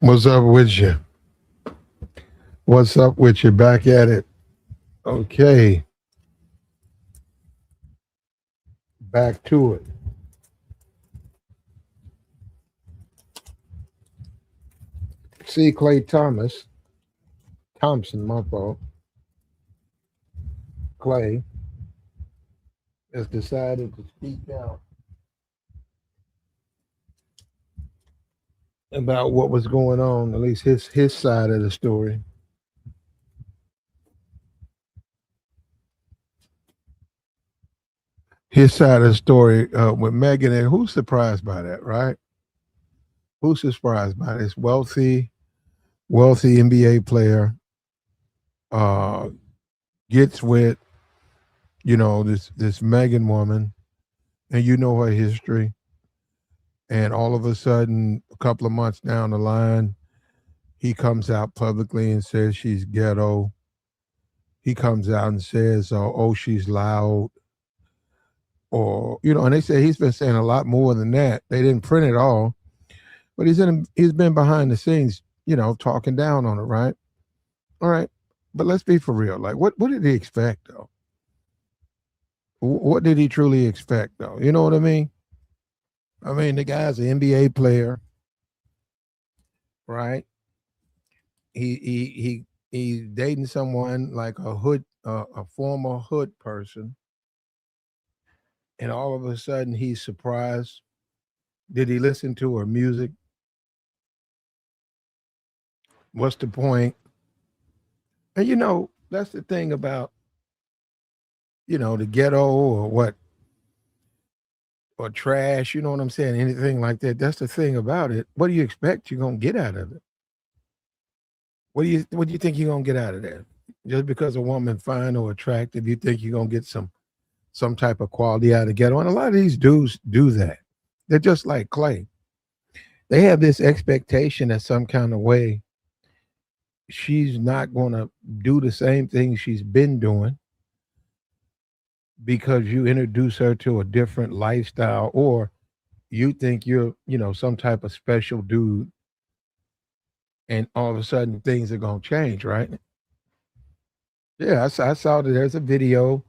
What's up with you? What's up with you? Back at it. Okay, back to it. See, Thompson, my fault. Klay has decided to speak out about what was going on, at least his side of the story. His side of the story with Megan, and who's surprised by that, right? Who's surprised by this wealthy NBA player uh, gets with this Megan woman, and you know her history, and all of a sudden, a couple of months down the line, he comes out publicly and says she's ghetto. He comes out and says, "Oh, she's loud," or and they say he's been saying a lot more than that. They didn't print it all, but he's been behind the scenes, talking down on her, right? All right, but let's be for real. Like, what did he expect though? What did he truly expect though? You know what I mean? I mean, the guy's an NBA player, right? He's dating someone like a former hood person, and all of a sudden he's surprised. Did he listen to her music? What's the point? And that's the thing about the ghetto or what or trash. You know what I'm saying? Anything like that. That's the thing about it. What do you expect you're gonna get out of it? What do you think you're gonna get out of that? Just because a woman fine or attractive, you think you're gonna get some type of quality out of ghetto. And a lot of these dudes do that. They're just like Klay. They have this expectation that some kind of way she's not going to do the same thing she's been doing because you introduce her to a different lifestyle, or you think you're, some type of special dude, and all of a sudden things are going to change, right? Yeah, I saw that there's a video.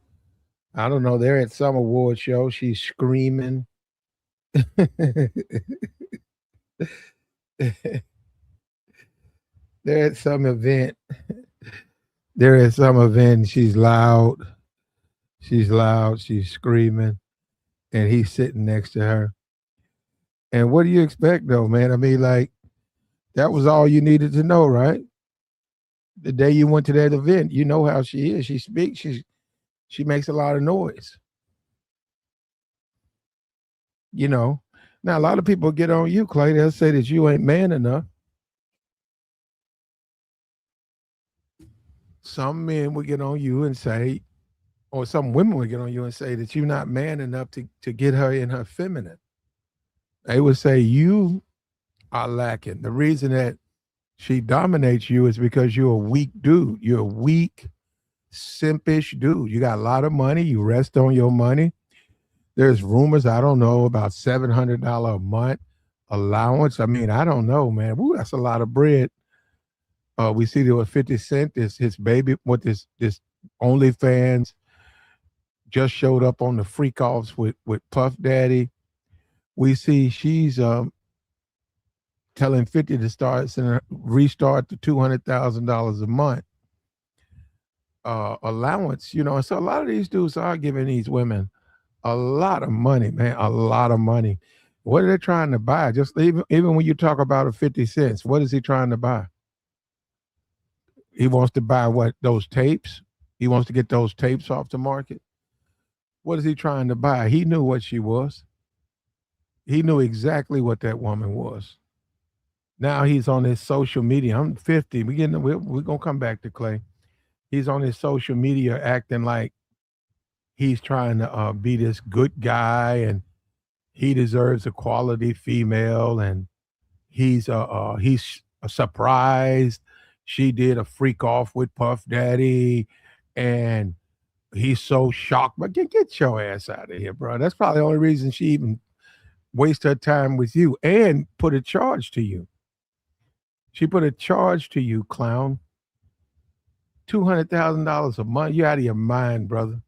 I don't know. They're at some award show. She's screaming. They're at some event. They're at some event. She's loud. She's loud. She's screaming, and he's sitting next to her. And what do you expect, though, man? I mean, like that was all you needed to know, right? The day you went to that event, you know how she is. She speaks. She makes a lot of noise. You know. Now a lot of people get on you, Clay. They'll say that you ain't man enough. Some men will get on you and say, or some women would get on you and say that you're not man enough to get her in her feminine. They would say you are lacking. The reason that she dominates you is because you're a weak dude. You're a weak, simpish dude. You got a lot of money. You rest on your money. There's rumors, I don't know, about $700 a month allowance. I mean, I don't know, man. Woo, that's a lot of bread. We see there was 50 Cent, his baby, what this OnlyFans just showed up on the freak offs with Puff Daddy. We see she's telling 50 to restart to $200,000 a month allowance. And so a lot of these dudes are giving these women a lot of money, man, a lot of money. What are they trying to buy? Just even when you talk about a 50 cents, what is he trying to buy? He wants to buy what? Those tapes? He wants to get those tapes off the market. What is he trying to buy? He knew what she was. He knew exactly what that woman was. Now he's on his social media. I'm 50. We're gonna come back to Klay. He's on his social media acting like he's trying to be this good guy, and he deserves a quality female, and he's surprised she did a freak off with Puff Daddy, and he's so shocked. But get your ass out of here, bro. That's probably the only reason she even waste her time with you and put a charge to you. She put a charge to you, clown. $200,000 a month. You out of your mind, brother.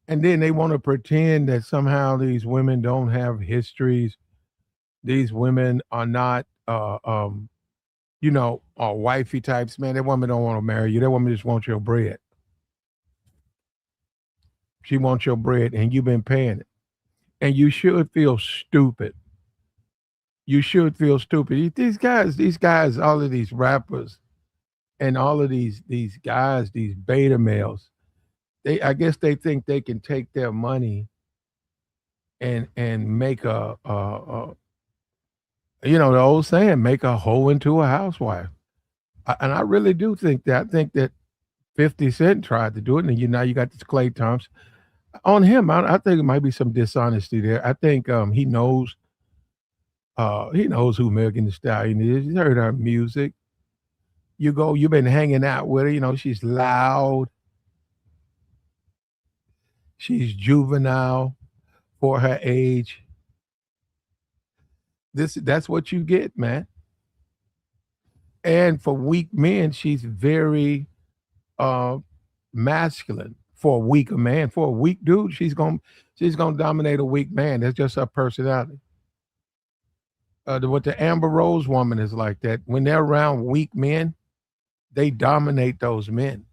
And then they want to pretend that somehow these women don't have histories. These women are not, are wifey types. Man, that woman don't want to marry you. That woman just wants your bread. She wants your bread, and you've been paying it. And you should feel stupid. You should feel stupid. These guys, all of these rappers and all of these guys, these beta males, I guess they think they can take their money and make the old saying, make a hoe into a housewife. And I really do think that. I think that 50 Cent tried to do it, and now you got this Klay Thompson. On him, I think it might be some dishonesty there. I think he knows who Megan Thee Stallion is. He's heard her music. You've been hanging out with her. She's loud. She's juvenile for her age. That's what you get, man. And for weak men, she's very uh masculine for a weaker man. For a weak dude, she's gonna dominate a weak man. That's just her personality. What the Amber Rose woman is like that. When they're around weak men, they dominate those men.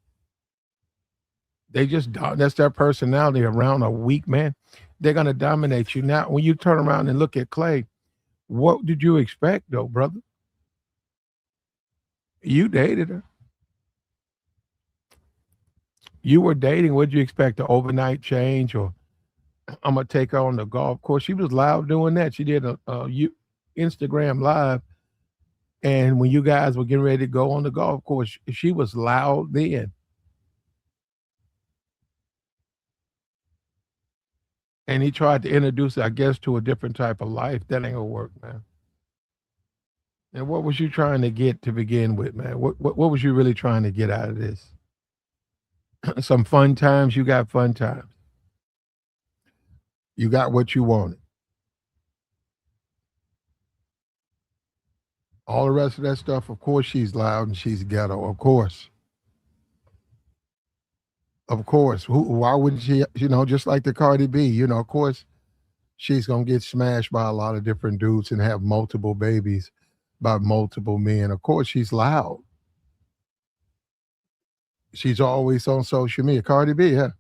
That's their personality around a weak man. They're gonna dominate you. Now, when you turn around and look at Clay, what did you expect though, brother? You dated her. You were dating. What did you expect? The overnight change, or I'm gonna take her on the golf course? She was loud doing that. She did a Instagram live, and when you guys were getting ready to go on the golf course, she was loud then. And he tried to introduce, I guess, to a different type of life. That ain't gonna work, man. And what was you trying to get to begin with, man? What was you really trying to get out of this? Some fun times. You got fun times. You got what you wanted. All the rest of that stuff, of course, she's loud and she's ghetto. Of course. Of course. Why wouldn't she, just like the Cardi B, of course, she's going to get smashed by a lot of different dudes and have multiple babies by multiple men. Of course, she's loud. She's always on social media. Cardi B, yeah.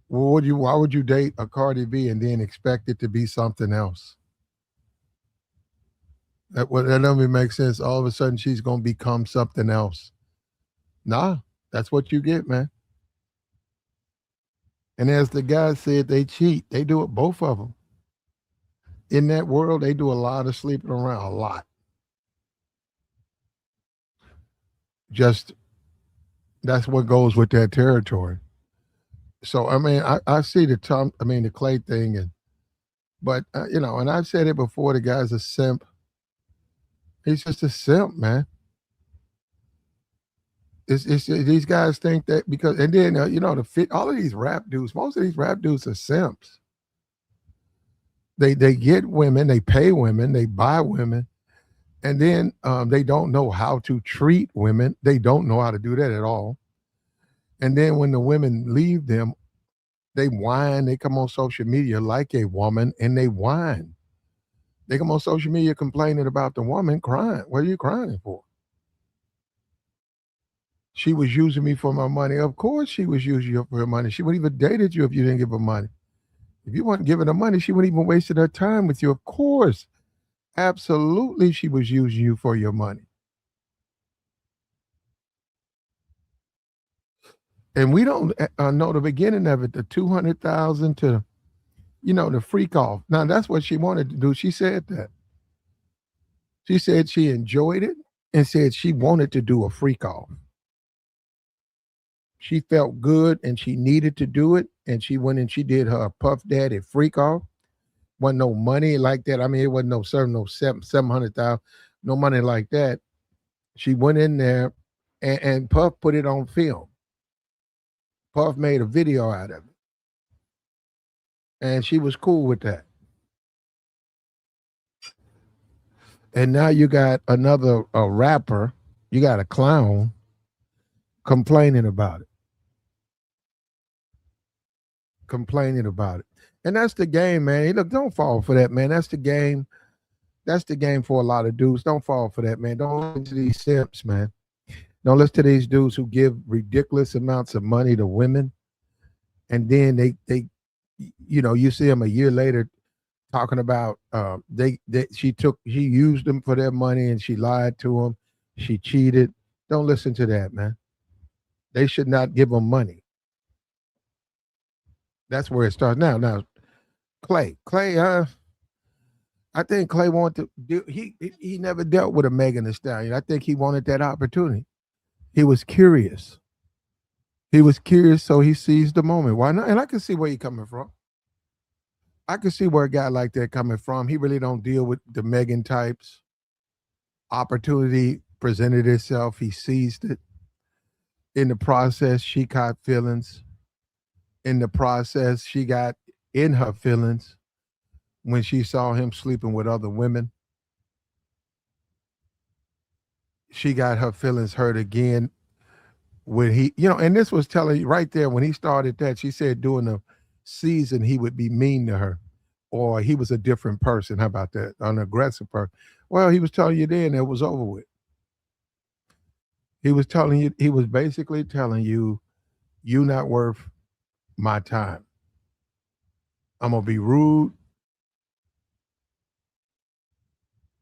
Why would you date a Cardi B and then expect it to be something else? That doesn't make sense. All of a sudden, she's going to become something else. Nah, that's what you get, man. And as the guy said, they cheat. They do it, both of them. In that world, they do a lot of sleeping around, a lot. Just that's what goes with that territory. So I mean, I see the the Clay thing, but and I've said it before. The guy's a simp. He's just a simp, man. It's these guys think that because, and then the fit all of these rap dudes. Most of these rap dudes are simps. They get women, they pay women, they buy women, and then they don't know how to treat women. They don't know how to do that at all. And then when the women leave them, they whine. They come on social media like a woman, and they whine. They come on social media complaining about the woman, crying. What are you crying for? She was using me for my money. Of course she was using you for her money. She wouldn't even dated you if you didn't give her money. If you weren't giving her money, she wouldn't even wasted her time with you. Of course. Absolutely she was using you for your money. And we don't know the beginning of it, the 200,000 to, the freak off. Now that's what she wanted to do. She said that. She said she enjoyed it and said she wanted to do a freak off. She felt good and she needed to do it. And she went and she did her Puff Daddy freak off. Wasn't no money like that. I mean, it wasn't no 700,000, no money like that. She went in there and Puff put it on film. Puff made a video out of it. And she was cool with that. And now you got another a rapper, you got a clown complaining about it, complaining about it. And that's the game, man. Hey, look, don't fall for that, man. That's the game. That's the game for a lot of dudes. Don't fall for that, man. Don't listen to these simps, man. Don't listen to these dudes who give ridiculous amounts of money to women, and then they you see them a year later talking about she used them for their money and she lied to them, she cheated. Don't listen to that, man. They should not give them money. That's where it starts. Now, Klay, I think Klay wanted to do. He never dealt with a Megan Thee Stallion. I think he wanted that opportunity. He was curious. He was curious, so he seized the moment. Why not? And I can see where you're coming from. I can see where a guy like that coming from. He really don't deal with the Megan types. Opportunity presented itself. He seized it. In the process, she caught feelings. In the process, she got in her feelings when she saw him sleeping with other women. She got her feelings hurt again when and this was telling you right there when he started that. She said during the season he would be mean to her, or he was a different person. How about that? An aggressive person. Well, he was telling you then it was over with. He was telling you, he was basically telling you, you not worth my time. I'm gonna be rude.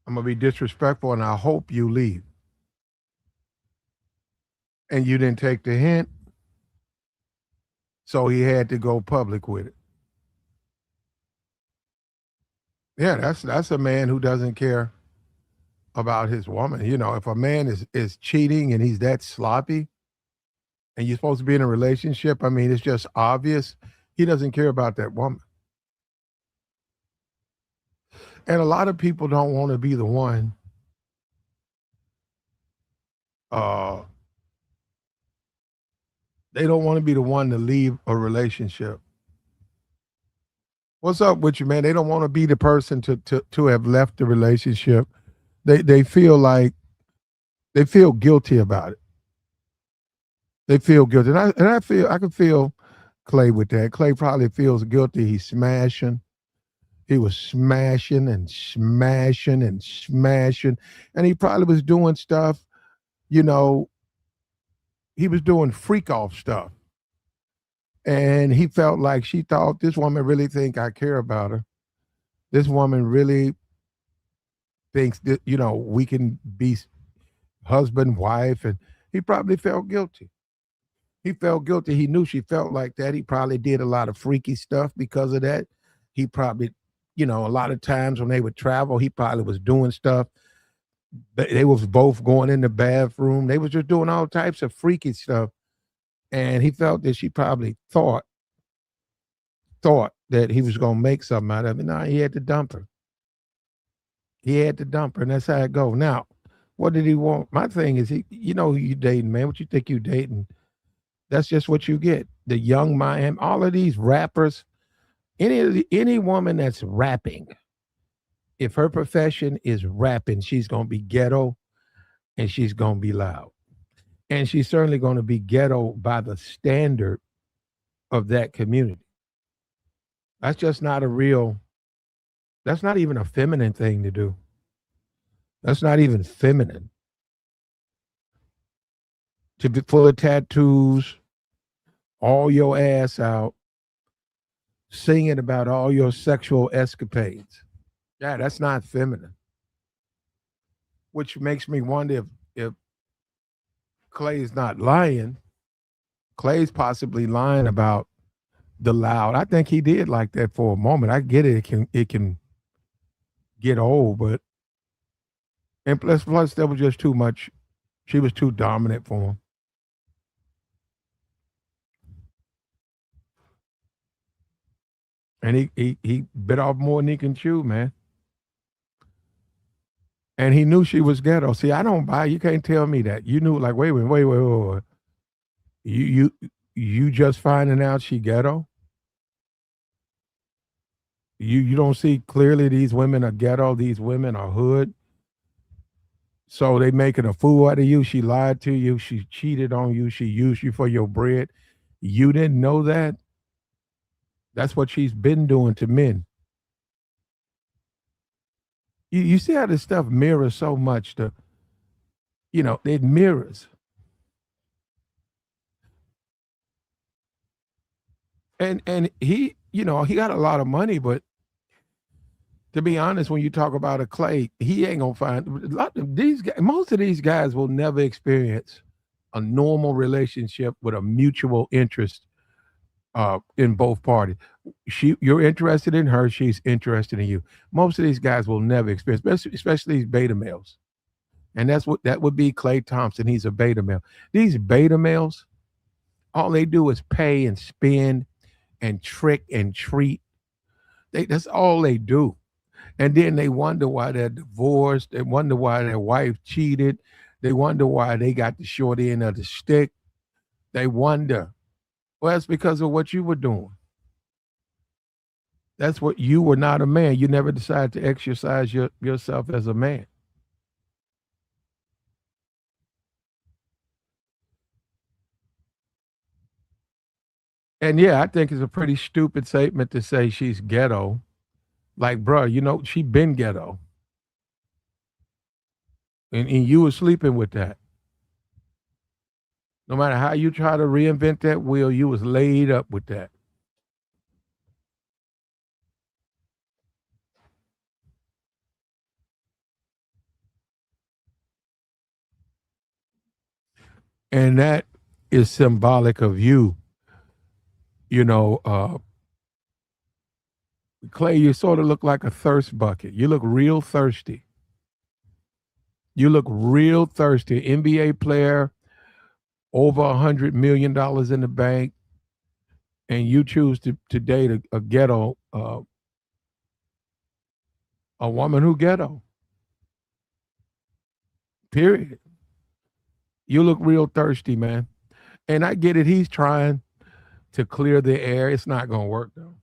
I'm gonna be disrespectful, and I hope you leave. And you didn't take the hint, so he had to go public with it. Yeah, that's a man who doesn't care about his woman. If a man is cheating and he's that sloppy, and you're supposed to be in a relationship, I mean, it's just obvious he doesn't care about that woman. And a lot of people don't want to be the one. Uh, they don't want to be the one to leave a relationship. What's up with you, man? They don't want to be the person to have left the relationship. They feel like they feel guilty about it. They feel guilty, and I can feel Klay with that. Klay probably feels guilty. He's smashing. He was smashing and smashing and smashing, and he probably was doing stuff. You know, he was doing freak off stuff, and he felt like she thought this woman really think I care about her. This woman really thinks that we can be husband, wife, and he probably felt guilty. He felt guilty. He knew she felt like that. He probably did a lot of freaky stuff because of that. He probably, a lot of times when they would travel, he probably was doing stuff. They was both going in the bathroom. They was just doing all types of freaky stuff. And he felt that she probably thought that he was gonna make something out of it. No, he had to dump her. He had to dump her, and that's how it go. Now, what did he want? My thing is, who you dating, man. What you think you dating? That's just what you get. The young Miami, all of these rappers, any woman that's rapping, if her profession is rapping, she's gonna be ghetto and she's gonna be loud. And she's certainly gonna be ghetto by the standard of that community. That's just not that's not even a feminine thing to do. That's not even feminine. To be full of tattoos, all your ass out, singing about all your sexual escapades. Yeah, that's not feminine. Which makes me wonder if Klay's not lying. Klay's possibly lying about the loud. I think he did like that for a moment. I get it. It can get old, but and plus there was just too much. She was too dominant for him. And he bit off more than he can chew, man. And he knew she was ghetto. See, I don't buy. You can't tell me that. You knew, like, wait. You just finding out she ghetto. You don't see clearly these women are ghetto. These women are hood. So they making a fool out of you. She lied to you. She cheated on you. She used you for your bread. You didn't know that. That's what she's been doing to men. You see how this stuff mirrors so much. It mirrors. And he got a lot of money, but to be honest, when you talk about a Klay, he ain't gonna find a lot of these guys. Most of these guys will never experience a normal relationship with a mutual interest in both parties. You're interested in her, she's interested in you. Most of these guys will never experience, especially these beta males. And that would be Klay Thompson. He's a beta male. These beta males, all they do is pay and spend and trick and treat. That's all they do. And then they wonder why they're divorced. They wonder why their wife cheated. They wonder why they got the short end of the stick. They wonder. Well, it's because of what you were doing. That's what you were not a man. You never decided to exercise yourself as a man. And yeah, I think it's a pretty stupid statement to say she's ghetto. Like, bro, she been ghetto. And you were sleeping with that. No matter how you try to reinvent that wheel, you was laid up with that. And that is symbolic of you. You know, Klay, you sort of look like a thirst bucket. You look real thirsty. You look real thirsty. NBA player, over $100 million in the bank, and you choose to date a ghetto, a woman who ghetto. Period. You look real thirsty, man. And I get it. He's trying to clear the air. It's not going to work, though.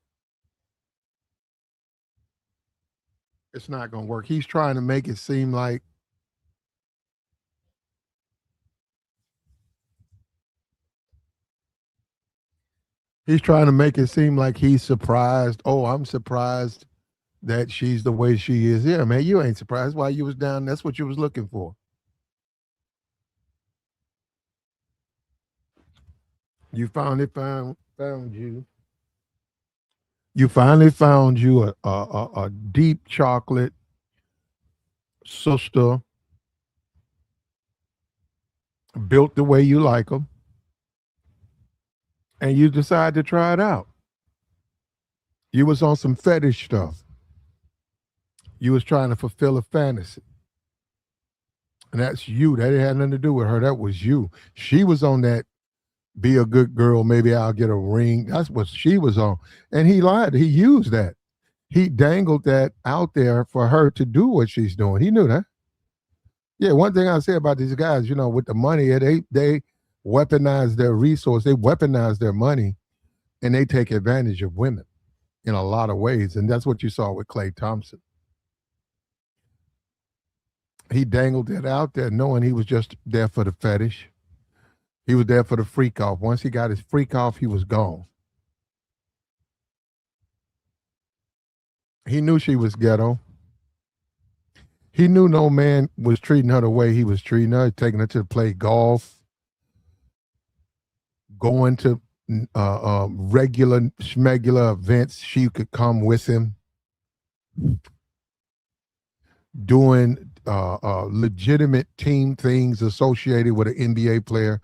It's not going to work. He's trying to make it seem like he's surprised. Oh, I'm surprised that she's the way she is. Yeah, man, you ain't surprised. Why you was down? That's what you was looking for. You finally found you. You finally found you a deep chocolate sister, built the way you like them, and you decide to try it out. You was on some fetish stuff. You was trying to fulfill a fantasy. And that's you. That had nothing to do with her. That was you. She was on that be a good girl, maybe I'll get a ring. That's what she was on. And he lied. He used that. He dangled that out there for her to do what she's doing. He knew that. Yeah, one thing I say about these guys, with the money, they weaponize their resource, they weaponize their money, and they take advantage of women in a lot of ways. And that's what you saw with Klay Thompson. He dangled it out there knowing he was just there for the fetish. He was there for the freak off. Once he got his freak off, he was gone. He knew she was ghetto. He knew no man was treating her the way he was treating her, taking her to play golf, going to regular schmegular events. She could come with him, doing legitimate team things associated with an NBA player.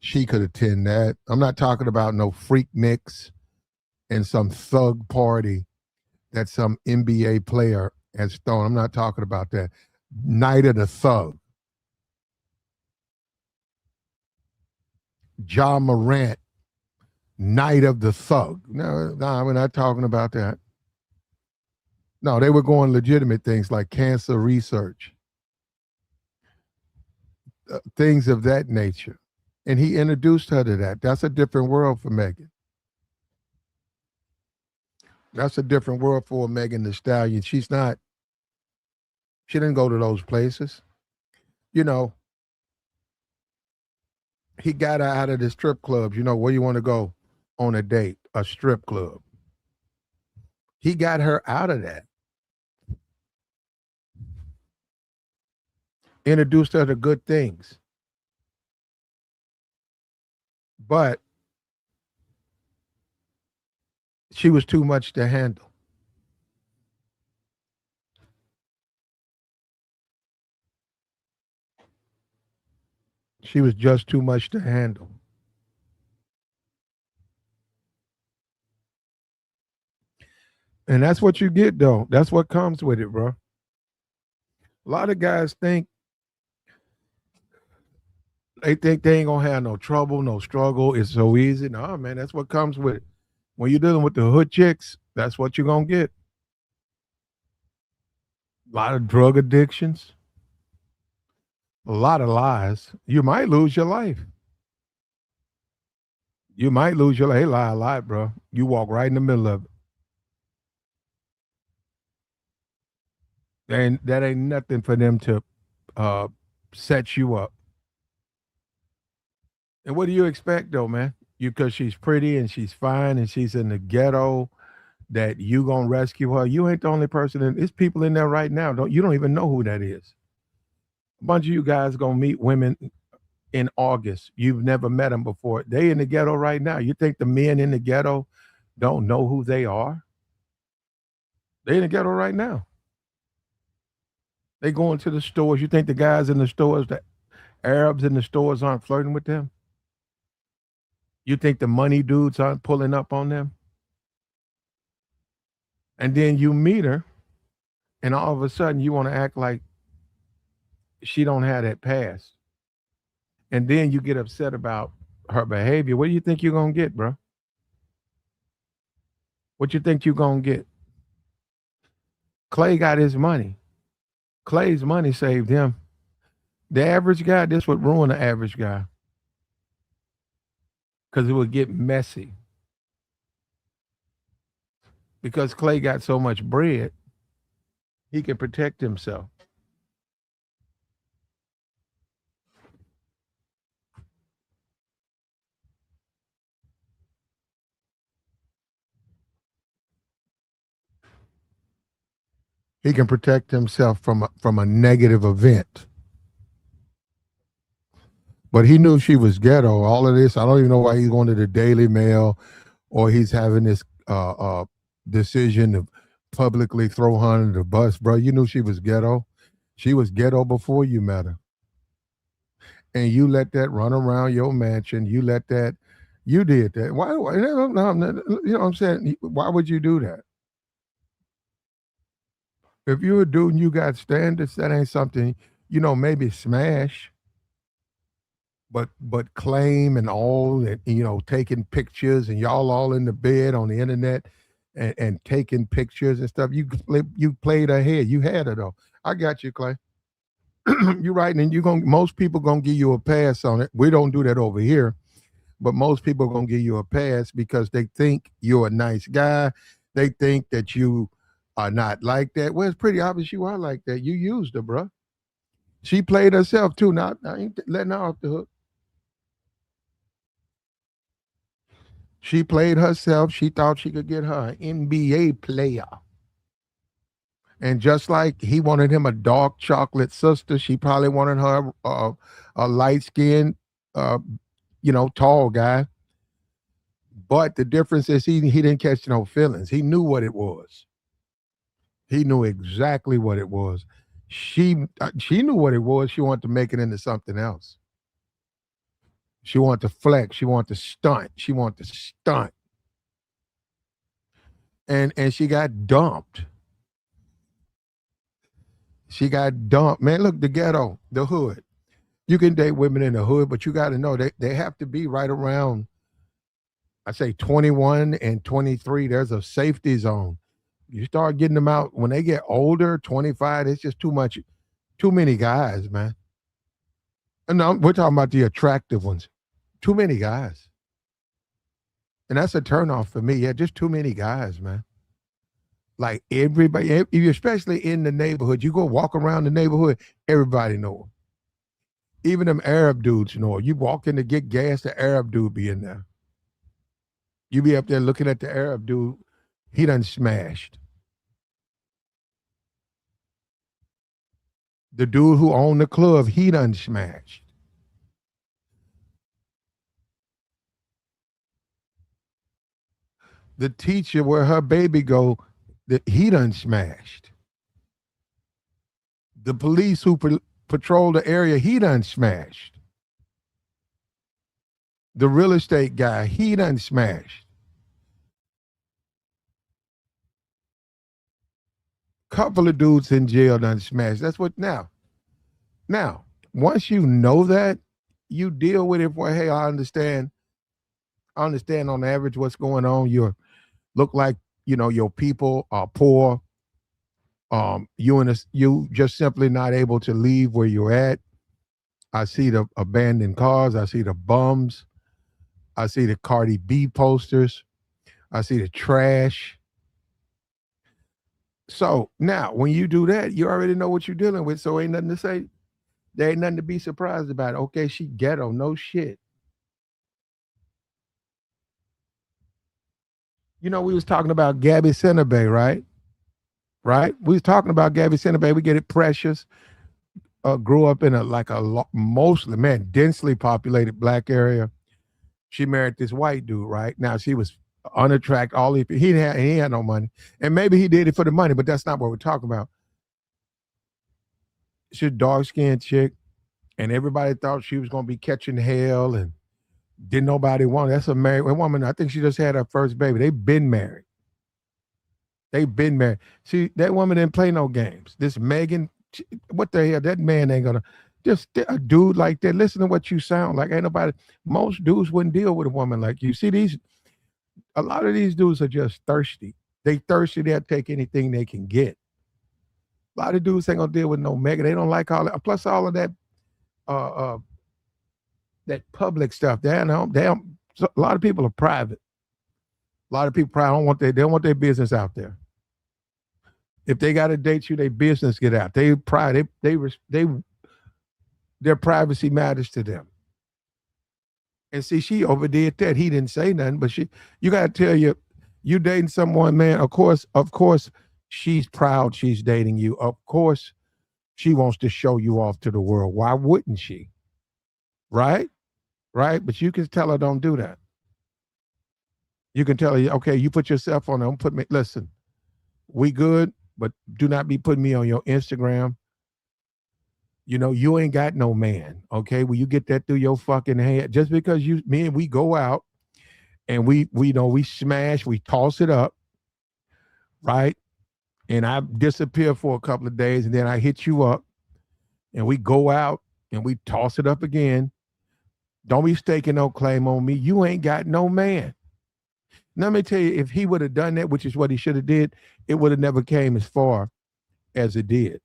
She could attend that. I'm not talking about no freak mix and some thug party that some NBA player has thrown. I'm not talking about that. Night of the Thug. John Morant, Night of the Thug. No, we're not talking about that. No, they were going legitimate things like cancer research, things of that nature. And he introduced her to that. That's a different world for Megan. That's a different world for Megan Thee Stallion. She didn't go to those places. You know, he got her out of the strip clubs. You know, where you want to go on a date? A strip club. He got her out of that. Introduced her to good things. But she was too much to handle. She was just too much to handle. And that's what you get, though. That's what comes with it, bro. A lot of guys think they ain't gonna have no trouble, no struggle. It's so easy. No, man, that's what comes with it. When you're dealing with the hood chicks, that's what you're gonna get. A lot of drug addictions, a lot of lies. You might lose your life. You might lose your life. They lie a lot, bro. You walk right in the middle of it. And that ain't nothing for them to uh, set you up. And what do you expect though, man? You because she's pretty and she's fine and she's in the ghetto that you gonna rescue her. You ain't the only person in it's people in there right now. Don't even know who that is. A bunch of you guys gonna meet women in August. You've never met them before. They in the ghetto right now. You think the men in the ghetto don't know who they are? They in the ghetto right now. They go into the stores. You think the guys in the stores, the Arabs in the stores aren't flirting with them? You think the money dudes aren't pulling up on them? And then you meet her, and all of a sudden you want to act like she don't have that past. And then you get upset about her behavior. What do you think you're gonna get, bro? What you think you're gonna get? Klay got his money. Klay's money saved him. The average guy, this would ruin the average guy. Because it would get messy. Because Klay got so much bread, he can protect himself. He can protect himself from a negative event. But he knew she was ghetto. All of this, I don't even know why he's going to the Daily Mail or he's having this decision to publicly throw her under the bus, bro. You knew she was ghetto. She was ghetto before you met her. And you let that run around your mansion. You let that, you did that. Why? You know what I'm saying? Why would you do that? If you're a dude and you got standards, that ain't something, maybe smash, but claim and all and taking pictures and y'all all in the bed on the internet and taking pictures and stuff. You played ahead. You had it though. I got you, Klay. You're right, and most people gonna give you a pass on it. We don't do that over here, but most people gonna give you a pass because they think you're a nice guy. They think that you are not like that. Well, it's pretty obvious you are like that. You used her, bro. She played herself too. Not I ain't letting her off the hook. She played herself. She thought she could get her an NBA player. And just like he wanted him a dark chocolate sister, she probably wanted her a light skinned, uh, tall guy. But the difference is he didn't catch no feelings. He knew what it was. He knew exactly what it was. She knew what it was. She wanted to make it into something else. She wanted to flex. She wanted to stunt. She wanted to stunt. And she got dumped. She got dumped. Man, look, the ghetto, the hood. You can date women in the hood, but you got to know they have to be right around, I say 21 and 23. There's a safety zone. You start getting them out when they get older, 25, it's just too much, too many guys, man. And no, we're talking about the attractive ones. Too many guys. And that's a turnoff for me. Yeah, just too many guys, man. Like everybody, especially in the neighborhood, you go walk around the neighborhood, everybody know them. Even them Arab dudes, you walk in to get gas, the Arab dude be in there. You be up there looking at the Arab dude, he done smashed. The dude who owned the club, he done smashed. The teacher where her baby go, he done smashed. The police who patrol the area, he done smashed. The real estate guy, he done smashed. Couple of dudes in jail done smashed. That's what now. Now, once you know that, you deal with it for, hey, I understand. I understand on average what's going on. You look like, your people are poor. You just simply not able to leave where you're at. I see the abandoned cars. I see the bums. I see the Cardi B posters. I see the trash. So now, when you do that, you already know what you're dealing with. So ain't nothing to say. There ain't nothing to be surprised about. Okay, she ghetto, no shit. We was talking about Gabby Centerby, right? Right? We was talking about Gabby Centerby. We get it. Precious. Grew up in mostly, man, densely populated black area. She married this white dude, right? Now she was unattractive. He had no money, and maybe he did it for the money, but that's not what we're talking about. She's a dark skinned chick, and everybody thought she was gonna be catching hell, and didn't nobody want her. That's a married woman. I think she just had her first baby. They've been married. See, that woman didn't play no games. This Megan, what the hell? That man ain't gonna. Just a dude like that. Listen to what you sound like. Ain't nobody. Most dudes wouldn't deal with a woman like you. See, a lot of these dudes are just thirsty. They thirsty. They'll take anything they can get. A lot of dudes ain't gonna deal with no Megan. They don't like all that. Plus all of that, that public stuff. So a lot of people are private. A lot of people probably they don't want their business out there. If they got to date you, their business get out. Their privacy matters to them. And see, she overdid that. He didn't say nothing, but you got to tell you dating someone, man. Of course, she's proud she's dating you. Of course, she wants to show you off to the world. Why wouldn't she? Right? Right? But you can tell her don't do that. You can tell her, okay, you put yourself on there. Don't listen, we good, but do not be putting me on your Instagram. You ain't got no man. Okay. Well, you get that through your fucking head. Just because we go out and we smash, we toss it up. Right. And I disappear for a couple of days and then I hit you up and we go out and we toss it up again. Don't be staking no claim on me. You ain't got no man. Now, let me tell you, if he would have done that, which is what he should have did, it would have never came as far as it did.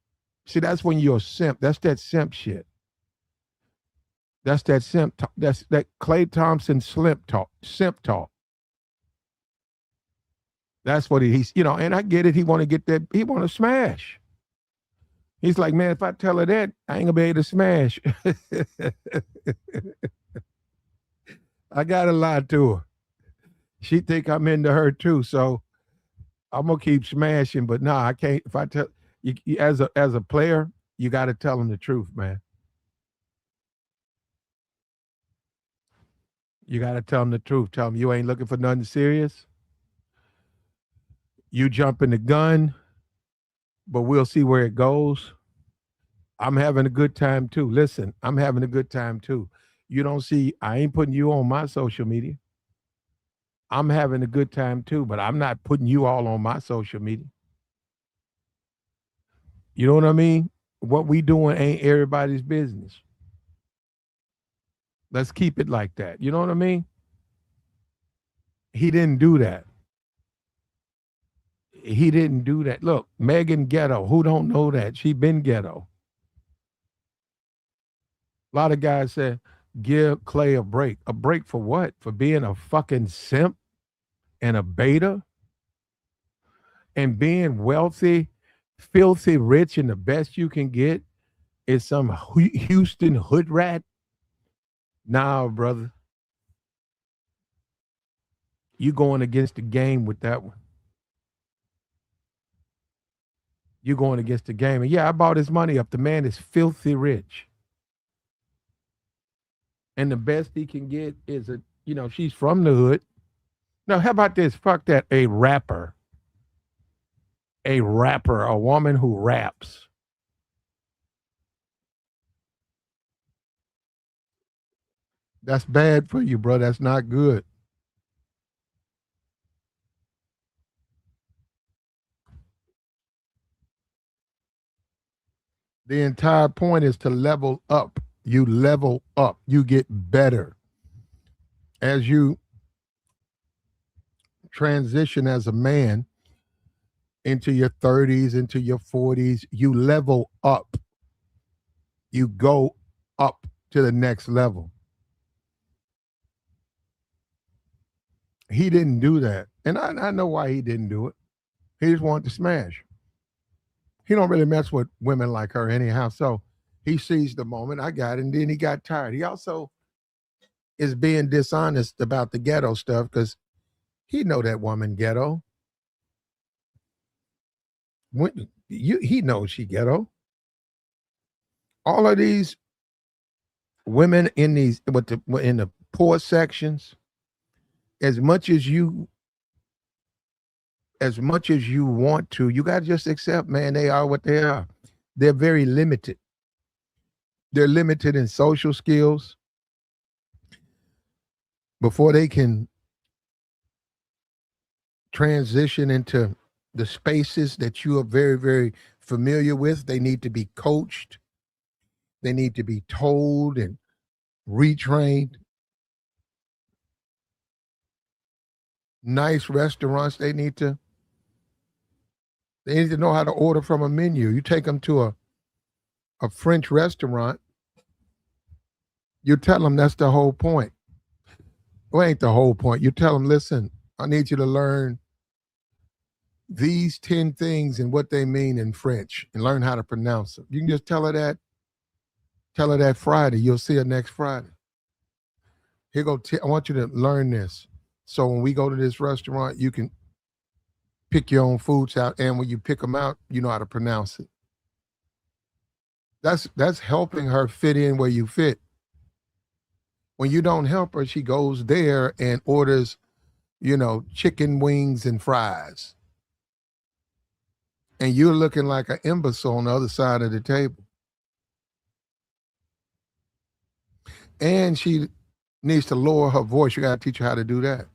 See, that's when you're a simp. That's that simp shit. That's that simp talk. That's that Klay Thompson simp talk. That's what he's, and I get it. He want to get that. He want to smash. He's like, man, if I tell her that, I ain't gonna be able to smash. I gotta lie to her. She think I'm into her too, so I'm gonna keep smashing. But no, I can't. If I tell you as a player, you got to tell them the truth, man. You got to tell them the truth. Tell them you ain't looking for nothing serious. You jumping the gun, but we'll see where it goes. I'm having a good time too. Listen, I'm having a good time too. You don't see, I ain't putting you on my social media. I'm having a good time too, but I'm not putting you all on my social media. You know what I mean? What we doing ain't everybody's business. Let's keep it like that. You know what I mean? He didn't do that. He didn't do that. Look, Megan ghetto. Who don't know that? She been ghetto. A lot of guys said, give Klay a break. A break for what? For being a fucking simp and a beta? And being wealthy, filthy rich and the best you can get is some Houston hood rat. Nah, brother, you going against the game with that one. You going against the game. And yeah, I bought his money up. The man is filthy rich. And the best he can get is she's from the hood. Now, how about this? Fuck that. A rapper. A rapper, a woman who raps. That's bad for you, bro. That's not good. The entire point is to level up. You level up. You get better. As you transition as a man into your 30s, into your 40s, you level up. You go up to the next level. He didn't do that. And I know why he didn't do it. He just wanted to smash. He don't really mess with women like her anyhow. So he seized the moment. I got it. And then he got tired. He also is being dishonest about the ghetto stuff because he know that woman ghetto. He knows she ghetto. All of these women in the poor sections, as much as you want to, you got to just accept, man, they are what they are. They're very limited. They're limited in social skills. Before they can transition into the spaces that you are very, very familiar with, they need to be coached. They need to be told and retrained. Nice restaurants, they need to know how to order from a menu. You take them to a French restaurant, you tell them that's the whole point. Well, ain't the whole point. You tell them, listen, I need you to learn these 10 things and what they mean in French and learn how to pronounce them. You can just tell her that. Tell her that Friday. You'll see her next Friday. Here go. I want you to learn this. So when we go to this restaurant, you can pick your own foods out, and when you pick them out, you know how to pronounce it. That's helping her fit in where you fit. When you don't help her, she goes there and orders, chicken wings and fries. And you're looking like an imbecile on the other side of the table. And she needs to lower her voice. You got to teach her how to do that.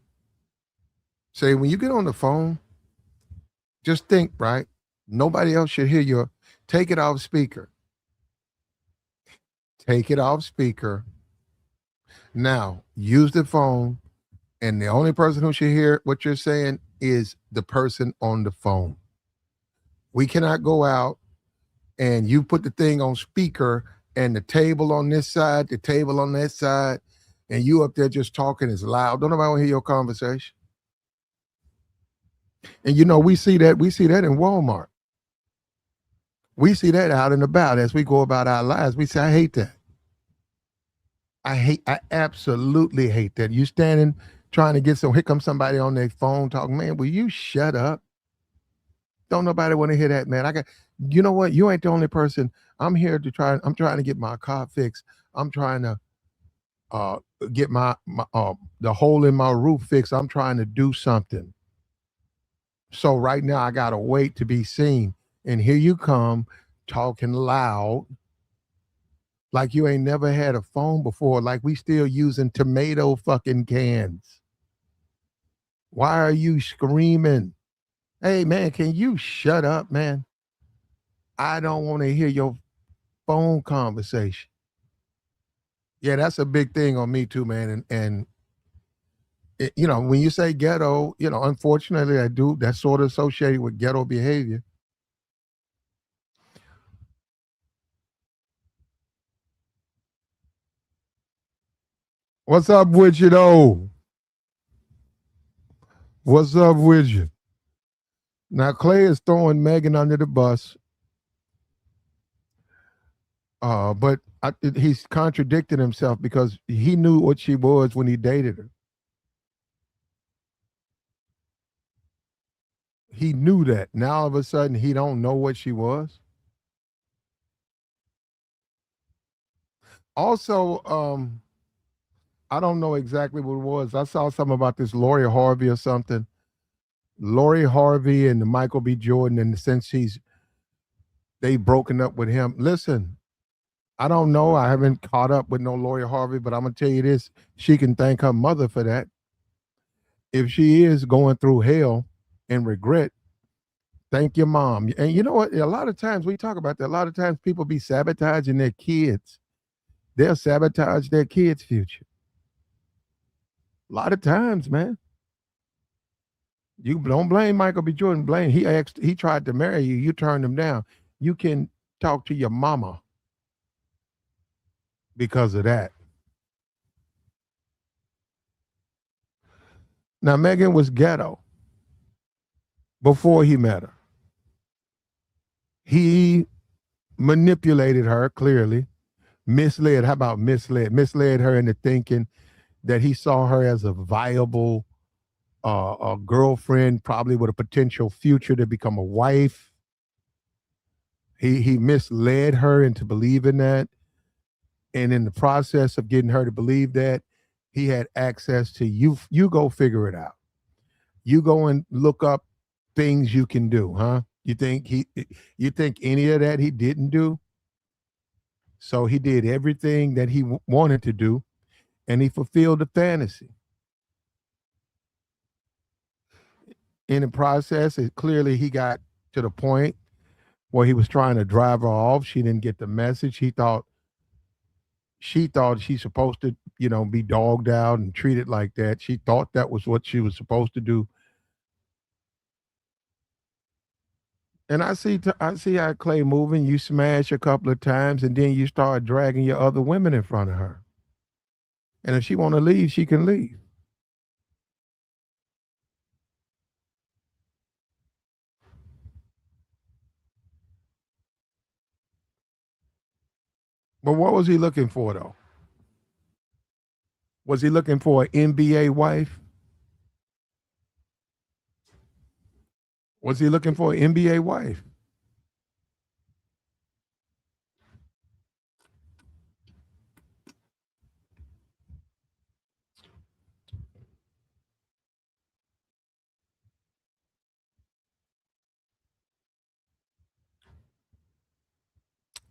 Say, when you get on the phone, just think, right? Nobody else should hear you. Take it off speaker. Take it off speaker. Now, use the phone, and the only person who should hear what you're saying is the person on the phone. We cannot go out and you put the thing on speaker and the table on this side, the table on that side, and you up there just talking as loud. Don't nobody want to hear your conversation. And we see that in Walmart. We see that out and about as we go about our lives. We say, I hate that. I absolutely hate that. You standing trying to get here comes somebody on their phone talking, man, will you shut up? Don't nobody want to hear that, man. You know what? You ain't the only person. I'm trying to get my car fixed. I'm trying to get my the hole in my roof fixed. I'm trying to do something. So right now I gotta wait to be seen. And here you come talking loud like you ain't never had a phone before, like we still using tomato fucking cans. Why are you screaming? Hey man, can you shut up, man? I don't want to hear your phone conversation. Yeah, that's a big thing on me too, man. And when you say ghetto, unfortunately I do. That's sort of associated with ghetto behavior. What's up with you though? What's up with you? Now Klay is throwing Megan under the bus. But he's contradicted himself because he knew what she was when he dated her. He knew that. Now all of a sudden he don't know what she was. Also, I don't know exactly what it was. I saw something about this Lori Harvey or something. Lori Harvey and the Michael B. Jordan, in the sense they broken up with him. Listen, I don't know. I haven't caught up with no Lori Harvey, but I'm gonna tell you this: she can thank her mother for that. If she is going through hell and regret, thank your mom. And you know what? A lot of times we talk about that. A lot of times people be sabotaging their kids. They'll sabotage their kids' future. A lot of times, man. You don't blame Michael B. Jordan. Blame he tried to marry you. You turned him down. You can talk to your mama because of that. Now Megan was ghetto before he met her. He manipulated her clearly, misled. How about misled? Misled her into thinking that he saw her as a viable a girlfriend, probably with a potential future to become a wife. He misled her into believing that, and in the process of getting her to believe that, he had access to you. You go figure it out. You go and look up things you can do, huh? You think any of that he didn't do? So he did everything that he wanted to do, and he fulfilled the fantasy. In the process, clearly he got to the point where he was trying to drive her off. She didn't get the message. She thought she's supposed to, be dogged out and treated like that. She thought that was what she was supposed to do. And I see how Klay moving. You smash a couple of times, and then you start dragging your other women in front of her. And if she want to leave, she can leave. But what was he looking for though? Was he looking for an NBA wife? Was he looking for an NBA wife?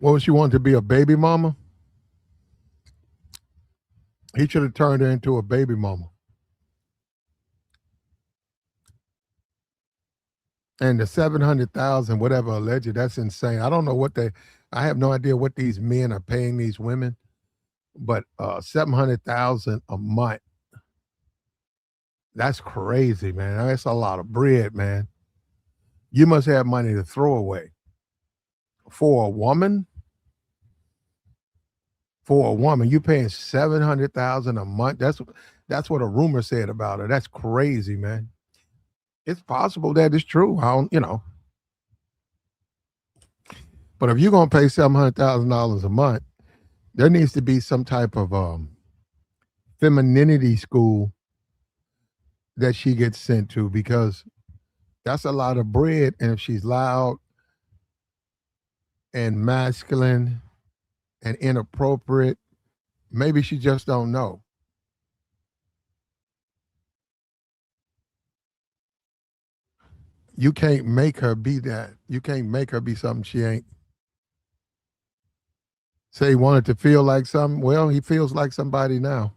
Well, she wanted to be a baby mama. He should have turned her into a baby mama. And the 700,000, whatever alleged, that's insane. I don't know what they. I have no idea what these men are paying these women, but 700,000 a month. That's crazy, man. That's a lot of bread, man. You must have money to throw away for a woman. For a woman, you paying 700,000 a month. That's what a rumor said about her. That's crazy, man. It's possible that it's true. I don't. But if you're gonna pay $700,000 a month, there needs to be some type of femininity school that she gets sent to, because that's a lot of bread. And if she's loud and masculine and inappropriate, maybe she just don't know. You can't make her be that. You can't make her be something she ain't. Say he wanted to feel like something. Well, he feels like somebody now.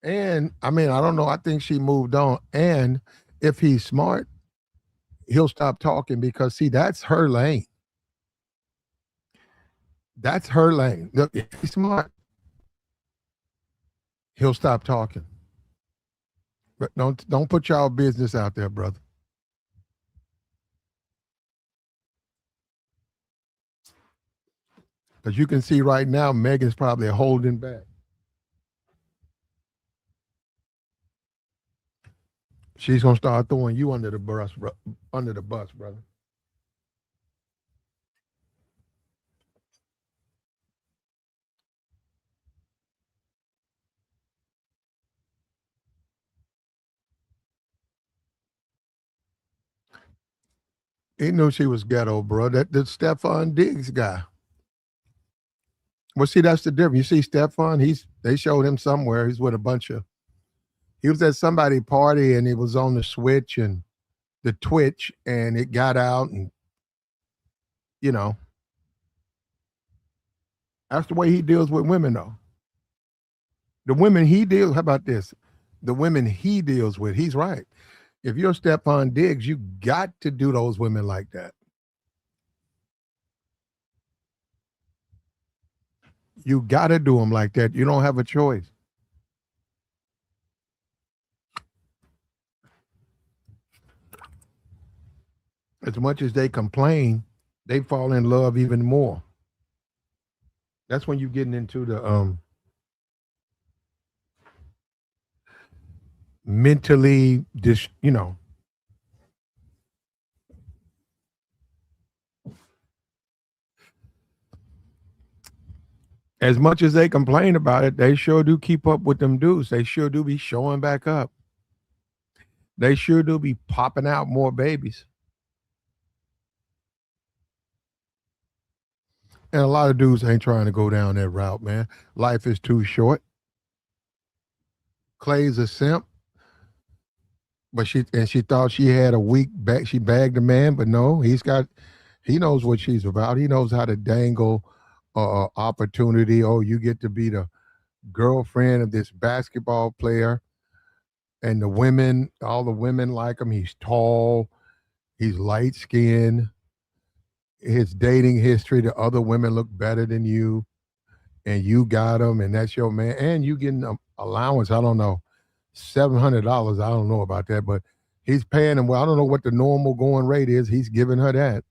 And I mean, I don't know. I think she moved on. And if he's smart, he'll stop talking, because see, that's her lane. That's her lane. Look, if he's smart, he'll stop talking. But don't put y'all business out there, brother. Because you can see right now, Megan's probably holding back. She's gonna start throwing you under the bus, brother. He knew she was ghetto, bro. That the Stephon Diggs guy. Well, see, that's the difference. You see, Stephon, they showed him somewhere. He's with a bunch of. He was at somebody party and he was on the switch and the Twitch, and it got out, and you know that's the way he deals with women, though. The women he deals. How about this? The women he deals with. He's right. If you're Stephon Diggs, you got to do those women like that. You got to do them like that. You don't have a choice. As much as they complain, they fall in love even more. That's when you're getting into the mentally as much as they complain about it, they sure do keep up with them dudes. They sure do be showing back up. They sure do be popping out more babies. And a lot of dudes ain't trying to go down that route, man. Life is too short. Klay's a simp, but she thought she had a weak back. She bagged a man, but no, he knows what she's about. He knows how to dangle opportunity. Oh, you get to be the girlfriend of this basketball player, and all the women like him. He's tall, he's light skinned. His dating history, the other women look better than you, and you got him, and that's your man, and you getting an allowance. I don't know, $700. I don't know about that, but he's paying him. Well, I don't know what the normal going rate is. He's giving her that.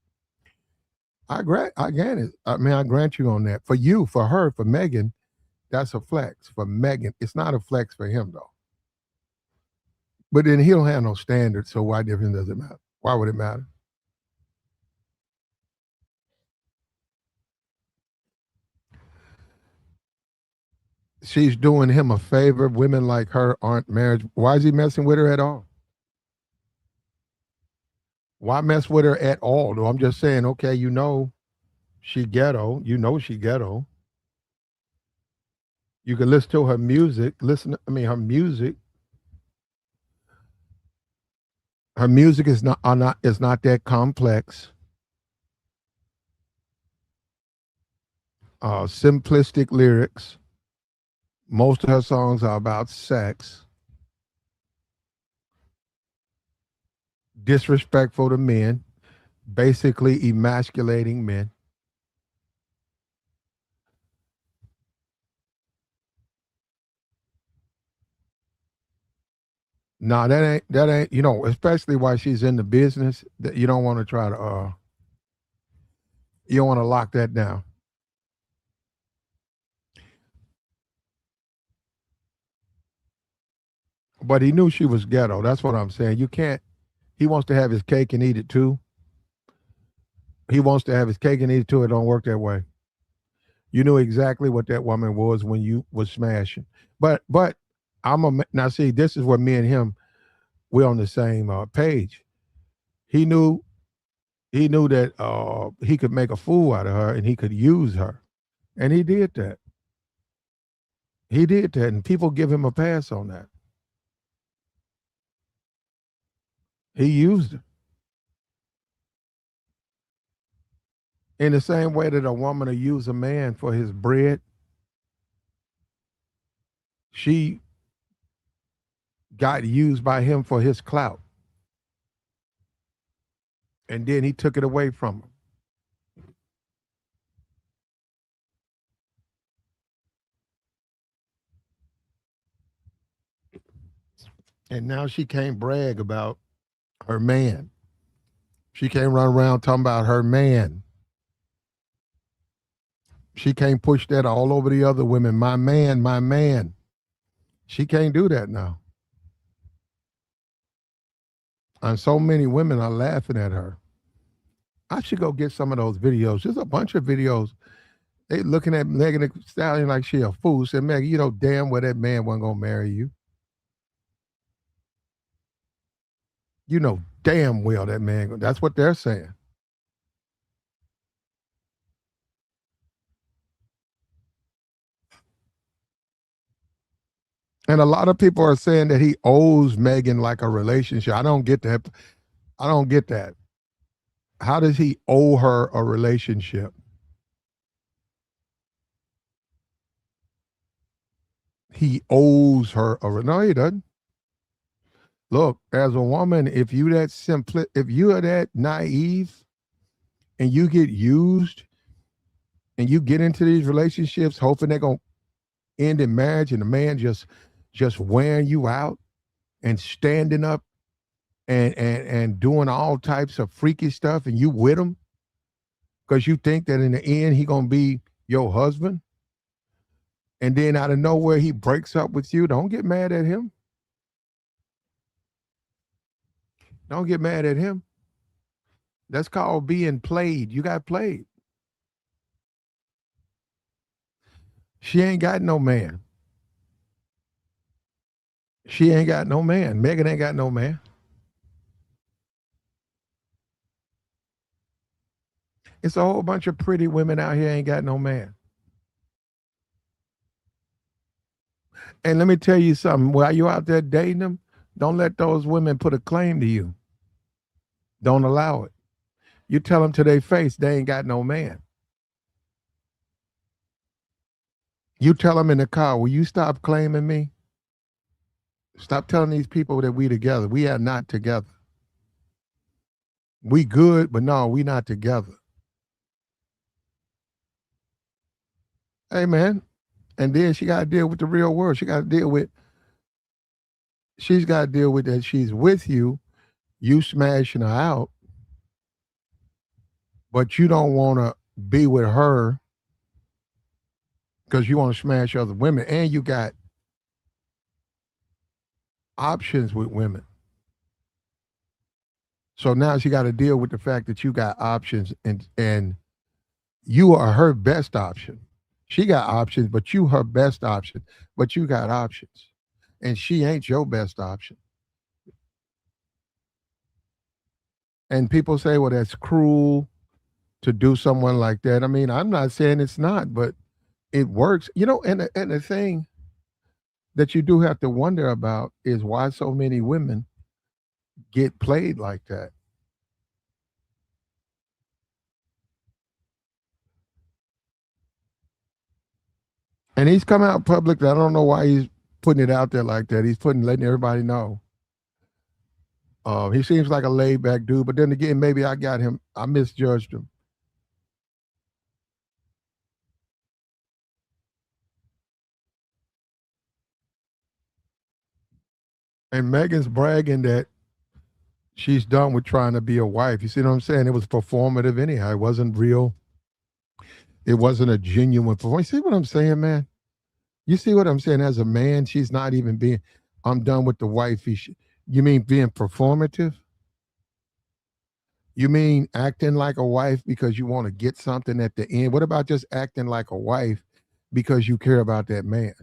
I grant it. I mean, I grant you on that. For you, for her, for Megan, that's a flex. For Megan, it's not a flex for him though. But then he don't have no standards, so why difference does it matter? Why would it matter? She's doing him a favor. Women like her aren't marriage. Why is he messing with her at all? Why mess with her at all? Though I'm just saying, okay, she ghetto. You know she ghetto. You can listen to her music. Her music. Her music is not that complex. Simplistic lyrics. Most of her songs are about sex, disrespectful to men, basically emasculating men. No, that ain't especially while she's in the business, that you don't want to try to you don't want to lock that down. But he knew she was ghetto. That's what I'm saying. You can't he wants to have his cake and eat it too. He wants to have his cake and eat it too. It don't work that way. You knew exactly what that woman was when you was smashing. But now see, this is where me and him we're on the same page. He knew that he could make a fool out of her and he could use her, and he did that. He did that, and people give him a pass on that. He used her in the same way that a woman will use a man for his bread. She got used by him for his clout, and then he took it away from her. And now she can't brag about her man. She can't run around talking about her man. She can't push that all over the other women. My man, my man. She can't do that now. And so many women are laughing at her. I should go get some of those videos. There's a bunch of videos. They looking at Megan Thee Stallion like she a fool. Said, Megan, you know damn well that man wasn't gonna marry you. You know damn well that man. That's what they're saying. And a lot of people are saying that he owes Megan like a relationship. I don't get that. I don't get that. How does he owe her a relationship? He owes her a no, he doesn't. Look, as a woman, if you are that naive and you get used and you get into these relationships hoping they're gonna end in marriage and the man just wearing you out and standing up and doing all types of freaky stuff and you with him because you think that in the end he gonna be your husband and then out of nowhere he breaks up with you, don't get mad at him. Don't get mad at him. That's called being played. You got played. She ain't got no man. She ain't got no man. Megan ain't got no man. It's a whole bunch of pretty women out here ain't got no man. And let me tell you something. While you out there dating them, don't let those women put a claim to you. Don't allow it. You tell them to their face they ain't got no man. You tell them in the car, will you stop claiming me? Stop telling these people that we together. We are not together. We good, but no, we not together. Hey man. And then she got to deal with the real world. She's got to deal with that she's with you, you smashing her out, but you don't want to be with her because you want to smash other women and you got options with women. So now she got to deal with the fact that you got options and you are her best option. She got options, but you her best option, but you got options. And she ain't your best option. And people say, well, that's cruel to do someone like that. I mean, I'm not saying it's not, but it works. You know, and the thing that you do have to wonder about is why so many women get played like that. And he's come out public. I don't know why he's putting it out there like that. He's letting everybody know. He seems like a laid back dude, but then again, maybe I got him. I misjudged him. And Megan's bragging that she's done with trying to be a wife. You see what I'm saying? It was performative anyhow. It wasn't real. It wasn't a genuine performance. You see what I'm saying, man? You see what I'm saying? As a man, she's not even being. I'm done with the wifey. You mean being performative? You mean acting like a wife because you want to get something at the end? What about just acting like a wife because you care about that man?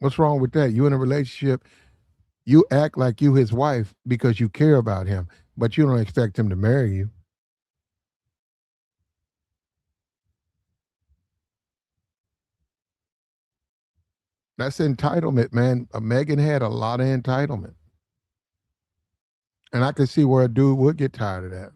What's wrong with that? You in a relationship, you act like you his wife because you care about him, but you don't expect him to marry you. That's entitlement, man. Megan had a lot of entitlement. And I could see where a dude would get tired of that.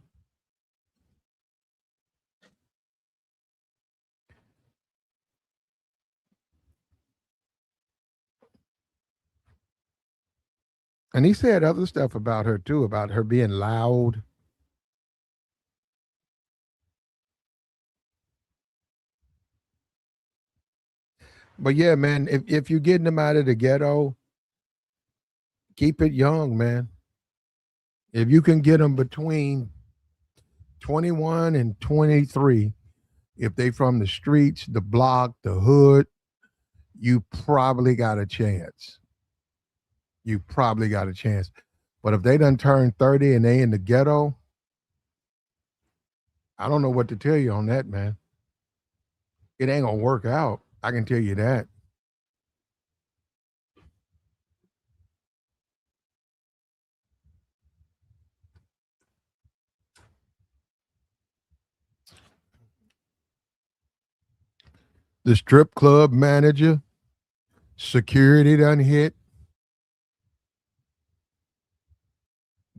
And he said other stuff about her too, about her being loud. But yeah, man, if you're getting them out of the ghetto, keep it young, man. If you can get them between 21 and 23, if they from the streets, the block, the hood, you probably got a chance. You probably got a chance. But if they done turn 30 and they in the ghetto, I don't know what to tell you on that, man. It ain't gonna work out. I can tell you that. The strip club manager. Security done hit.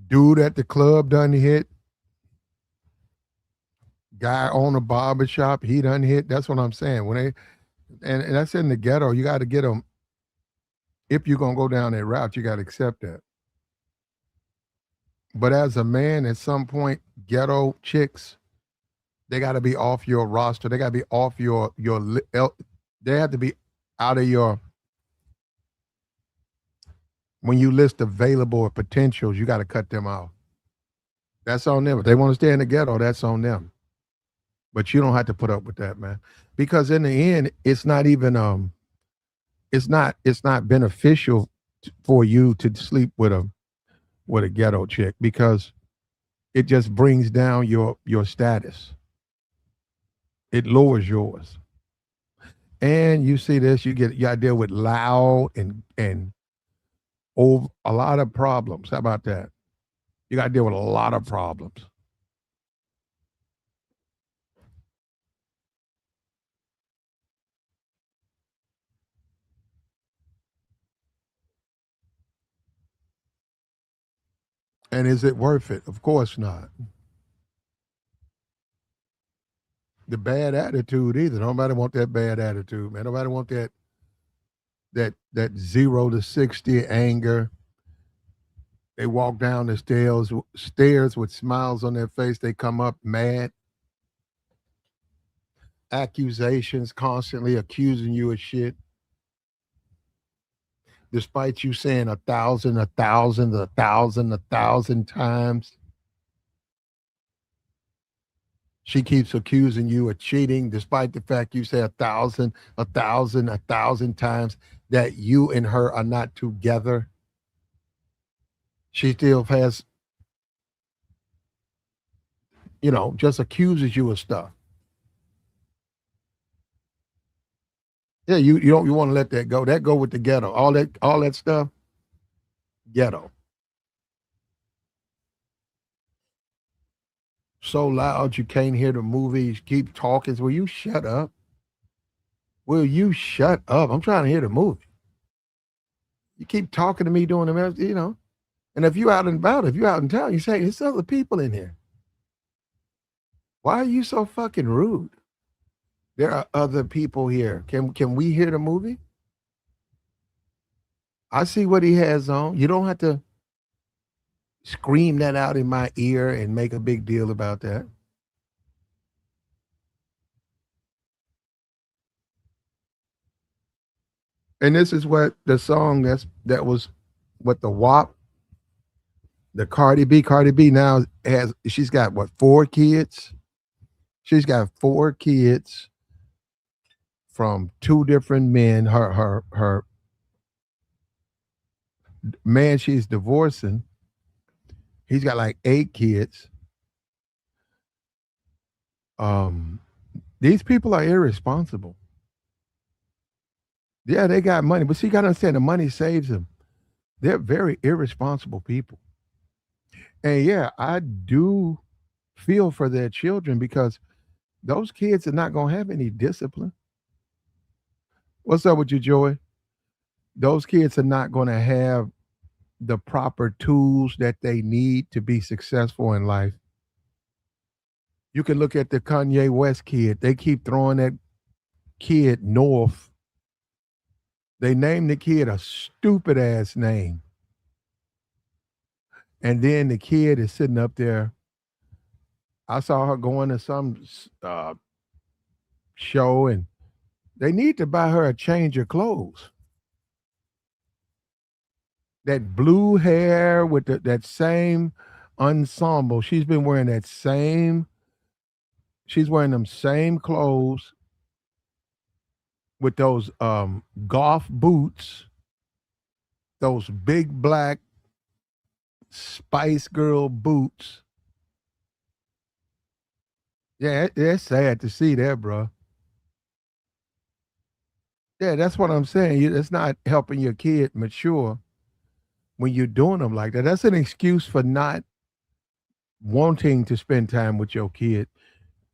Dude at the club done hit. Guy on a barber shop, he done hit. That's what I'm saying. When they and that's in the ghetto, you got to get them. If you're gonna go down that route, you got to accept that. But as a man, at some point, ghetto chicks, they got to be off your roster. They got to be off they have to be out of your when you list available potentials. You got to cut them off. That's on them. If they want to stay in the ghetto, that's on them. But you don't have to put up with that, man. Because in the end, it's not even it's not beneficial for you to sleep with a ghetto chick because it just brings down your status. It lowers yours. And you see this, you got to deal with loud and over a lot of problems. How about that? You got to deal with a lot of problems. And is it worth it? Of course not. The bad attitude either. Nobody want that bad attitude, man. Nobody want that 0 to 60 anger. They walk down the stairs with smiles on their face. They come up mad. Accusations, constantly accusing you of shit. Despite you saying 1,000, 1,000, 1,000, 1,000 times. She keeps accusing you of cheating, despite the fact you say 1,000, 1,000, 1,000 times that you and her are not together. She still has, just accuses you of stuff. Yeah, you want to let that go. That go with the ghetto. All that stuff, ghetto. So loud you can't hear the movies. Keep talking. Will you shut up? Will you shut up? I'm trying to hear the movie. You keep talking to me doing the. And if you out and about, if you out in town, you say, there's other people in here. Why are you so fucking rude? There are other people here. Can we hear the movie? I see what he has on. You don't have to scream that out in my ear and make a big deal about that. And this is what the song that was what the WAP, the Cardi B. Cardi B now she's got what, 4 kids? She's got 4 kids from 2 different men. Her man she's divorcing, he's got like 8 kids. These people are irresponsible. Yeah, they got money, but see, you got to understand the money saves them. They're very irresponsible people. And yeah, I do feel for their children because those kids are not going to have any discipline. What's up with you, Joy? Those kids are not going to have the proper tools that they need to be successful in life. You can look at the Kanye West kid. They keep throwing that kid north. They named the kid a stupid ass name. And then the kid is sitting up there. I saw her going to some show, and they need to buy her a change of clothes. That blue hair with that same ensemble. She's been wearing she's wearing them same clothes with those golf boots, those big black Spice Girl boots. Yeah, it's sad to see that, bro. Yeah, that's what I'm saying. It's not helping your kid mature when you're doing them like that. That's an excuse for not wanting to spend time with your kid.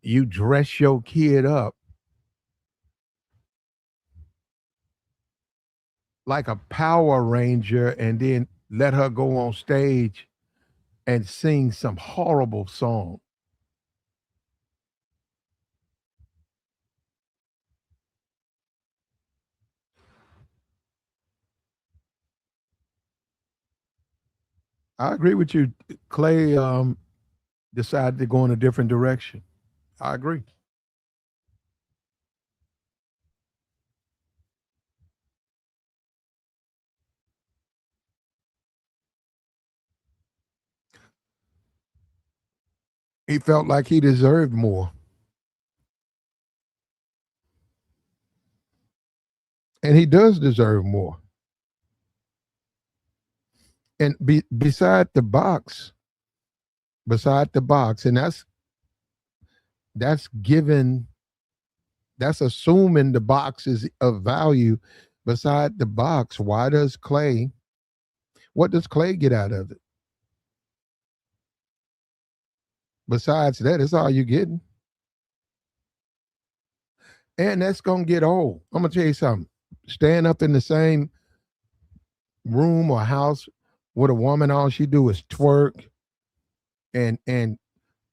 You dress your kid up. like a Power Ranger and then let her go on stage and sing some horrible song. I agree with you. Clay decided to go in a different direction. I agree. He felt like he deserved more. And he does deserve more. And beside the box, and that's given that's assuming the box is of value. Beside the box, why does Clay what does Clay get out of it? Besides that, it's all you getting. And that's gonna get old. I'm gonna tell you something. Staying up in the same room or house with a woman, all she do is twerk and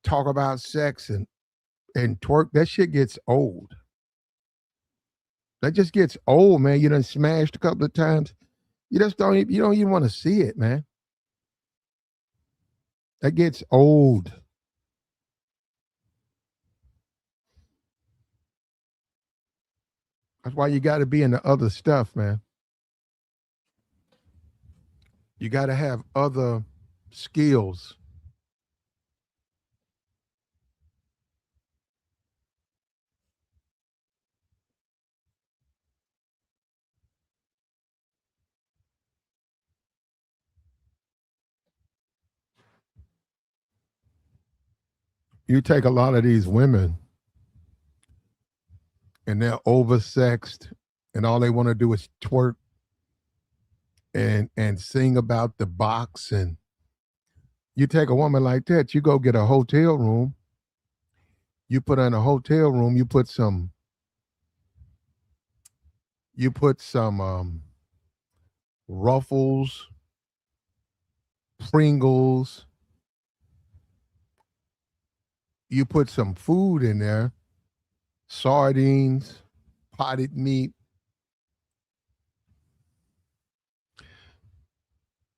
talk about sex and twerk. That shit gets old. That just gets old, man. You done smashed a couple of times. You don't even want to see it, man. That gets old. That's why you got to be in the other stuff, man. You got to have other skills. You take a lot of these women and they're oversexed and all they want to do is twerk and sing about the box. And you take a woman like that, you go get a hotel room, you put her in a hotel room, you put some Ruffles, Pringles, you put some food in there, sardines, potted meat,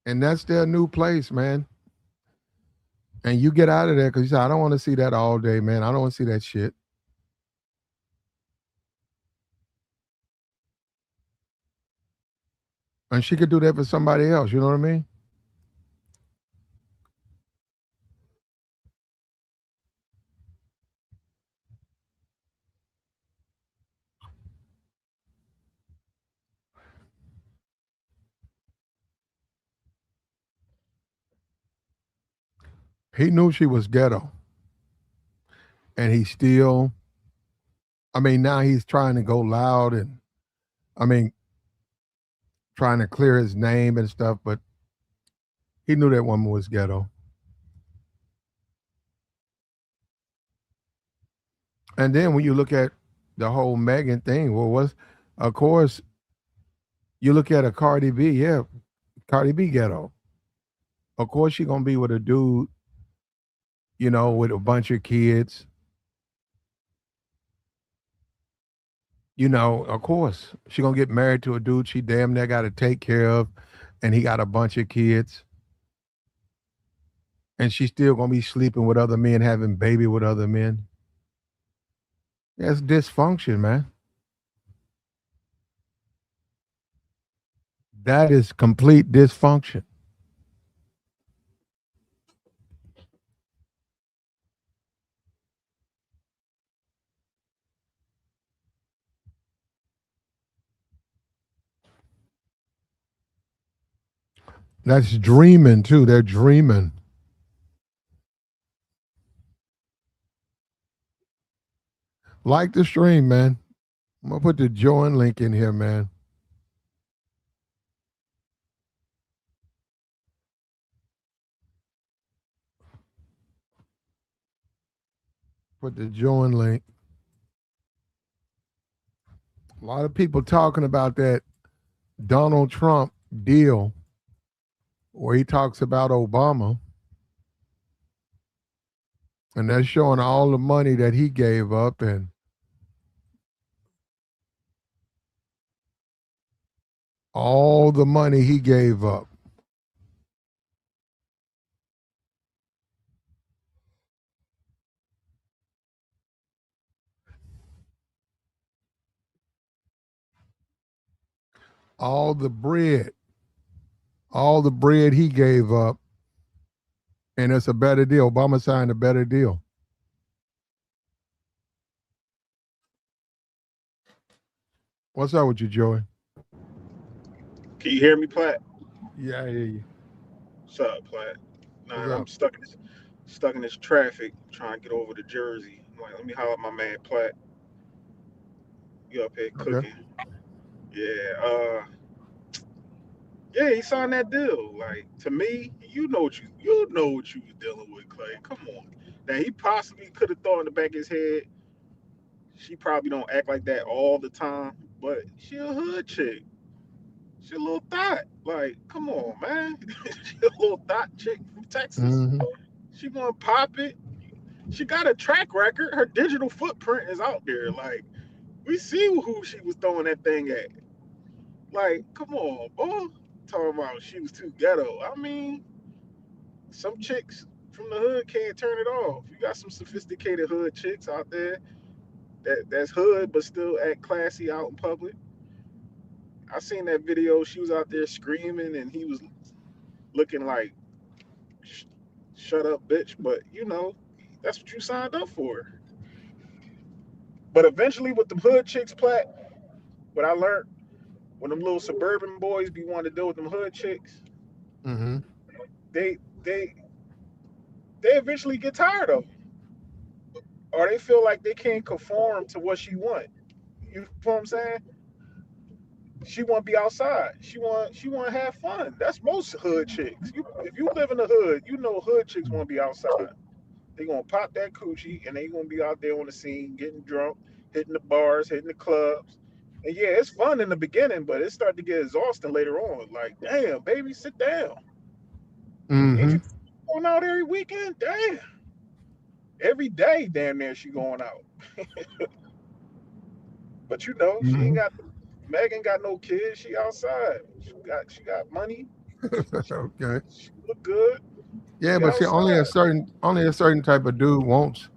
and that's their new place, man. And you get out of there because you say, I don't want to see that all day, man. I don't want to see that shit. And she could do that for somebody else. You know what I mean? He knew she was ghetto, and he still. I mean, now he's trying to go loud and, I mean, trying to clear his name and stuff, but he knew that woman was ghetto. And then when you look at the whole Megan thing, well, of course, you look at a Cardi B, yeah, Cardi B ghetto. Of course, she gonna be with a dude, with a bunch of kids. Of course, she gonna get married to a dude she damn near got to take care of, and he got a bunch of kids, and she's still gonna be sleeping with other men, having baby with other men. That's dysfunction, man. That is complete dysfunction. That's dreaming too. They're dreaming. Like the stream, man. I'm gonna put the join link in here, man. Put the join link. A lot of people talking about that Donald Trump deal where he talks about Obama, and they're showing all the money that he gave up and all the money he gave up. All the bread, all the bread he gave up, and it's a better deal. Obama signed a better deal. What's up with you, Joey? Can you hear me, Platt? Yeah, I hear you. What's up, Platt? What's Nah, I'm up? stuck in this traffic trying to get over to Jersey. I'm like, let me holler at my man Platt. You up here Okay. cooking? Yeah. Yeah, he signed that deal. Like to me, you know what you was dealing with, Clay. Come on. Now he possibly could have thought in the back of his head. She probably don't act like that all the time, but she a hood chick. She a little thought. Like, come on, man. She a little thought chick from Texas. Mm-hmm. She gonna pop it. She got a track record. Her digital footprint is out there. Like, we see who she was throwing that thing at. Like, come on, boy. Talking about she was too ghetto. I mean, some chicks from the hood can't turn it off. You got some sophisticated hood chicks out there that's hood but still act classy out in public. I seen that video. She was out there screaming and he was looking like, shut up, bitch. But that's what you signed up for. But eventually, with the hood chicks, Plat, what I learned when them little suburban boys be wanting to deal with them hood chicks, Mm-hmm. they they they eventually get tired of them, or they feel like they can't conform to what she want. You know what I'm saying? She want to be outside. She want to have fun. That's most hood chicks. If you live in the hood, you know hood chicks want to be outside. They gonna pop that coochie and they gonna be out there on the scene, getting drunk, hitting the bars, hitting the clubs. And yeah, it's fun in the beginning, but it started to get exhausting later on. Like, damn, baby, sit down. Ain't Mm-hmm. you going out every weekend? Damn. Every day, damn near she going out. But she ain't Mm-hmm. got Megan got no kids. She outside. She got money. Okay. She look good. Yeah, She but see, outside. only a certain type of dude wants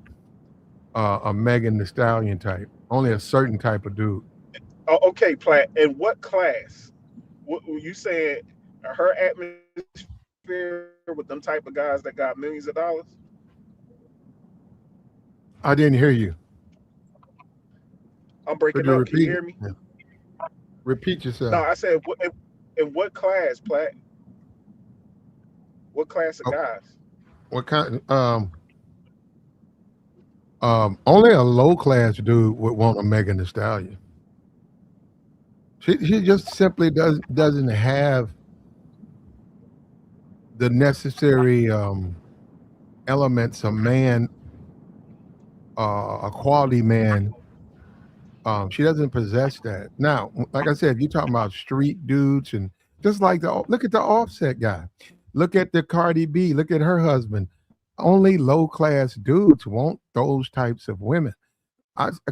a Megan the Stallion type. Only a certain type of dude. Oh, okay, Platt. In what class? What were you saying? Her atmosphere with them type of guys that got millions of dollars? I didn't hear you. I'm breaking Could you up. Can you repeat it? hear me? Yeah. Repeat No, yourself. I said in what class, Platt? What class of Oh, guys? what kind? Only a low class dude would want a Megan Thee Stallion. She just simply doesn't have the necessary elements a man, a quality man. She doesn't possess that. Now, like I said, if you're talking about street dudes and just like look at the Offset guy, look at the Cardi B, look at her husband. Only low class dudes want those types of women.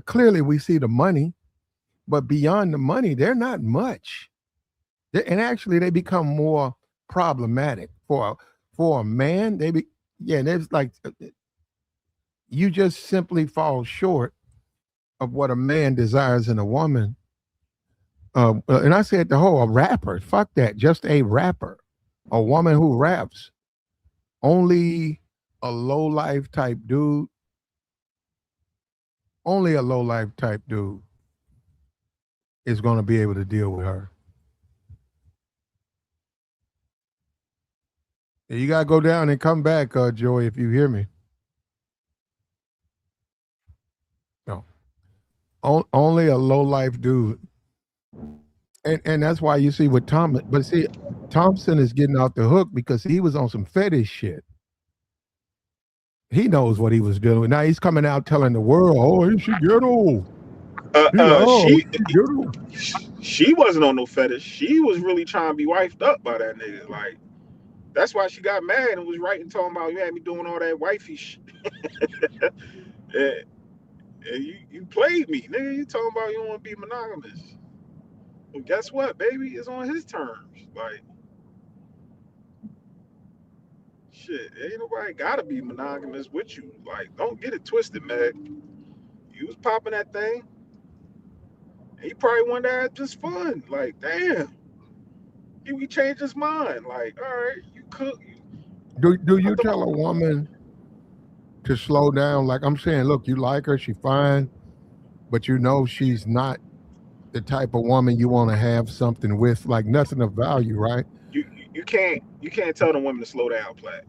Clearly, we see the money, but beyond the money, they're not much. And actually, they become more problematic for a man. Yeah, there's like you just simply fall short of what a man desires in a woman. And I said the whole a rapper. Fuck that. Just a rapper, a woman who raps. Only a low life type dude. Only a low life type dude is going to be able to deal with her. You gotta go down and come back, Joey, if you hear me. No, only a low life dude, and that's why you see with Thomas. But see, Thompson is getting off the hook because he was on some fetish shit. He knows what he was doing. Now he's coming out telling the world, "Oh, he should get old." Uh, He's like, uh, oh, she she's beautiful. she wasn't on no fetish. She was really trying to be wifed up by that nigga. Like that's why she got mad and was writing talking about you had me doing all that wifey shit. and, and you played me, nigga. You talking about you don't want to be monogamous. Well, guess what, baby? It's on his terms. Like shit, ain't nobody gotta be monogamous with you. Like, don't get it twisted, man. You was popping that thing, and he probably wanted to have just fun. Like, damn, he changed his mind. Like, all right, you cook. Do I you thought, tell a woman to slow down? Like I'm saying, look, you like her, she's fine, but you know she's not the type of woman you want to have something with, like nothing of value, right? you can't tell the women to slow down, Platt.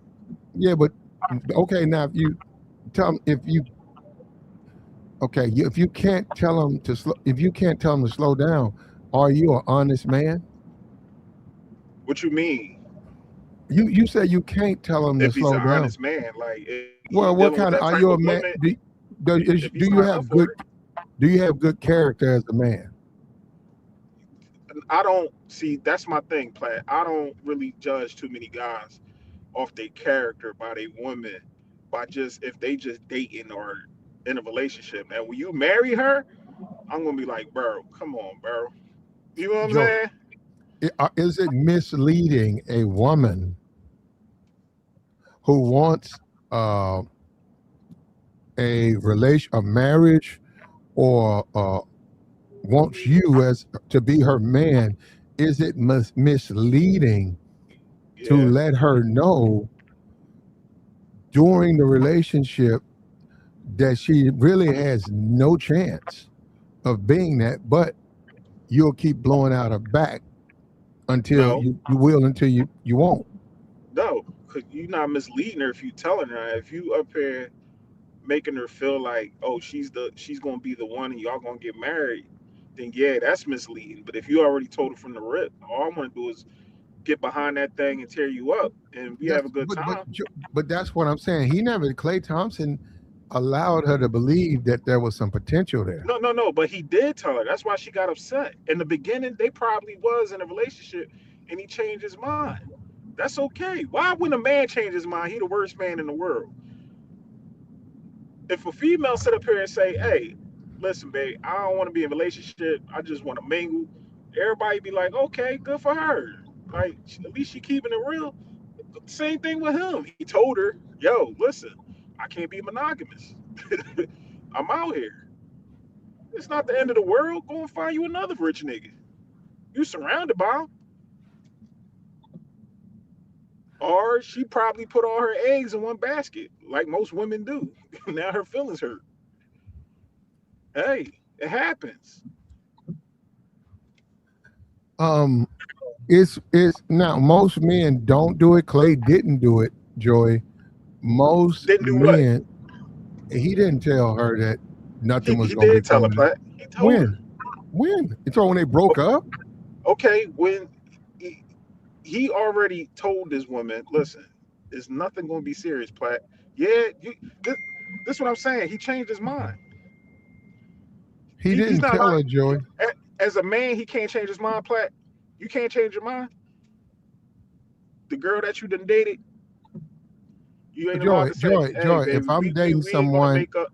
Yeah, but okay, now if you tell them, if you okay, if you can't tell them to slow, if you can't tell them to slow down, are you an honest man? What you mean? You say you can't tell them to If he's slow an down. honest man, like if he's Well, dealing what with that kind of type are of you a man? woman, if Do he's you not up have for good? it, Do you have good character as a man? I don't see. That's my thing, Platt. I don't really judge too many guys off their character by their woman, by just if they just dating or in a relationship. And when you marry her, I'm gonna be like, bro, come on, bro. You know what I'm Joy, saying? is it misleading a woman who wants uh, a marriage, or wants you as to be her man? Is it misleading to Yeah. let her know during the relationship that she really has no chance of being that, but you'll keep blowing out her back until No, you will, until you won't? no, cause you're not misleading her if you telling her. If you up here making her feel like, oh, she's gonna be the one and y'all gonna get married, then yeah, that's misleading. But if you already told her from the rip, all I want to do is get behind that thing and tear you up, and we have a That's good time. but that's what I'm saying. He never Clay Thompson allowed her to believe that there was some potential there. No, no, no. But he did tell her. That's why she got upset. In the beginning, they probably was in a relationship, and he changed his mind. That's okay. Why, when a man changes his mind, he the worst man in the world? If a female sit up here and say, "Hey, listen, babe, I don't want to be in a relationship. I just want to mingle," everybody be like, "Okay, good for her." Like at least she keeping it real. Same thing with him. He told her, "Yo, listen, I can't be monogamous. I'm out here. It's not the end of the world. Go and find you another rich nigga. You surrounded by them." Or she probably put all her eggs in one basket, like most women do. Now her feelings hurt. Hey, it happens. Um, it's now most men don't do it. Clay didn't do it, Joy. Most Didn't do what? men, he didn't tell her that He, nothing was he going to be did tell her, coming. Platt. He told her. When? When? It's when they broke up. Okay, when he, he already told this woman, listen, there's nothing going to be serious, Platt. Yeah, this is what I'm saying. He changed his mind. He He's didn't not tell like, her, Joy. as a man, he can't change his mind, Platt. You can't change your mind. The girl that you done dated, you ain't allowed Joy, to say, Joy, hey, Joy. baby, If I'm dating we ain't going to someone make up.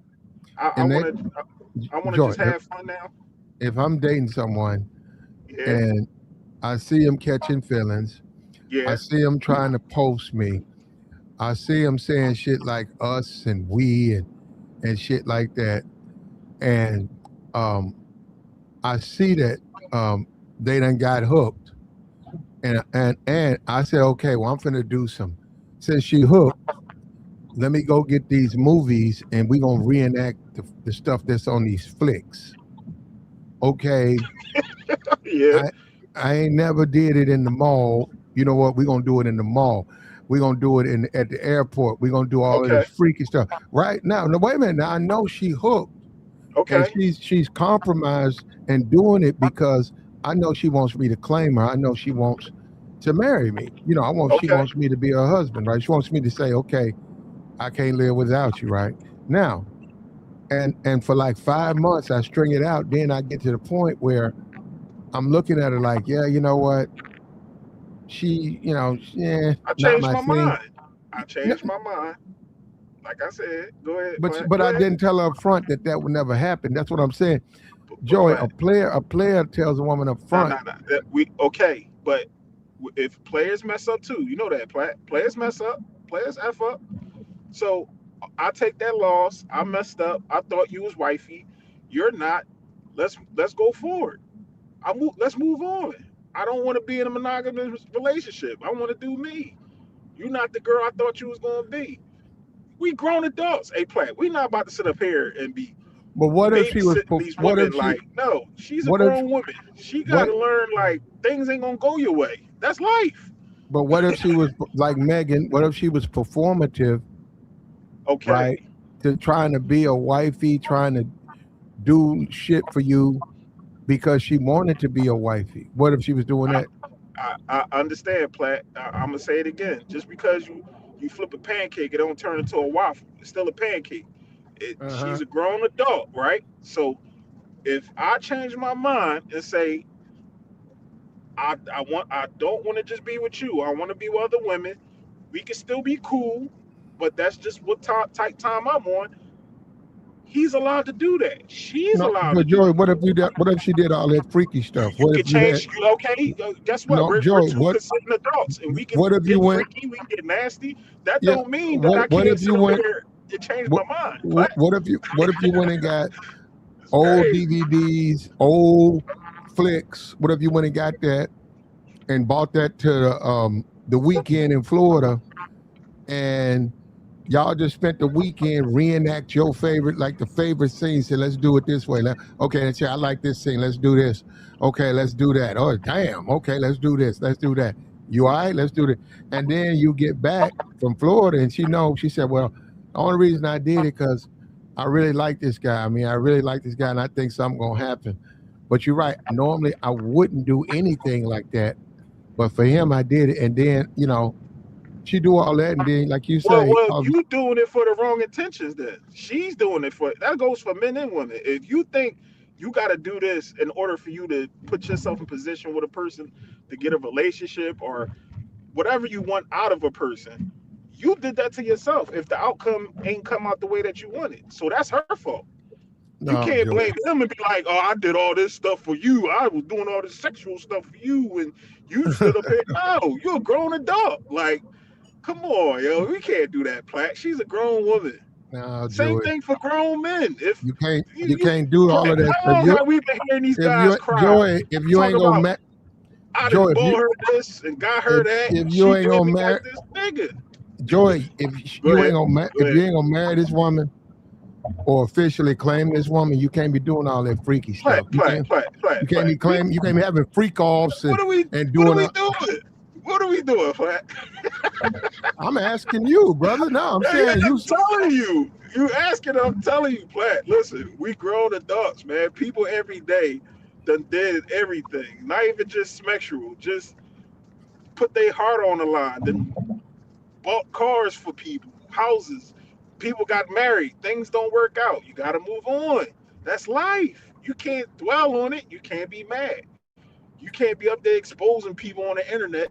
I and they, want to I want to Joy, just have fun now. if I'm dating someone Yeah, and I see him catching feelings, I yeah. see him trying to post me, I see him saying shit like us and we and shit like that, and um, I see that they done got hooked, and I said, okay, well I'm finna do some. Since she hooked, let me go get these movies and we gonna reenact the stuff that's on these flicks. Okay, Yeah. I I ain't never did it in the mall. You know what? We're gonna do it in the mall. We're gonna do it in at the airport. We're gonna do all of Okay. this freaky stuff. Right now, no, wait a minute. Now I know she hooked and Okay. she's compromised and doing it because I know she wants me to claim her. I know she wants to marry me. She Okay. wants me to be her husband, right? She wants me to say, okay, I can't live without you, right? Now, And for like 5 months, I string it out. Then I get to the point where I'm looking at her like, yeah, you know what? Yeah, I not changed my my thing. mind. I No, changed my mind. Like I said, go ahead, but Plat. but Go I ahead. didn't tell her up front that that would never happen. That's what I'm saying. But Joy, Plat, a player tells a woman up nah, front. nah, nah. We okay, but if players mess up too, you know that Plat. Players mess up. Players f up. So I take that loss. I messed up. I thought you was wifey. You're not. Let's go forward. Let's move on. I don't want to be in a monogamous relationship. I want to do me. You're not the girl I thought you was gonna be. We grown adults. Hey, Plat, we not about to sit up here and be But what if she was? babysitting these What women. if she? Like, no, she's a What if? grown woman. She got What? to learn like things ain't gonna go your way. That's life. But what if she was like Megan? What if she was performative, right? Okay. To trying to be a wifey, trying to do shit for you because she wanted to be a wifey. What if she was doing I, that? I understand, Plat. I'm gonna say it again. Just because you flip a pancake, it don't turn into a waffle. It's still a pancake. Uh huh. She's a grown adult, right? So if I change my mind and say I don't want to just be with you. I want to be with other women. We can still be cool, but that's just what type time I'm on. He's allowed to do that. She's No, allowed to but do Joy, that. what if you did? What if she did all that freaky stuff? You What can if you had? change. Okay, guess what? No, We're Joy. two consenting adults, and we can What if you get went? freaky. We can get nasty. That Yeah. don't mean that I What can't if sit you up went? here and change What my mind. But what if you went and got it's old crazy. DVDs, old flicks? What if you went and got that and bought that to the weekend in Florida, and y'all just spent the weekend reenact your favorite, like the favorite scene. Say, let's do it this way. Okay, let's say I like this scene. Let's do this. Okay, let's do that. Oh, damn. Okay, let's do this. Let's do that. You all right? Let's do it. And then you get back from Florida, and she knows. She said, "Well, the only reason I did it because I really like this guy. I mean, I really like this guy, and I think something gonna happen." But you're right. Normally, I wouldn't do anything like that, but for him, I did it. And then, she do all that, and then, like you say, You doing it for the wrong intentions. Then she's doing it for that goes for men and women. If you think you got to do this in order for you to put yourself in position with a person to get a relationship or whatever you want out of a person, you did that to yourself. If the outcome ain't come out the way that you wanted, so that's her fault. You no, can't Joe. blame them and be like, "Oh, I did all this stuff for you. I was doing all this sexual stuff for you, and you stood up here." No, you're a grown adult. Like, come on, yo, we can't do that, Platt. She's a grown woman. No, Same Joey. thing for grown men. If You you can't do all Platt, of that. how long have we been hearing these If guys you cry? Joy, if you Talk ain't gonna about I Joy, done bought her this and got her that, if and you she ain't did gonna me marry like this, nigga. Joy, Go ahead. Go if you ahead. ain't gonna marry this woman or officially claim this woman, you can't be doing all that freaky stuff. Platt, Platt, Platt, You Platt, can't be Platt. you can't be having freak offs and What are doing. we doing? What are we doing, Platt? I'm asking you, brother. No, I'm Hey, saying you. I'm telling you. You asking, I'm telling you, Platt. Listen, we grown adults, man. People every day done did everything. Not even just sexual. Just put their heart on the line. Then bought cars for people, houses. People got married. Things don't work out. You got to move on. That's life. You can't dwell on it. You can't be mad. You can't be up there exposing people on the internet.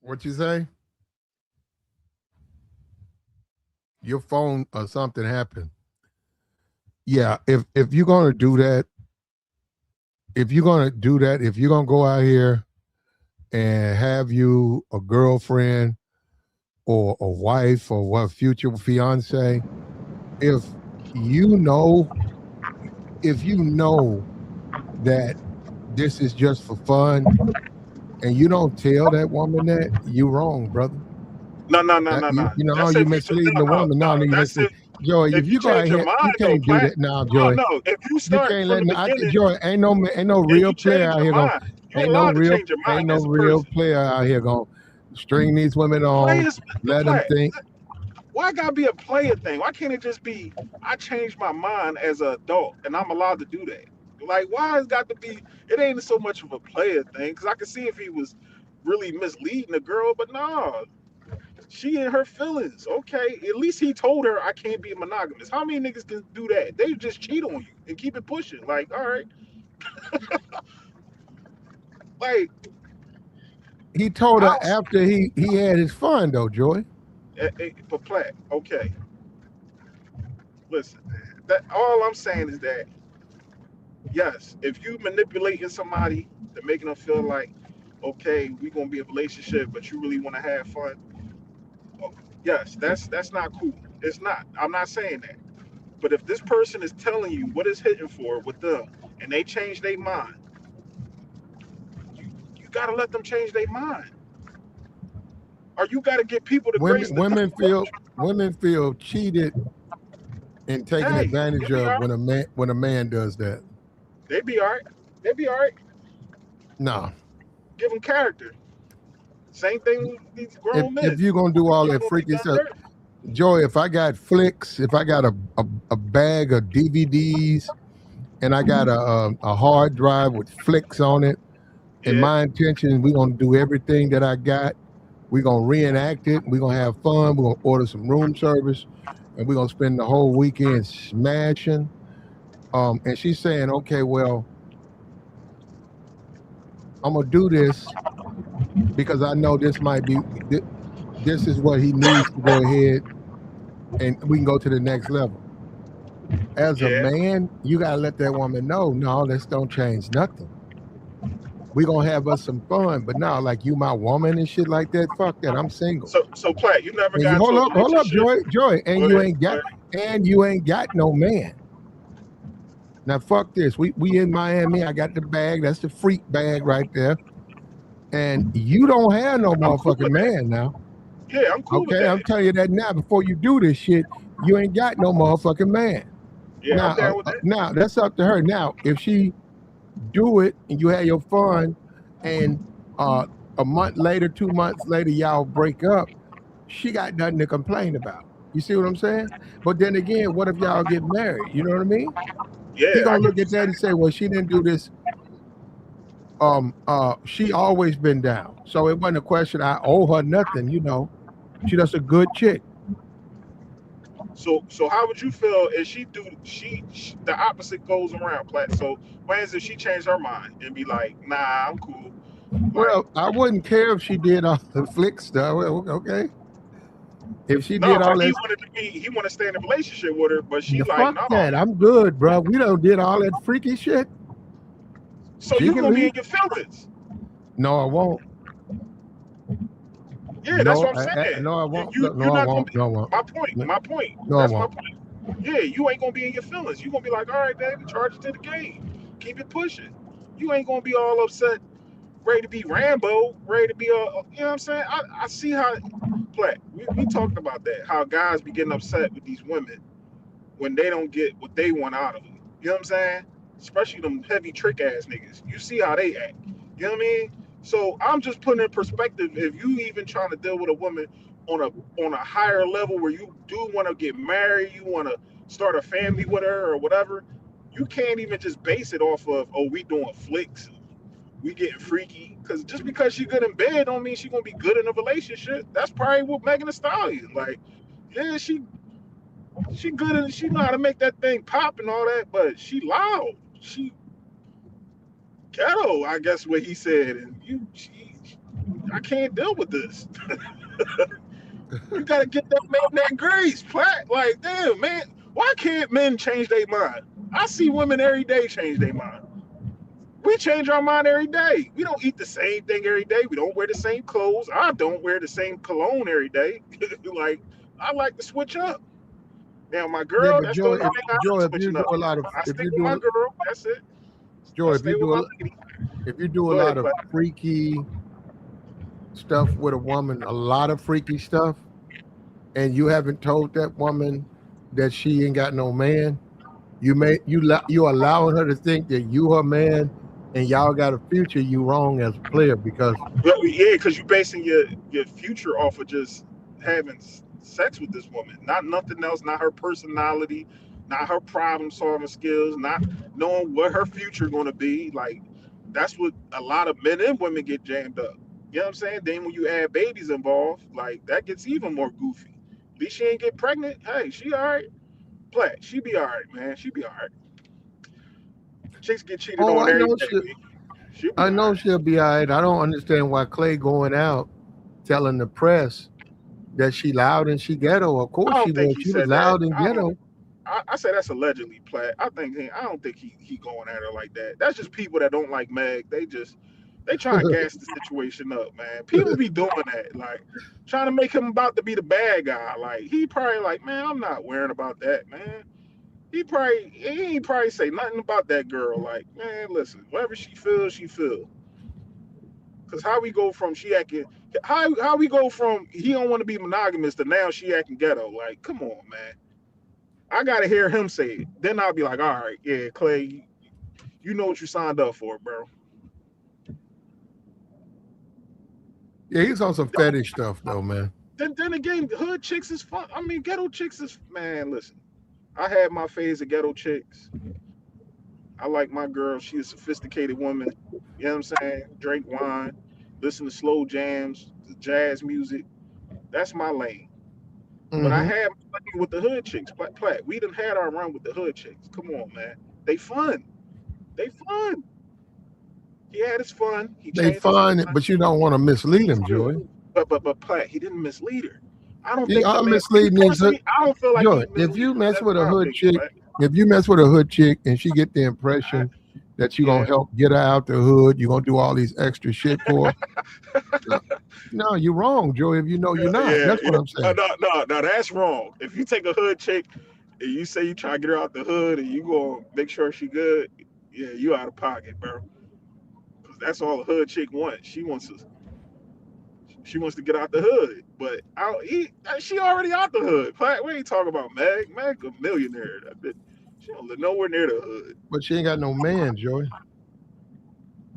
What you say? Your phone or something happened. Yeah, if you're gonna do that, if you're gonna go out here and have you a girlfriend or a wife or what future fiance, if you know if you know that this is just for fun and you don't tell that woman that, you wrong, brother. No, no, no, That no, you no. you know how That's you if you misleading no, the no, woman. No, no. you That's mislead if Joy. If you go out change your here, you mind though, can't do Platt. that now, No, Joy. no. If you You start can't from let the me. beginning Joy, ain't no and real you player change out your here going. mind, you're allowed to change your mind Ain't no as a real person. player out here going to string these women on. Players, Let them Platt. think. Why gotta be a player thing? Why can't it just be I changed my mind as an adult and I'm allowed to do that? Like, why it's got to be? It ain't so much of a player thing because I can see if he was really misleading the girl, but no, She in her feelings. Okay, at least he told her I can't be monogamous. How many niggas can do that? They just cheat on you and keep it pushing. Like, all right, like, He told her I'll after he had his fun though, Joy. but Platt. Okay, listen. That all I'm saying is that yes, if you manipulating somebody to making them feel like, okay, we gonna be a relationship, but you really want to have fun. Oh, yes, that's not cool. It's not. I'm not saying that. But if this person is telling you what is hitting for with them, and they change their mind, you gotta let them change their mind, or you gotta give people the grace Women to think, women feel cheated and taken hey, advantage they be of all right. when a man does that. They be all right. They be all right. No. Give them character. Same thing with these grown If men. you're gonna do all You ain't that gonna be freaky done stuff, dirty. Joy, if I got flicks, if I got a bag of DVDs and I got a hard drive with flicks on it, and Yeah, my intention, we're gonna do everything that I got. We're gonna reenact it. We're gonna have fun. We're gonna order some room service, and we're gonna spend the whole weekend smashing. And she's saying, okay, well, I'm gonna do this because I know this might be this is what he needs to go ahead and we can go to the next level. As a yeah. man, you gotta let that woman know, no, this don't change nothing. We gonna have us some fun, but now, like you, my woman and shit like that. Fuck that. I'm single. So Platt, you never And you got into a hold up, relationship. Joy, Go ahead. Go ahead. and you ain't got no man. Now fuck this. We in Miami. I got the bag. That's the freak bag right there. And you don't have no I'm cool motherfucking with that. man now. Yeah, I'm cool with Okay, I'm that. telling you that now. Before you do this shit, you ain't got no motherfucking man. Yeah, I'm down with that. Now that's up to her. Now, if she do it and you have your fun, and a month later, 2 months later, y'all break up, she got nothing to complain about. You see what I'm saying? But then again, what if y'all get married? You know what I mean? He Yeah, I gonna get look what you're at that and saying. say, well, she didn't do this. She always been down. So it wasn't a question I owe her nothing, you know. She does a good chick. So how would you feel if the opposite goes around, Platt? So when is if she changed her mind and be like, nah, I'm cool. Like, Well, I wouldn't care if she did all the flick stuff. Well, okay. If she no, did but all that, he wanted to stay in a relationship with her, but she like, fuck no. that. I'm good, bro. We don't did all that freaky shit. So She you can gonna be leave. in your feelings. No, I won't. Yeah, that's No, what I'm saying. no, I You won't. you No, you're I not gonna won't. be No, I won't. my point. My point. No, I That's my won't. point. Yeah, you ain't gonna be in your feelings. You gonna be like, all right, baby, charge it to the game. Keep it pushing. You ain't gonna be all upset, ready to be Rambo, ready to be you know what I'm saying? I see how play. We talked about that. How guys be getting upset with these women when they don't get what they want out of them. You know what I'm saying? Especially them heavy trick ass niggas. You see how they act. You know what I mean? So I'm just putting in perspective. If you even trying to deal with a woman on a higher level where you do want to get married, you want to start a family with her or whatever, you can't even just base it off of, oh, we doing flicks, we getting freaky. Because just because she good in bed don't mean she gonna be good in a relationship. That's probably what Megan Thee Stallion. Like, yeah, she good and she know how to make that thing pop and all that, but she loud. She ghetto, I guess what he said. And I can't deal with this. You gotta get that man that grace, Platt. Like, damn, man, why can't men change their mind? I see women every day change their mind. We change our mind every day. We don't eat the same thing every day. We don't wear the same clothes. I don't wear the same cologne every day. Like, I like to switch up. Now, my Yeah, girl, but that's the only thing I ain't If you switching do up. a lot of, I if stick you with my do, girl. That's it. I Joy, stay with my lady. if you do a Go lot ahead, of Platt. freaky stuff with a woman, a lot of freaky stuff, and you haven't told that woman that she ain't got no man, you allowing her to think that you her man and y'all got a future. You wrong as a player because Well, yeah, because you basing your future off of just having sex with this woman, not nothing else, not her personality, not her problem solving skills, not knowing what her future going to be. Like, that's what a lot of men and women get jammed up. You know what I'm saying? Then when you add babies involved, like that gets even more goofy. At least she ain't get pregnant. Hey, she all right. Black, she be all right, man. She be all right. Chicks get cheated Oh, on every day, B. She'll be I all know right. she'll be all right. I don't understand why Klay going out telling the press that she loud and she ghetto. Of I course she don't think was. he She was said that. loud and I don't. ghetto. I say that's allegedly Platt. I don't think he going at her like that. That's just people that don't like Meg. They try and gas the situation up, man. People be doing that, like trying to make him about to be the bad guy. Like he probably like, man, I'm not worrying about that, man. He ain't probably say nothing about that girl. Like, man, listen, whatever she feels, she feels. Cause how we go from she acting, how we go from he don't want to be monogamous to now she acting ghetto. Like, come on, man. I gotta hear him say it. Then I'll be like, all right, yeah, Klay, you know what you signed up for, bro. Yeah, he's on some fetish stuff though, man. Then again, hood chicks is fun. I mean, ghetto chicks is man. Listen, I had my phase of ghetto chicks. I like my girl. She a sophisticated woman. You know what I'm saying? Drink wine, listen to slow jams, jazz music. That's my lane. But I Hmm. had my lane with the hood chicks. Platt. We done had our run with the hood chicks. Come on, man. They fun. They fun. He had his fun. He They changed his fine, mind. but you don't want to mislead He's him, good. Joy. But Platt, he didn't mislead her. I don't Yeah, think the I man, me mislead means personally, I don't feel like he Joy. mislead her. That's my opinion, Platt. If you mess with a hood chick and she get the I, impression that you're gonna yeah. help get her out the hood, you're gonna do all these extra shit for her. No, no, you're wrong, Joey. If you know you're not. Yeah, That's what yeah. I'm saying. No, that's wrong. If you take a hood chick and you say you try to get her out the hood and you go make sure she good, yeah, you out of pocket, bro. Because that's all a hood chick wants. She wants to get out the hood. But she already out the hood. We ain't talking about Meg. Meg a millionaire. That bitch, she don't live nowhere near the hood. But she ain't got no man, Joey.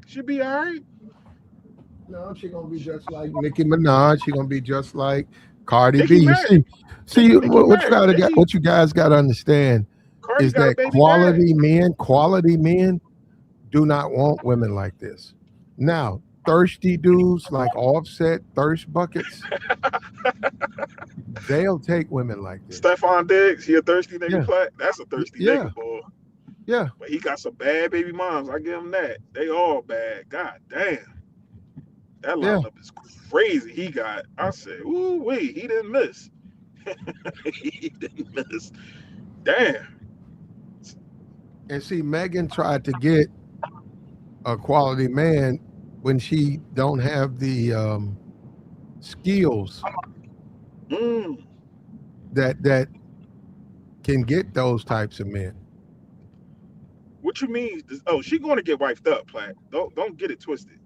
She be all right. No, she gonna be just like Nicki Minaj. She gonna be just like Cardi B. Nicki You married. see, Nicki married. Nicki what you guys got to understand Cardi is got a that baby dad. quality men do not want women like this. Now, thirsty dudes like Offset, thirst buckets, they'll take women like this. Stephon Diggs, he a thirsty nigga. Yeah, Platt. That's a thirsty yeah, nigga, boy. yeah, But he got some bad baby moms. I give him that. They all bad. God damn. That yeah. lineup is crazy. He got, I said, ooh, wait, he didn't miss. He didn't miss. Damn. And see, Megan tried to get a quality man when she don't have the skills Mm. that can get those types of men. What you mean? Oh, she going to get wifed up, Platt. Don't get it twisted.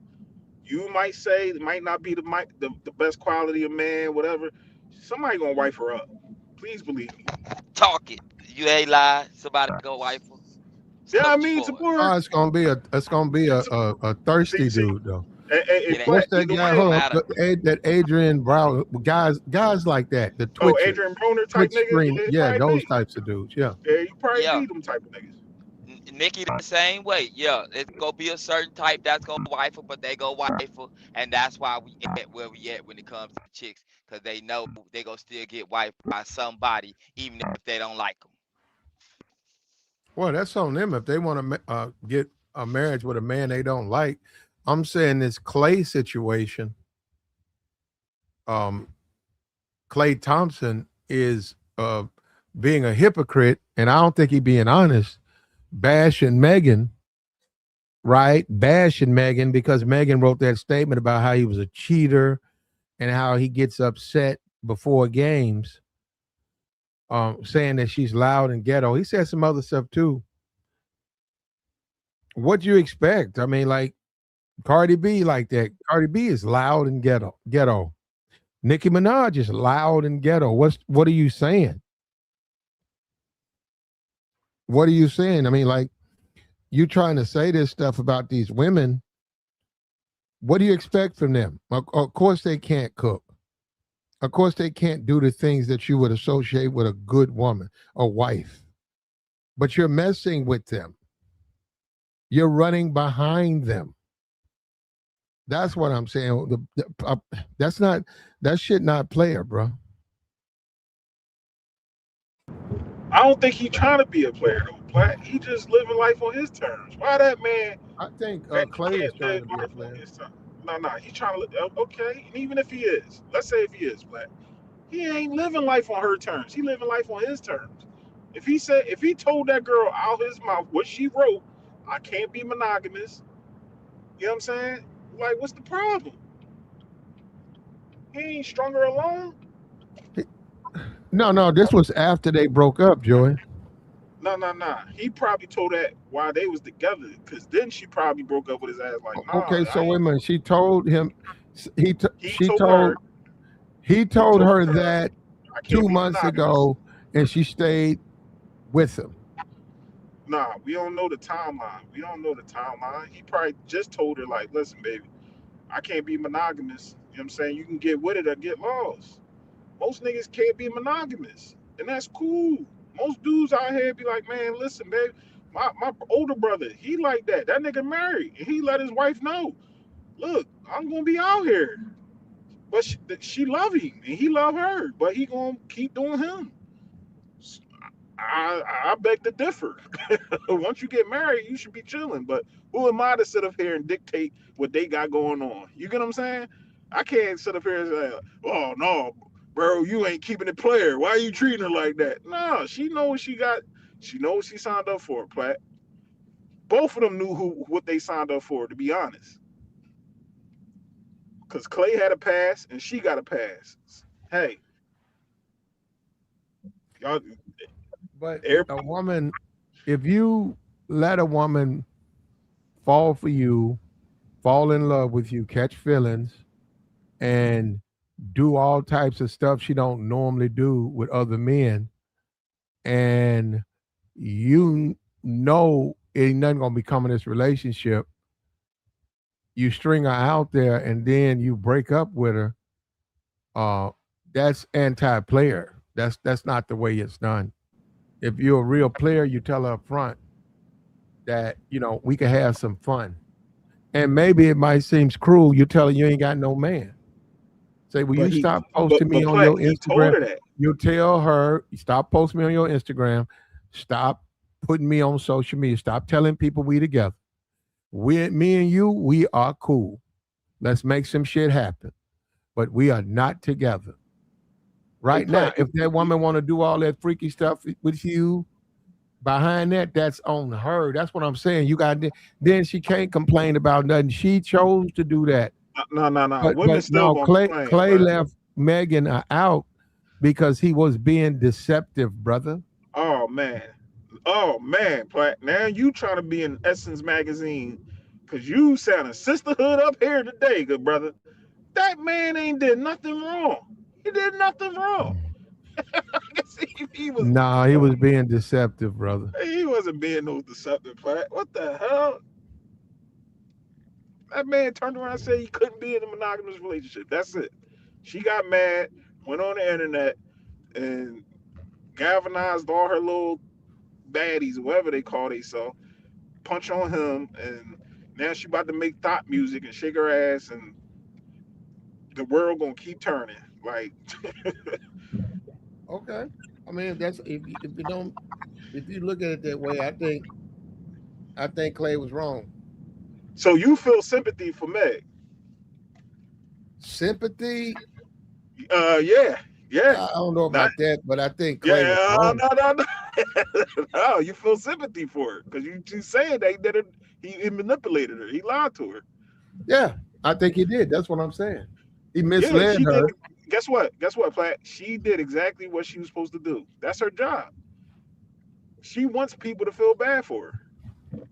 You might say it might not be the best quality of man, whatever. Somebody gonna wife her up. Please believe me. Talk it. You ain't lie. Somebody go wife her. Yeah, So I what you mean, for? Tabor. It's gonna be a thirsty See, dude though. hey, It ain't. Platt. What's that Either guy? It way. don't Hold matter. on, that Adrian Brown guys like that, the Oh, Twitchers, Adrian Broner type Twitch nigga. stream, Yeah, it yeah, probably those be. types of dudes, yeah. Yeah, you probably Yeah. be them type of niggas. Nikki the same way. Yeah. It's gonna be a certain type that's gonna wife her, but they go wife her. And that's why we at where we at when it comes to chicks. Cause they know they gonna still get wifed by somebody, even if they don't like them. Well, that's on them if they want to get a marriage with a man they don't like. I'm saying this Clay situation. Um, Clay Thompson is being a hypocrite, and I don't think he being honest, bashing Megan, right? Bashing Megan because Megan wrote that statement about how he was a cheater and how he gets upset before games, saying that she's loud and ghetto. He said some other stuff too. What do you expect? I mean, like Cardi B, like that. Cardi B is loud and ghetto. Ghetto. Nicki Minaj is loud and ghetto. What are you saying? What are you saying? I mean, like you trying to say this stuff about these women. What do you expect from them? Of course, they can't cook. Of course, they can't do the things that you would associate with a good woman, a wife. But you're messing with them. You're running behind them. That's what I'm saying. That's not that shit not player, bro. I don't think he trying to be a player though, Black. He just living life on his terms. Why that man I think Clay is can't trying live to be a life on player. his terms? No, no, he trying to okay. And even if he is, let's say if he is Black, he ain't living life on her terms. He living life on his terms. If he told that girl out his mouth what she wrote, I can't be monogamous. You know what I'm saying? Like, what's the problem? He ain't strung her along. No, no, this was after they broke up, Joey. No, no, no. He probably told that while they was together, because then she probably broke up with his ass. Like, nah, Okay, I so wait ain't. a minute. She told him. He She told her. he He told told her her that I can't two be months monogamous. ago, and she stayed with him. Nah, we don't know the timeline. We don't know the timeline. He probably just told her like, listen, baby, I can't be monogamous. You know what I'm saying? You can get with it or get lost. Most niggas can't be monogamous, and that's cool. Most dudes out here be like, man, listen, baby, my older brother, he like that. That nigga married, and he let his wife know, look, I'm gonna be out here, but she love him, and he love her, but he gonna keep doing him. I beg to differ. Once you get married, you should be chilling. But who am I to sit up here and dictate what they got going on? You get what I'm saying? I can't sit up here and say, "Oh no, bro, you ain't keeping it player. Why are you treating her like that?" No, she knows what she got. She knows what she signed up for. Plat. Both of them knew what they signed up for. To be honest, because Klay had a pass and she got a pass. Hey, y'all, But a everybody, woman, if you let a woman fall for you, fall in love with you, catch feelings, and do all types of stuff she don't normally do with other men, and you know ain't nothing gonna become of this relationship, you string her out there and then you break up with her, uh, that's anti-player. That's not the way it's done. If you're a real player, you tell her up front that we can have some fun. And maybe it might seem cruel. You tell her you ain't got no man. Say, will but you he, stop posting me but on Plat, your he told Instagram? her that. You tell her, stop posting me on your Instagram. Stop putting me on social media. Stop telling people we together. Me and you, we are cool. Let's make some shit happen. But we are not together. Hey, Right now, Plat, if that woman want to do all that freaky stuff with you, behind that, that's on her. That's what I'm saying. You got then she can't complain about nothing. She chose to do that. no, no, no. But Women still no, gonna Clay complain, Clay but left Megan out because he was being deceptive, brother. oh man, oh man, Plat. Now you trying to be in Essence magazine because you sound a sisterhood up here today, good brother. That man ain't did nothing wrong. He did nothing wrong. I guess he was. Nah, he was being deceptive, brother. He wasn't being no deceptive, Plat. What the hell? That man turned around and said he couldn't be in a monogamous relationship. That's it. She got mad, went on the internet, and galvanized all her little baddies, whatever they call themselves, punch on him, and now she about to make thought music and shake her ass, and the world gonna keep turning. Like, Okay. I mean, if you don't if you look at it that way, I think Clay was wrong. so you feel sympathy for Meg? Sympathy, Yeah, yeah, I don't know not about that, but I think Clay was yeah, wrong. no, no, no. No, you feel sympathy for her because you saying that he manipulated her, he lied to her. Yeah, I think he did. That's what I'm saying. He Yeah, misled she did. her. Guess what? Guess what, Platt? She did exactly what she was supposed to do. That's her job. She wants people to feel bad for her.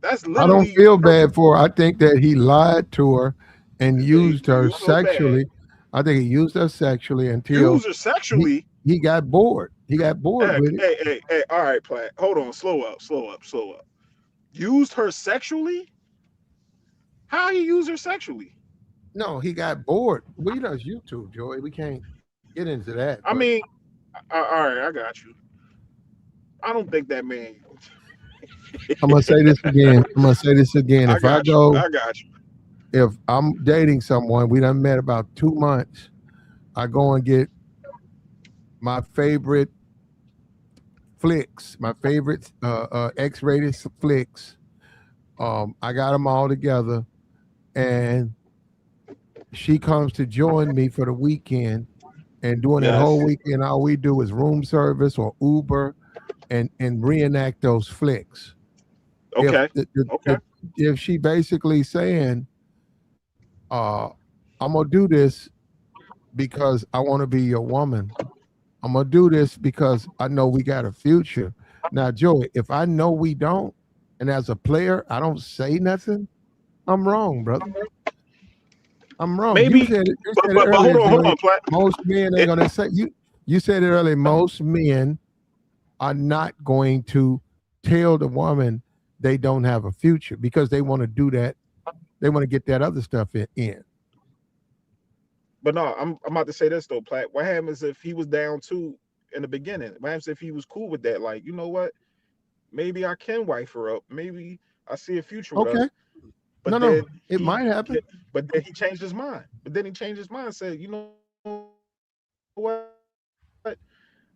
That's I don't literally feel her. bad for her. I think that he lied to her and used her You feel bad. sexually. I think he used her sexually until Use her he sexually. he got bored. He got bored Hey, with it. hey, hey, hey. All right, Platt. Hold on. Slow up. Slow up. Slow up. Used her sexually? How he used her sexually? No, he got bored. We does YouTube, Joey. We can't get into that. I But mean, all right, I got you. I don't think that man. I'm gonna say this again. I'm gonna say this again. I If I got you. go I got you. if I'm dating someone, we done met about 2 months, I go and get my favorite flicks, my favorite X-rated flicks. I got them all together, and she comes to join me for the weekend. And during that Yes. whole weekend, all we do is room service or Uber, and reenact those flicks. If Okay. Okay. if she basically saying, uh, "I'm gonna do this because I want to be your woman. I'm gonna do this because I know we got a future." Now, Joey, if I know we don't, and as a player, I don't say nothing, I'm wrong, brother. I'm wrong. You Maybe, said it. You said it but earlier, hold Joey. on, Plat. Most men ain't It, gonna say you. You said it earlier. Most men are not going to tell the woman they don't have a future because they want to do that. They want to get that other stuff in. but no, I'm about to say this though, Plat. What happens if he was down too in the beginning? What happens if he was cool with that? Like, you know what? Maybe I can wife her up. Maybe I see a future with Okay. us. No, But no. then It might happen. but then he changed his mind. But then he changed his mind. Said, you know what?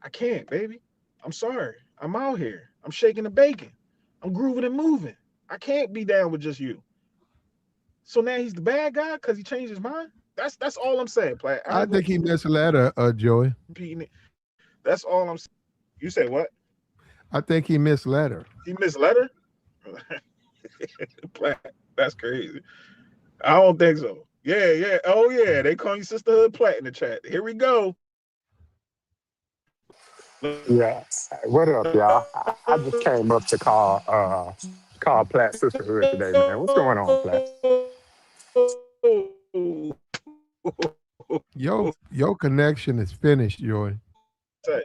I can't, baby. I'm sorry. I'm out here. I'm shaking the bacon. I'm grooving and moving. I can't be down with just you. So now he's the bad guy because he changed his mind. That's all I'm saying, Plat. I I ain't gonna think he keep misled her, Joey. repeating it. That's all I'm saying. You say what? I think he misled her. He misled her? Plat. That's crazy. I don't think so. Yeah, yeah. Oh yeah. They call you sisterhood Plat in the chat. Here we go. Yeah. What up, y'all? I just came up to call Platt Sisterhood today, man. What's going on, Platt? Your connection is finished, Joey. Say,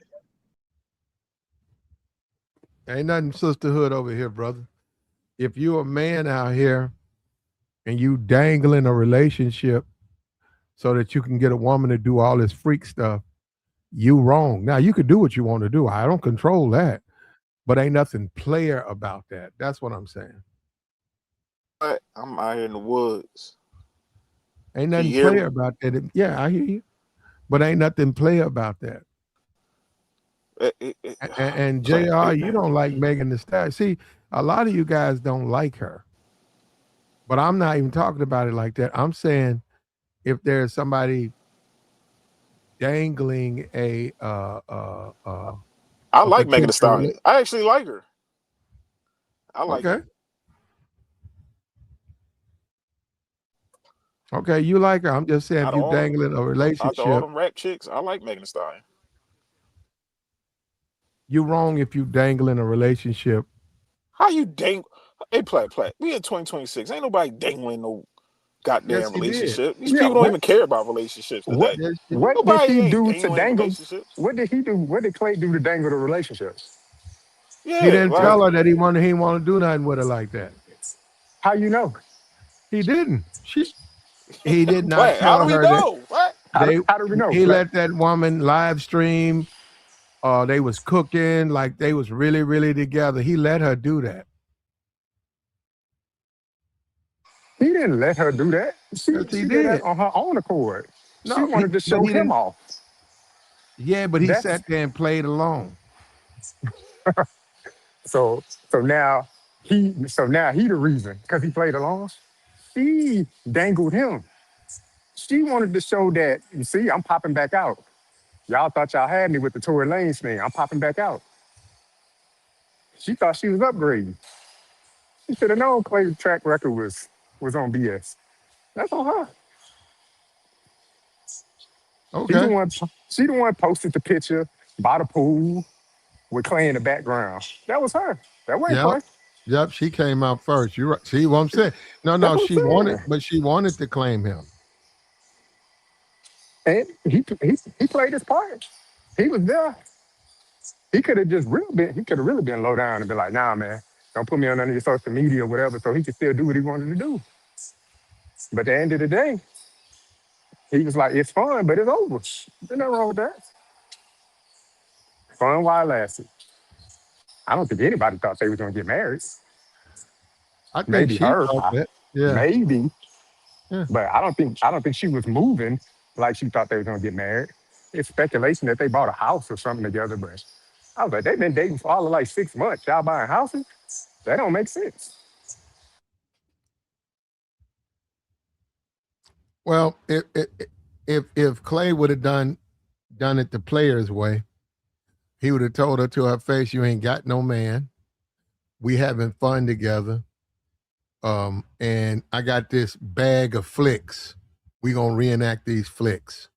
Ain't nothing sisterhood over here, brother. If you a man out here and you dangling a relationship so that you can get a woman to do all this freak stuff, you wrong. Now you can do what you want to do. I don't control that. But ain't nothing player about that. That's what I'm saying. I'm out here in the woods. Ain't Can you nothing hear me? player about that. Yeah, I hear you. But ain't nothing player about that. And Plat. JR, you don't like Megan the Stallion. See, a lot of you guys don't like her. But I'm not even talking about it like that. I'm saying if there's somebody dangling I a like Megan Thee potential Stallion. I actually like her. I like okay. her. Okay, you like her. I'm just saying if Out of you all them, dangling a out of all relationship, them rap chicks, I like Megan Thee Stallion. you're wrong if you dangling a relationship. How you dang? Hey, Plat. We in 2026. Ain't nobody dangling no Yes, goddamn he did. relationship. These Yeah, people don't what even care about relationships what today. Yes, he did. what did Nobody he ain't do to dangling dangle? relationships. What did he do? What did Clay do to dangle the relationships? He Yeah, didn't like tell her that he didn't want to do nothing with her like that. How you know? He didn't. He did not Plat. How do tell we her that know? What? they How do we know? he Like, let that woman live stream. They was cooking like they was really, really together. He let her do that. he didn't let her do that. Yes, he She did that did. on her own accord. She No, wanted to but show he him didn't. off. Yeah, but he That's sat there and played along. so so now he the reason because he played along. She dangled him. She wanted to show that, you see, I'm popping back out. Y'all thought y'all had me with the Tory Lanez thing. I'm popping back out. She thought she was upgrading. She should have known Clay's track record was on BS. That's on her. She the Okay. one. She the one posted the picture by the pool with Clay in the background. That was her. That wasn't Yep. Clay. Yep. She came out first. You right. See what I'm saying? No, That's no. what She I'm wanted, saying. but she wanted to claim him. And he played his part. He was there. He could have just really been. He could have really been low down and been like, "Nah, man, don't put me on none of your social media or whatever," so he could still do what he wanted to do. But at the end of the day, he was like, "It's fun, but it's over." There's nothing wrong with that. Fun while it lasted. I don't think anybody thought they was gonna get married. I think Maybe she her. thought that. Yeah. Maybe. Yeah. But I don't think she was moving like she thought they were gonna get married. It's speculation that they bought a house or something together, but I was like, they've been dating for all of like 6 months. Y'all buying houses? That don't make sense. Well, if Klay would have done it the player's way, he would have told her to her face, "You ain't got no man. We having fun together. And I got this bag of flicks. We gonna reenact these flicks,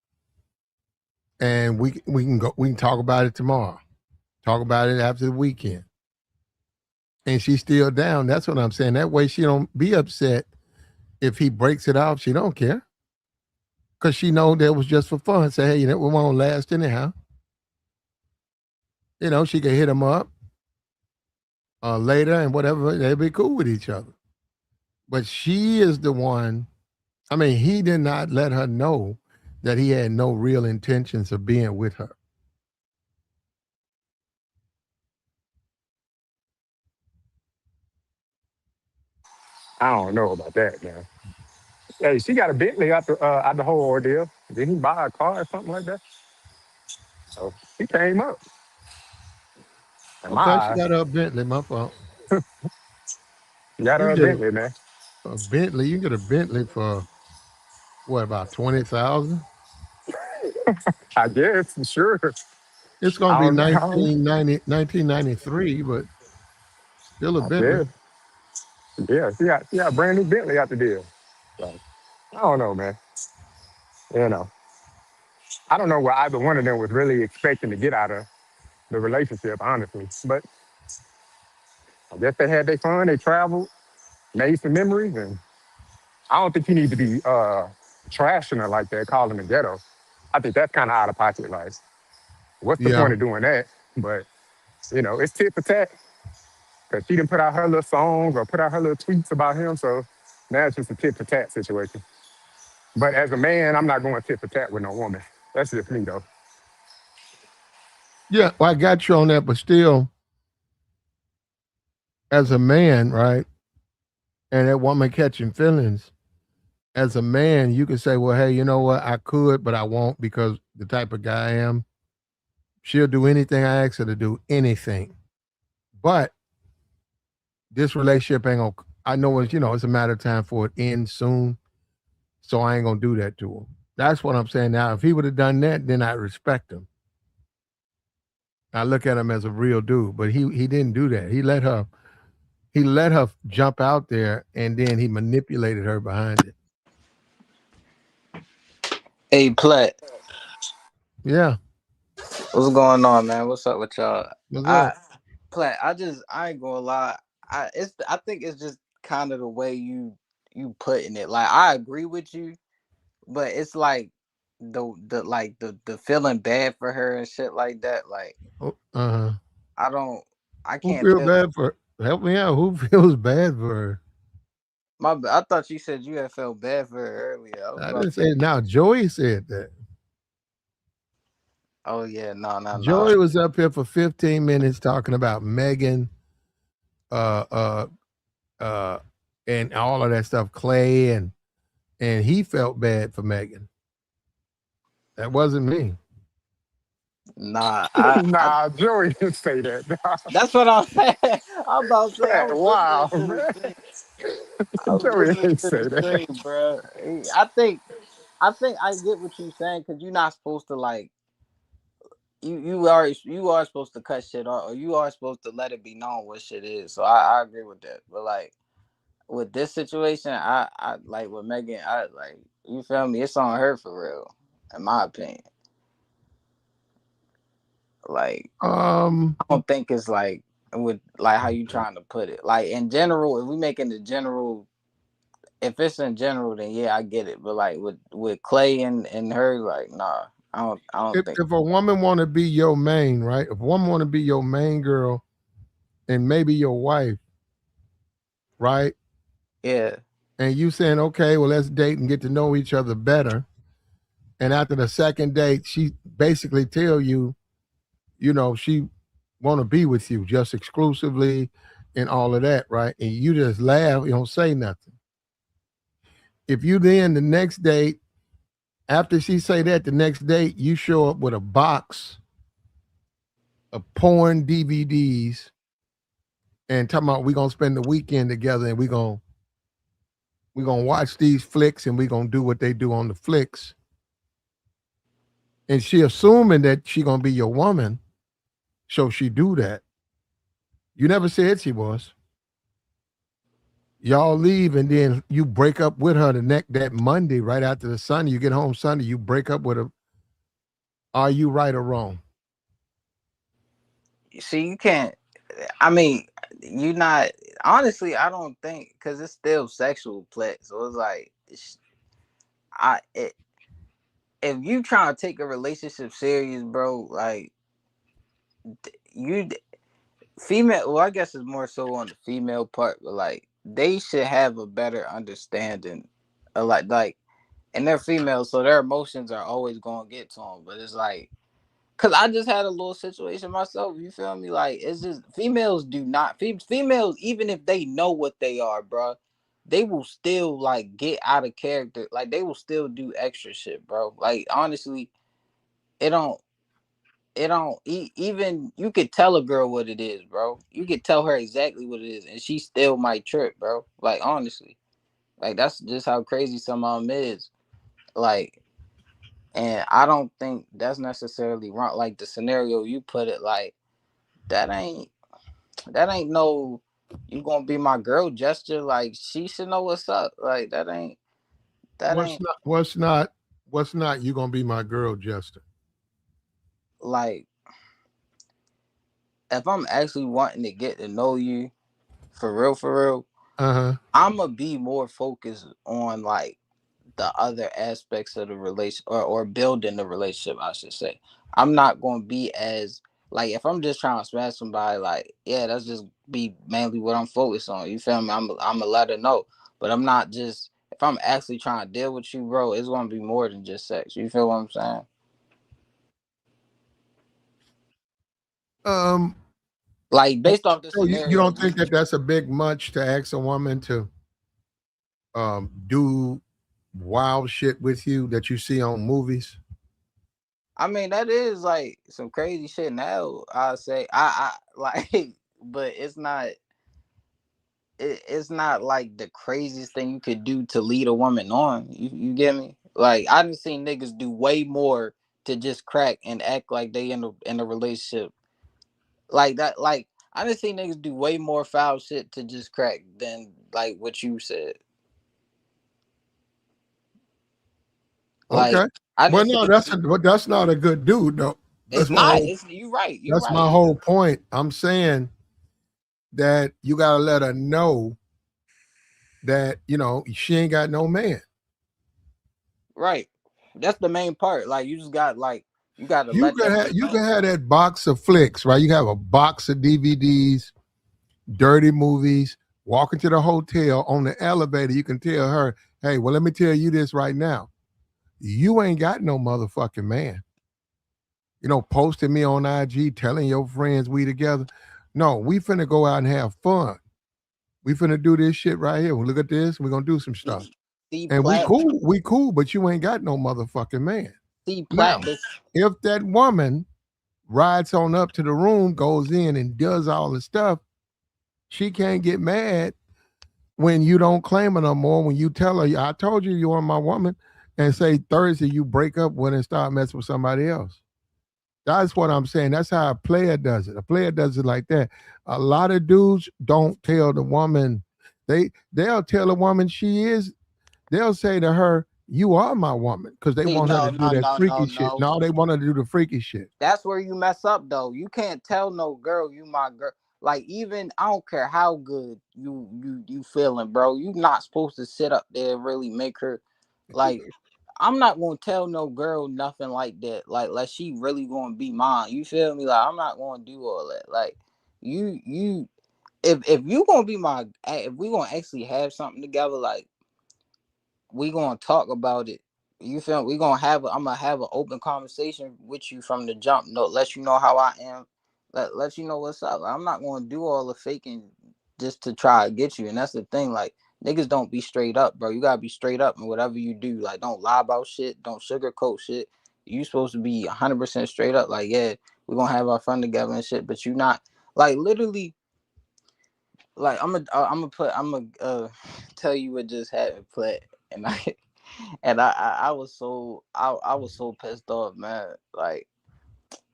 and we can talk about it tomorrow. Talk about it after the weekend." And she's still down. That's what I'm saying. That way she don't be upset if he breaks it off. She don't care because she know that was just for fun. Say, hey, it won't last anyhow. She could hit him up later and whatever. They'll be cool with each other. But she is the one. I mean, he did not let her know that he had no real intentions of being with her. I don't know about that, man. Hey, she got a Bentley out the whole ordeal. Didn't he buy a car or something like that? So he came up. In my Okay, she eyes, got her a Bentley. My fault. got You her can a get Bentley, man. a Bentley. You can get a Bentley for what, about 20,000? I guess, sure. It's gonna I be don't know. 1993, but still a I Bentley. guess. Yeah, she got a brand new Bentley out the deal. So, I don't know, man. You know, I don't know what either one of them was really expecting to get out of the relationship, honestly. But I guess they had their fun, they traveled, made some memories, and I don't think you need to be trashing her like that, calling the ghetto. I think that's kind of out of pocket. Like, what's the Yeah. point of doing that? But it's tit for tat because she didn't put out her little songs or put out her little tweets about him. So now it's just a tit for tat situation. But as a man, I'm not going tit for tat with no woman. That's just me, though. Yeah, well, I got you on that, but still, as a man, right, and that woman catching feelings, as a man, you could say, well, hey, you know what? I could, but I won't because the type of guy I am. She'll do anything I ask her to do, anything. But this relationship ain't gonna, I know it's a matter of time for it ends soon. So I ain't gonna do that to him. That's what I'm saying now. If he would have done that, then I'd respect him. I look at him as a real dude, but he didn't do that. He let her jump out there and then he manipulated her behind it. Hey, Plat, Yeah. what's going on, man? What's up with y'all? What's I up? Plat, I ain't gonna lie. I think it's just kind of the way you putting it. Like I agree with you, but it's like the feeling bad for her and shit like that. Like Oh, uh-huh. I don't, I Who can't feels feel bad for help me out? Who feels bad for her? I thought you said you had felt bad for her earlier. I was I about didn't to say say, it now. Joey said that. oh yeah, no, no, no. Joey was up here for 15 minutes talking about Megan, uh, uh, uh, and all of that stuff, Klay, and he felt bad for Megan. That wasn't me. Nah, I Nah, Joey didn't say that. that's what I'm saying. I'm about to say I Man, was listening wow, to the man. stream. I was Joey listening ain't to the say that. stream, bro. I think I get what you're saying because you're not supposed to like you are supposed to cut shit off or you are supposed to let it be known what shit is. So I agree with that. But like with this situation, I like with Megan, I like you feel me. It's on her for real, in my opinion. Like Um, I don't think it's like with like how you trying to put it. Like in general, if we making the general if it's in general, then yeah, I get it. But like with Klay and her, like nah, I don't if think. if a woman want to be your main, right? If a woman want to be your main girl and maybe your wife, right? Yeah, And you saying, okay, well, let's date and get to know each other better. And after the second date, she basically tell you, she want to be with you just exclusively and all of that, right? And you just laugh, you don't say nothing. If you then the next date, after she say that, the next date you show up with a box of porn DVDs and talking about we gonna spend the weekend together and we gonna watch these flicks and we gonna do what they do on the flicks. And she assuming that she gonna be your woman, so she do that. You never said she was. Y'all leave and then you break up with her that Monday right after the Sunday. You get home Sunday, you break up with her. Are you right or wrong? See, you can't. I mean, you not. Honestly, I don't think because it's still sexual play. So it's like, if you trying to take a relationship serious, bro, like you female. Well, I guess it's more so on the female part, but like they should have a better understanding, of like, and they're female, so their emotions are always gonna get to them. But it's like. Cause I just had a little situation myself. You feel me? Like it's just females do not females, even if they know what they are, bro, they will still like get out of character. Like they will still do extra shit, bro. Like honestly, it don't even you could tell a girl what it is, bro. You could tell her exactly what it is, and she still might trip, bro. Like honestly, like that's just how crazy some of them is. Like. And I don't think that's necessarily wrong. Like the scenario you put it, like that ain't no you gonna be my girl gesture. Like she should know what's up. Like that ain't What's not? What's not? What's not? You gonna be my girl, Justin? like if I'm actually wanting to get to know you for real, I'm gonna be more focused on like the other aspects of the relation or building the relationship, I should say. I'm not going to be as like if I'm just trying to smash somebody, like yeah, that's just be mainly what I'm focused on. You feel me? I'm gonna let her know, but I'm not just if I'm actually trying to deal with you, bro. It's going to be more than just sex. You feel what I'm saying? Um. Like based off the So you scenario. don't think that that's a big much to ask a woman to do wild shit with you that you see on movies? I mean, that is like some crazy shit now. I say I like, but it's not like the craziest thing you could do to lead a woman on. You get me? Like I done seen niggas do way more to just crack and act like they in a relationship. Like that, like I done seen niggas do way more foul shit to just crack than like what you said. Like Okay. I Well, didn't no, say that's not a good dude, though. it's That's my not. whole It's you right. You that's right. my whole point. I'm saying that you gotta let her know that she ain't got no man. Right. That's the main part. Like you just got like you got to You let can that have shit you know. can have that box of flicks, right? You have a box of DVDs, dirty movies. Walking to the hotel on the elevator, you can tell her, "Hey, well, let me tell you this right now. You ain't got no motherfucking man. Posting me on IG, telling your friends we together. No, we finna go out and have fun. We finna do this shit right here. Well, look at this. We're gonna do some stuff. See And we plat cool, but you ain't got no motherfucking man. see Now, plat this if that woman rides on up to the room, goes in and does all the stuff, she can't get mad when you don't claim her no more. When you tell her, I told you you are my woman, and say Thursday you break up with her and start messing with somebody else. That's what I'm saying. That's how a player does it. A player does it like that. A lot of dudes don't tell the woman. They'll tell a woman she is. They'll say to her, "You are my woman," because they see want her no to do no that no no freaky shit. no. No, they want her to do the freaky shit. That's where you mess up though. You can't tell no girl you my girl. Like even I don't care how good you feeling, bro. You not supposed to sit up there and really make her like I'm not gonna tell no girl nothing like that. Like she really gonna be mine. You feel me? Like I'm not gonna do all that. Like you if you gonna be my if we gonna actually have something together, like we gonna talk about it. You feel me? We gonna have I'm gonna have an open conversation with you from the jump. No, let you know how I am. Let you know what's up. I'm not gonna do all the faking just to try to get you. And that's the thing. Like niggas don't be straight up, bro. You gotta be straight up in whatever you do. Like, don't lie about shit. Don't sugarcoat shit. You supposed to be 100% straight up. Like, yeah, we're gonna have our fun together and shit. But you not like literally. Like I'm gonna tell you what just happened, Plat. And I was I was so pissed off, man. Like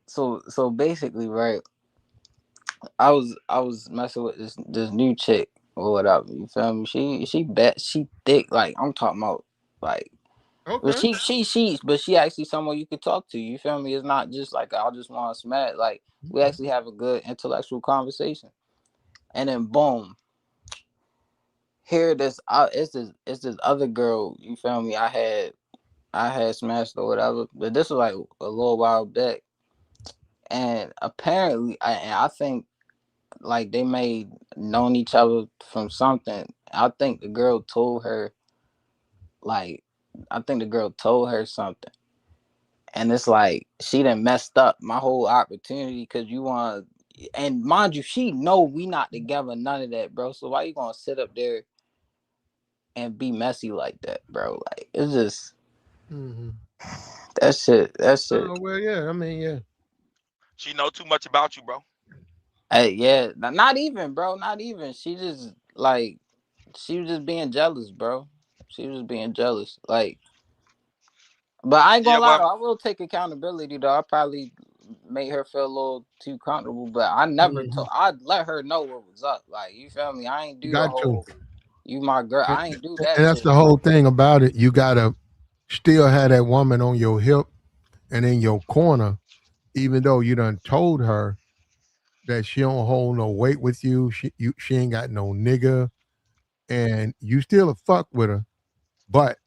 so basically, right? I was messing with this new chick or whatever. You feel me? She thick. Like I'm talking about like. But Okay. but she actually someone you could talk to. You feel me? It's not just like I just want to smash. Like we actually have a good intellectual conversation. And then boom, here it's this other girl. You feel me? I had smashed or whatever, but this was like a little while back. And apparently, I think like they may known each other from something. Like I think the girl told her something, and it's like she done messed up my whole opportunity because you want. And mind you, she know we not together, none of that, bro. So why you gonna sit up there and be messy like that, bro? Like it's just that shit. Oh well, yeah. I mean, yeah. She know too much about you, bro. Hey, yeah, not even, bro. Not even. She just like she was just being jealous, bro. She was being jealous. Like, but I ain't Yeah, gonna lie, well, though, I will take accountability though. I probably made her feel a little too comfortable, but I never told. I'd let her know what was up. Like, you feel me? I ain't do the Got to. whole "you my girl." And, I ain't do and that that's shit, the bro. whole thing about it. You gotta still have that woman on your hip and in your corner, even though you done told her that she don't hold no weight with you. She ain't got no nigga, and you still a fuck with her. But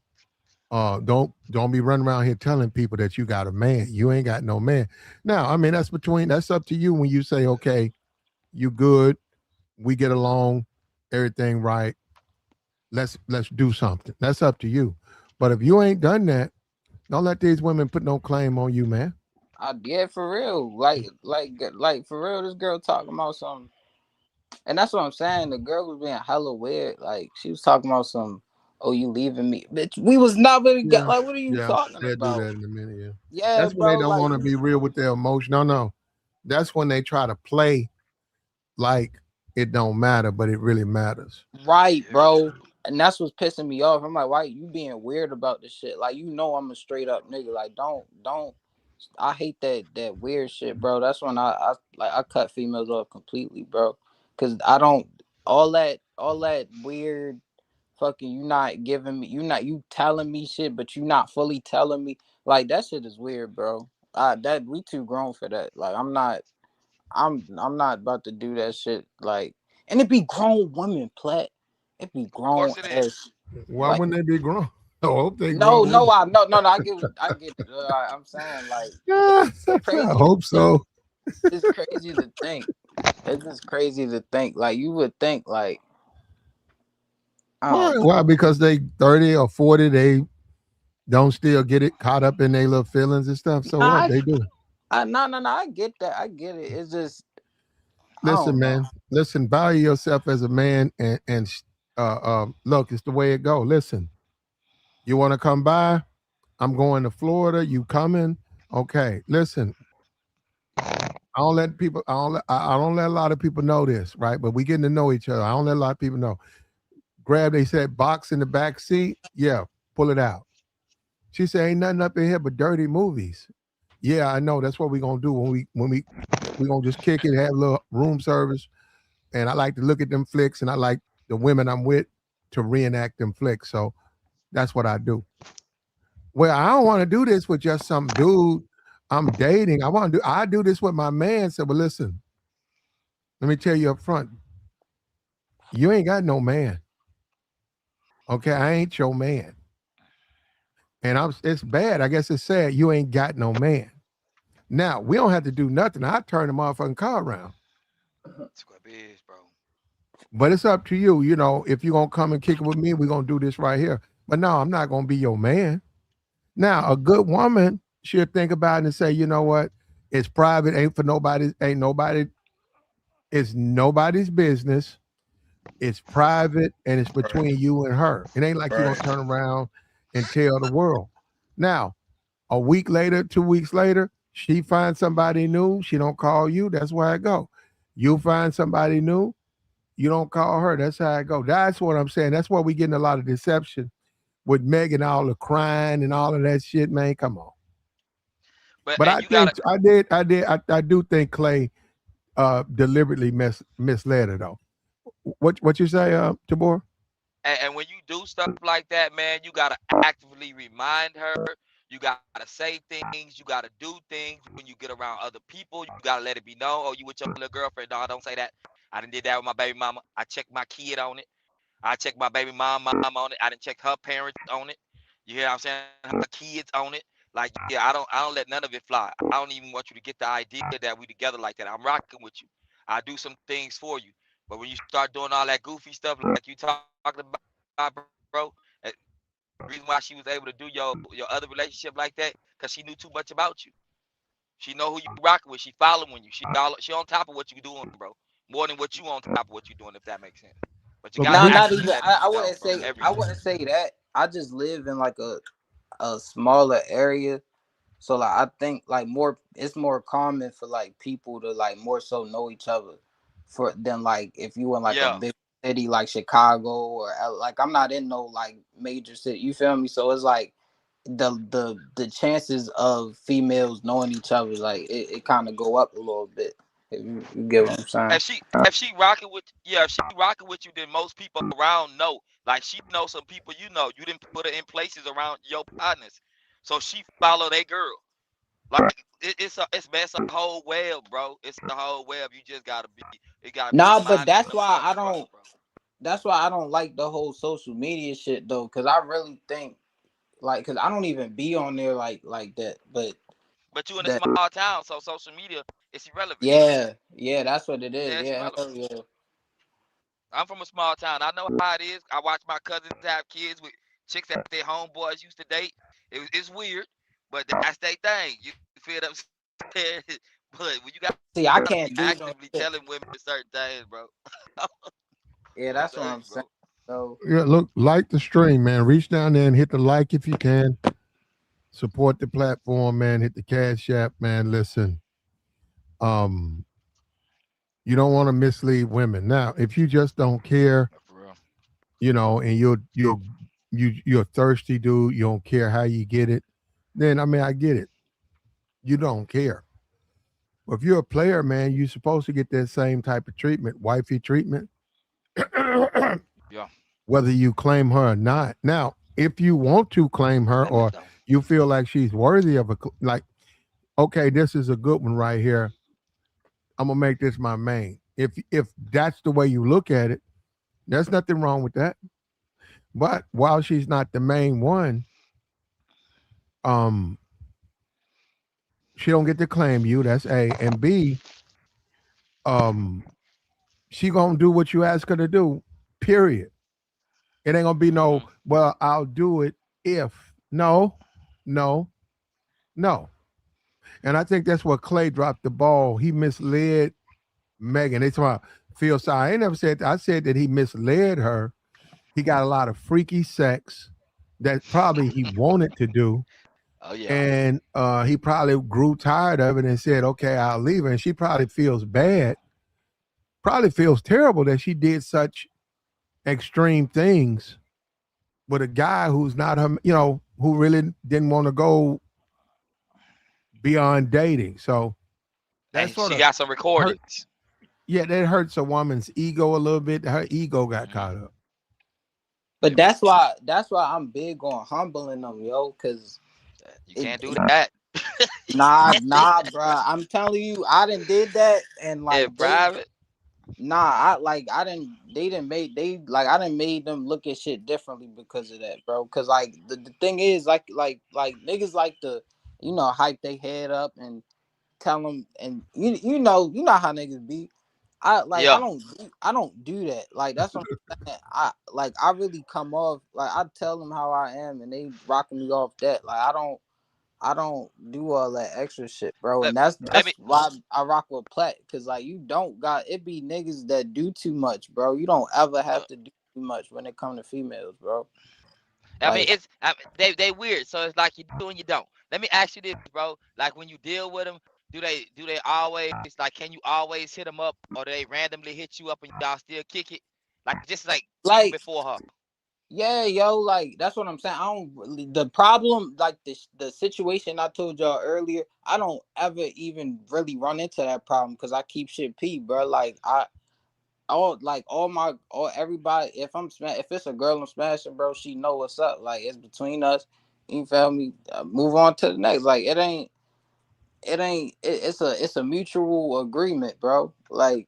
don't be running around here telling people that you got a man. You ain't got no man. Now, I mean that's up to you when you say, okay, you good, we get along, everything right. Let's do something. That's up to you. But if you ain't done that, don't let these women put no claim on you, man. Yeah, for real. Like for real. This girl talking about some. And that's what I'm saying. The girl was being hella weird. Like she was talking about some, oh, you leaving me, bitch. We was never together. Yeah, Like, what are you yeah, talking they'll do about? that in a minute. Yeah, Yeah, that's when they bro. don't Like want to you be real with their emotion. No, no, that's when they try to play like it don't matter, but it really matters. right, yeah, bro. true. And that's what's pissing me off. I'm like, why you being weird about this shit? Like, you know, I'm a straight up nigga. Like, don't. I hate that weird shit, bro. That's when I cut females off completely, bro. Cause I don't all that weird fucking you not giving me you telling me shit, but you not fully telling me. Like that shit is weird, bro. That we too grown for that. Like I'm not about to do that shit. Like, and it be grown women, Plat. It be Of grown course it is. as Why like wouldn't they be grown? I hope they no, grown. no, no. I get it. I'm saying like I it's crazy to hope think. so. It's crazy to think. It's just crazy to think. Like you would think like I Why? don't know. Why? Because they 30 or 40, they don't still get it caught up in their little feelings and stuff. So what Nah, they do? no. I get that. I get it. It's just I Listen, don't know. man. Listen, value yourself as a man, and look, it's the way it go. Listen, you want to come by? I'm going to Florida. You coming? Okay. Listen, I don't let people. I don't let a lot of people know this, right? But we getting to know each other. I don't let a lot of people know. Grab. They said box in the back seat. Yeah, pull it out. She said, "Ain't nothing up in here but dirty movies." Yeah, I know. That's what we gonna do when we gonna just kick it, have a little room service. And I like to look at them flicks, and I like the women I'm with to reenact them flicks. So that's what I do. Well, I don't want to do this with just some dude I'm dating. I do this with my man. So, but listen, let me tell you up front, you ain't got no man. Okay, I ain't your man. And it's bad. I guess it's sad. You ain't got no man. Now, we don't have to do nothing. I turn the motherfucking car around. That's what it is, bro. But it's up to you. You know, if you're gonna come and kick it with me, we're gonna do this right here. But no, I'm not gonna be your man. Now, a good woman should think about it and say, you know what? It's private, ain't for nobody, ain't nobody, it's nobody's business. It's private and it's Right. between you and her. It ain't like you're gonna Right. turn around and tell the world. Now, a week later, 2 weeks later, she finds somebody new. She don't call you. That's where I go. You find somebody new. You don't call her. That's how I go. That's what I'm saying. That's why we getting a lot of deception with Megan, all the crying and all of that shit, man. Come on. But But and I you gotta think I do think Clay deliberately misled her though. What you say, Tabor? and when you do stuff like that, man, you gotta actively remind her. You gotta say things. You gotta do things when you get around other people. You gotta let it be known. Oh, you with your little girlfriend? No, don't say that. I done did that with my baby mama. I checked my kid on it. I checked my baby mom on it. I didn't check her parents on it. You hear what I'm saying? Her kids on it. Like, yeah, I don't let none of it fly. I don't even want you to get the idea that we together like that. I'm rocking with you. I do some things for you. But when you start doing all that goofy stuff like you talking about, bro, the reason why she was able to do your other relationship like that, because she knew too much about you. She know who you rocking with. She following you. She on top of what you doing, bro. More than what you on top of what you doing, if that makes sense. But you But gotta Nah, we not actively even. let it be I known, wouldn't bro. say. Every I wouldn't say that. I just live in like a smaller area. So like I think like more it's more common for like people to like more so know each other for than like if you in like a yeah. big city like Chicago or like I'm not in no like major city. You feel me? So it's like the chances of females knowing each other like it kind of go up a little bit. If you get what I'm saying. If she rocking with you, then most people around know. Like she knows some people you know. You didn't put her in places around your partners, so she follow that girl. Like it's a whole web, bro. It's a whole web. You just gotta be. It gotta be Nah, but reminded that's and why I trust, don't. bro. That's why I don't like the whole social media shit though, because I really think like, because I don't even be on there like that. But But you in a that, small town, so social media is irrelevant. yeah, that's what it is. Yeah, it's Yeah, irrelevant. hell yeah. I'm from a small town. I know how it is. I watch my cousins have kids with chicks that their homeboys used to date. It's weird, but that's their thing. You feel what I'm saying? But when you gotta be See, I actively can't do telling no women shit. certain things, bro. I'm Yeah, that's what telling you, I'm bro. saying. So Yeah, look, like the stream, man. Reach down there and hit the like if you can. Support the platform, man. Hit the cash app, man. Listen, um, you don't want to mislead women. Now, if you just don't care, For real. and you're a thirsty dude, you don't care how you get it, then I mean I get it. You don't care. But if you're a player, man, you're supposed to get that same type of treatment, wifey treatment, Yeah. whether you claim her or not. Now, if you want to claim her Limit or though. you feel like she's worthy of like, okay, this is a good one right here. I'm gonna make this my main. If that's the way you look at it, there's nothing wrong with that. But while she's not the main one, um, she don't get to claim you. That's A. And B, um, she gonna do what you ask her to do. Period. It ain't gonna be no, Hmm. well, I'll do it if. No, no, no. And I think that's where Clay dropped the ball. He misled Megan. They talking about feel sorry. I ain't never said that. I said that he misled her. He got a lot of freaky sex that probably he wanted to do. Oh yeah. And he probably grew tired of it and said, okay, I'll leave her. And she probably feels bad, probably feels terrible that she did such extreme things with a guy who's not her, who really didn't want to go beyond dating. So that And sort she of got some hurt. recordings. Yeah, that hurts a woman's ego a little bit. Her ego got Hmm. caught up. but Yep. that's why I'm big on humbling them, yo, because You it, can't do it that. You can't do nah, that. bro. I'm telling you, I didn't did that, and In like private. I didn't they didn't make they like I didn't made them look at shit differently because of that, bro. Cause like the thing is like niggas like to hype their head up and tell them, and you know how niggas be. I Yeah. don't do that. Like that's what I'm saying. I really come off like I tell them how I am and they rocking me off that. Like I I don't do all that extra shit, bro. Let, And that's let me why I rock with Plat, cause like you don't got it be niggas that do too much, bro. You don't ever have look. to do too much when it comes to females, bro. I mean, Like they weird. So it's like you do and you don't. Let me ask you this, bro. Like when you deal with them, do they always like? Can you always hit them up, or do they randomly hit you up and y'all still kick it? Like just like even like before her. yeah, yo, like that's what I'm saying. I don't really, the problem, like the situation I told y'all earlier. I don't ever even really run into that problem because I keep shit p, bro. Like all everybody. If it's a girl I'm smashing, bro, she know what's up. Like it's between us. You feel me? Move on to the next. Like it's a mutual agreement, bro. Like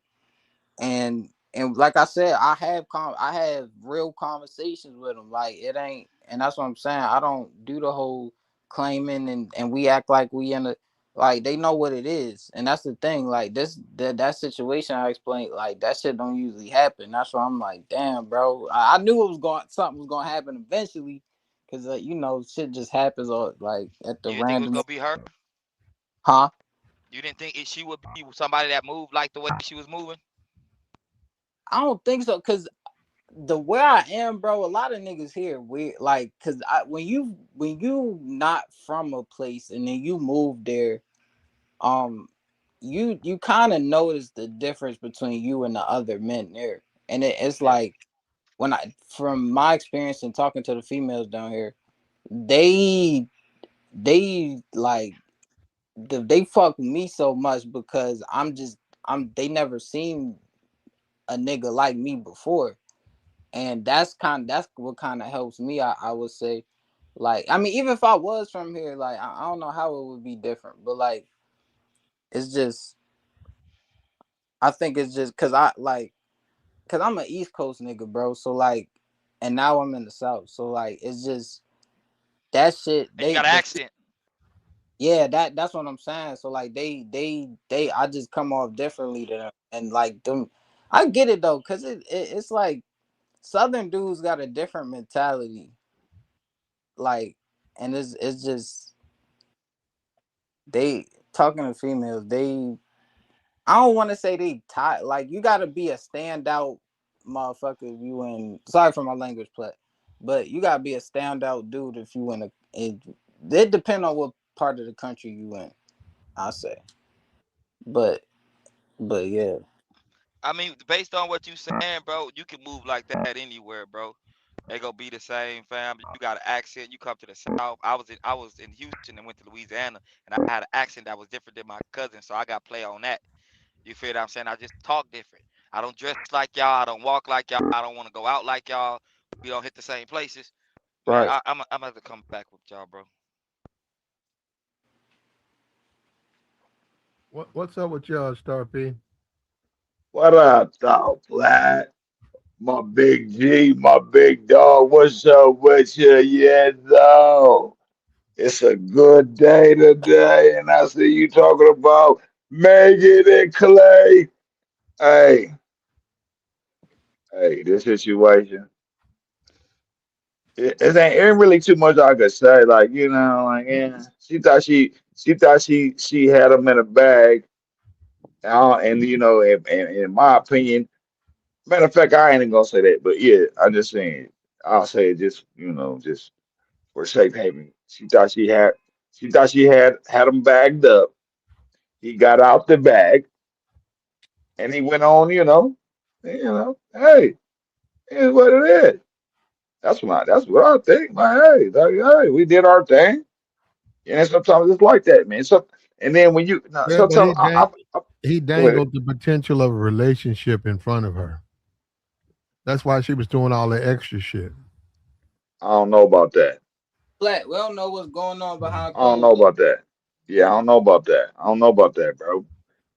and like I said, I have real conversations with them. Like it ain't, and that's what I'm saying. I don't do the whole claiming and we act like we in a, like they know what it is, and that's the thing. Like that situation I explained, like that shit don't usually happen. That's why I'm like, damn, bro. I knew it was going something was gonna happen eventually, cause you know shit just happens or like at the You didn't think it was random, gonna be her? huh? You didn't think she would be somebody that moved like the way she was moving? I don't think so, cause the where I am, bro, a lot of niggas here weird, like, cause when you not from a place and then you move there, um, you kind of notice the difference between you and the other men there, and it's Yeah. like when from my experience and talking to the females down here, they like they fuck with me so much because they never seen a nigga like me before, and that's what kind of helps me. I would say, like, I mean, even if I was from here, like, I don't know how it would be different, but like, it's just, I think it's just because because I'm an East Coast nigga, bro. So like, and now I'm in the South, so like, it's just that shit. And you got an accent. Yeah, that's what I'm saying. So like, I just come off differently to them, and like them, I get it though, cause it's like Southern dudes got a different mentality, like, and it's just they talking to females. I don't want to say they tight. Like you got to be a standout motherfucker if you in. Sorry for my language, but you got to be a standout dude if you in a. It depend on what part of the country you in. I say, but yeah, I mean, based on what you saying, bro, you can move like that anywhere, bro. They gonna be the same, fam. You got an accent. You come to the South. I was in Houston and went to Louisiana, and I had an accent that was different than my cousin, so I got play on that. You feel what I'm saying? I just talk different. I don't dress like y'all. I don't walk like y'all. I don't want to go out like y'all. We don't hit the same places. Man, right. I'm gonna have to come back with y'all, bro. What's up with y'all, Star P? What up, dog, Black? My big G, my big dog. What's up with you? Yeah, no. It's a good day today, and I see you talking about Megan and Clay. Hey, hey, this situation. It ain't really too much I could say. Like, like, yeah, she had him in a bag. And in my opinion, matter of fact, I ain't even gonna say that, but yeah, I'm just saying. I'll say it just just for safe haven. She thought she had him bagged up. He got out the bag and he went on. Hey, here's what it is. That's what I think. Like, hey, we did our thing. And sometimes it's like that, man. And then when you no, Yeah, but sometimes I he go ahead. dangled the potential of a relationship in front of her. That's why she was doing all the extra shit. I don't know about that. Black, we don't know what's going on behind I don't closed know doors. about that. Yeah, I don't know about that. I don't know about that, bro.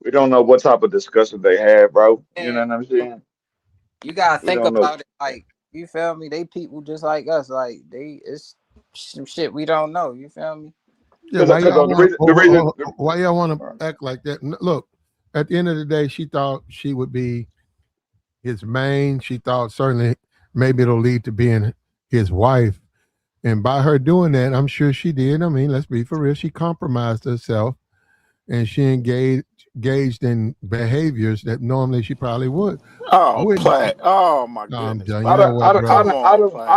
We don't know what type of discussion they had, bro. You know And what I'm saying? you gotta We think don't know. about it, like you feel me? They people just like us, like it's some shit we don't know. You feel me? Yeah, Because why y'all the want reason, the reason, the, why y'all want right. to act like that? Look, at the end of the day, she thought she would be his main. She thought certainly maybe it'll lead to being his wife. And by her doing that, I'm sure she did. I mean, let's be for real. She compromised herself and she engaged in behaviors that normally she probably Oh, wouldn't. Platt. Oh my No, I'm goodness, done. You I know Platt. don't, I what, don't, I bro? Come don't, I on, don't, Platt.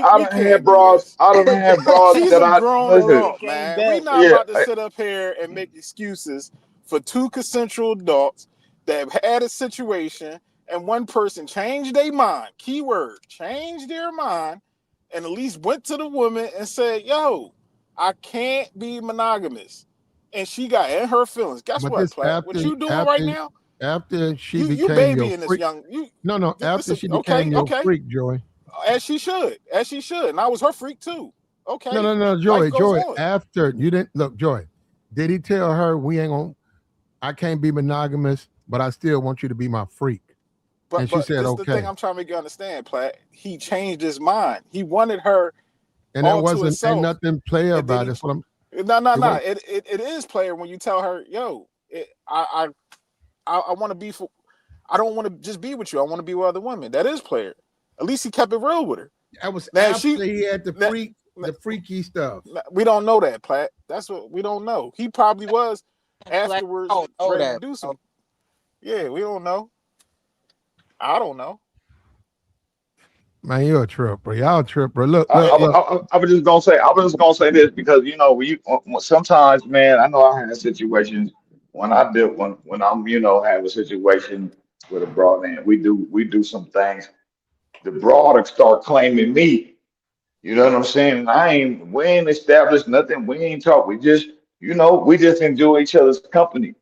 I We don't have can't do bras. this. I don't have bras She's that a I grown listen. adult, man. We not Yeah, about to sit up here and make excuses for two consensual adults that have had a situation and one person changed their mind. Keyword, changed their mind, and at least went to the woman and said, "Yo, I can't be monogamous." And she got in her feelings. Guess But what, this Platt? What you doing right now? after she You became your babying this freak. young you. No, after Listen, she okay, became your okay, freak, Joy. as she should, and I was her freak too. Okay, No, life goes Joy. on. After you didn't look, Joy. Did he tell her we ain't gonna? I can't be monogamous, but I still want you to be my freak. And she But said, this is the thing okay. I'm trying to make you understand, Platt. He changed his mind. He wanted her And that all to wasn't ain't himself, nothing player and then about it. he That's what I'm. no. It was It is player when you tell her, yo, I want to be for. I don't want to just be with you. I want to be with other women. That is player. At least he kept it real with her. that was Now after he had now, the freaky stuff. we don't know that, Platt. That's what we don't know. He probably was Platt, afterwards I don't know ready to that, do bro. some. Yeah, we don't know. I don't know. Man, you're a tripper. Y'all tripper. Look, I, look, I, look. I, I was just gonna say, this because sometimes, man, I know I had situations when I'm have a situation with a broad man. We do some things. The broad start claiming me. You know what I'm saying? And we ain't established nothing. We ain't talk. We just enjoy each other's company.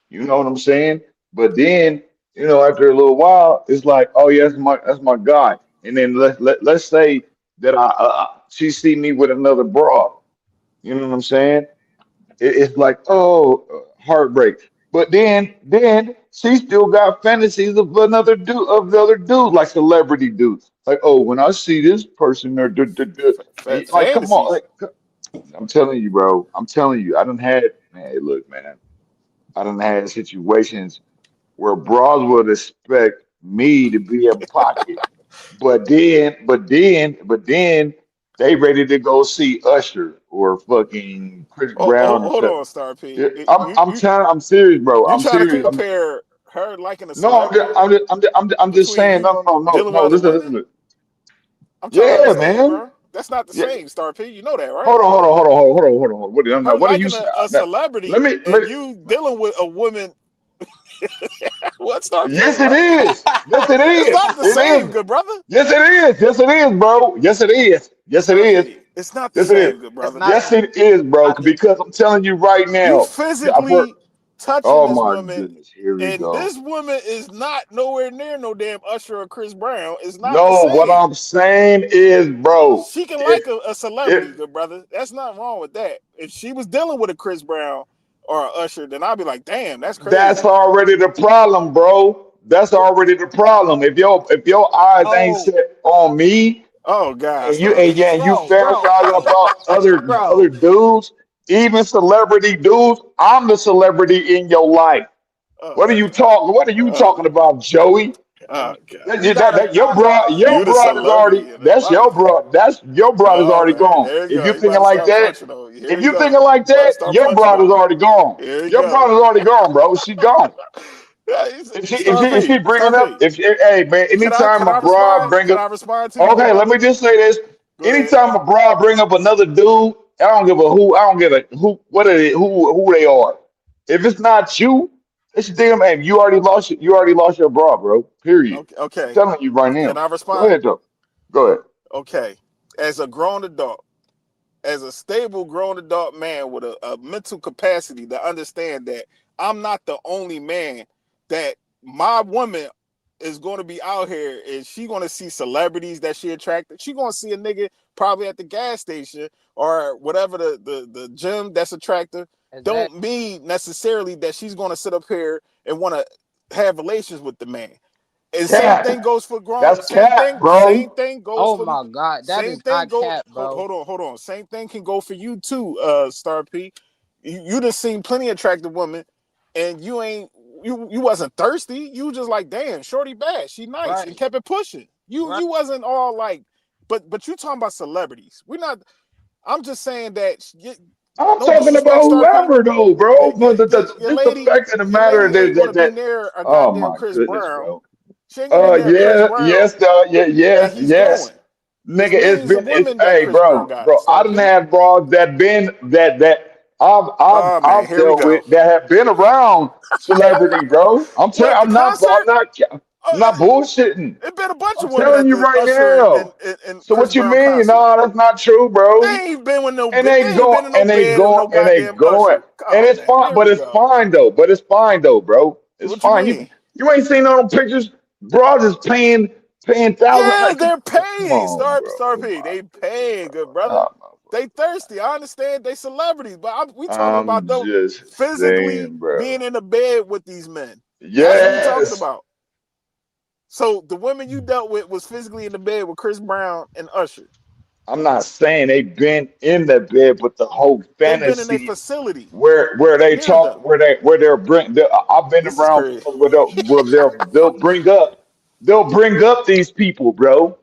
You know what I'm saying? But then, after a little while, it's like, oh yeah, that's my guy. And then let's say that she see me with another broad. You know what I'm saying? It's like, oh, heartbreak. But then she still got fantasies of the other dude, like celebrity dudes. Like, oh, when I see this person, or like, come on, Fantasies. like, I'm telling you, bro. I'm telling you, I done had, man. Hey, look, man. I done had situations where bras would expect me to be in pocket, but then they ready to go see Usher or fucking Chris Brown or Hold something. on, Star P. Yeah, I'm serious, bro. You I'm trying to serious. compare her liking a No, celebrity I'm just between saying. you No, no, no, no, dealing with no. other Listen, women? listen. I'm trying to Yeah, understand, man. bro. That's not the Yeah. same, Star P. You know that, right? Hold on. Her What are you liking saying? a Let celebrity me. and you dealing with a woman. What, Star P? Yes, it What? is. Yes, it It's is. not the It same, is. good brother. Yes, it is. Yes, it is, bro. Yes, it is. Yes, it Star is. P. It's not the Yes, it is. same, good It's brother. not. Yes, it is, bro. Not the, Because I'm telling you right You now. physically touching Oh this my woman, goodness. Here we and go. this woman is not nowhere near no damn Usher or Chris Brown. It's not the No, what same. I'm saying is, bro. She can If like a celebrity, if good brother. That's nothing wrong with that. If she was dealing with a Chris Brown or a Usher, then I'd be like, damn, that's that's crazy. already the problem, bro. That's already the problem. If your eyes ain't oh, set on me, Oh God, and you Star and, P. yeah, and you fantasizing bro, about other bro. dudes, even celebrity dudes, I'm the celebrity in your life. Oh What are my you God. talking? What are you Oh, talking about, Joey? oh That, God. You that, gotta that your broad, You your the broad is already. celebrity in his That's your life. broad. That's your broad is All already right, gone. there you If go. you He about thinking to like start that, punching on you. Here if you you go. thinking like He about to that, start your punching broad is on already gone. you. Here you Your go. broad is already gone, bro. She gone. Yeah, If she if Star she if P. she Star bringing up P. hey man, anytime Can my I broad respond? bring Can up I respond to you, good okay, let brother? me just say this. Go ahead. Anytime a broad bring up another dude, I don't give a who what are they, who they are. If it's not you, it's damn hey, you already lost your broad, bro. Period. Okay. I'm Okay. telling you right Can now. I Go respond? ahead though. Go ahead. Okay. As a grown adult, as a stable grown adult man with a mental capacity to understand that I'm not the only man, that my woman is going to be out here and she going to see celebrities that she attracted. She going to see a nigga probably at the gas station or whatever the gym that's attractive. exactly. Don't mean necessarily that she's going to sit up here and want to have relations with the man. And same Cap. thing goes for grown. That's cap, Same bro. thing goes Oh for my God, that same is thing not go. cap, bro. Hold on. Same thing can go for you too, Star P. You done seen plenty of attractive women, and you ain't you wasn't thirsty. You just like, damn, shorty bad, she nice, Right, and kept it pushing. You right. you wasn't all like but you talking about celebrities. We're not. I'm just saying that. I'm No talking about disrespect, Star P. whoever though, bro. But Your just the lady, fact of the your matter lady ain't that gonna be that near a oh goddamn my Chris goodness, Brown. bro. She ain't gonna be near Chris Yeah, Brown, yes, dog. Yeah, and yes, he's yes. going. There's Nigga, millions of it's women that hey, Chris Brown got. I Star done P. had bros that been that Oh man, I've here we dealt go. with that have been around celebrity, bro. I'm telling, What, at the concert? I'm Oh, not bullshitting. it been a bunch I'm of women telling at you the right Usher now. and So Chris what you Brown mean? concert. No, that's not true, bro. They ain't been with no. And They they ain't go been in no and they bed with go no and they goddamn going. Usher. And Oh it's man, fine, here but we it's go. fine though. But it's fine though, bro. It's What you fine. mean? You ain't seen no pictures. Bro is paying thousands. Yeah, Like, they're come paying. on, Star bro. P. My They goodness, paying, good bro. brother. Nah, They thirsty. I understand they celebrities, but we talking I'm about them just physically saying, bro. being in the bed with these men. That's what we talking Yes. about. So the women you dealt with was physically in the bed with Chris Brown and Usher. I'm not saying they've been in the bed, but the whole They've been in a fantasy facility where they near talk, them. where they're I've been This is around crazy. bros where they'll bring up these people, bro,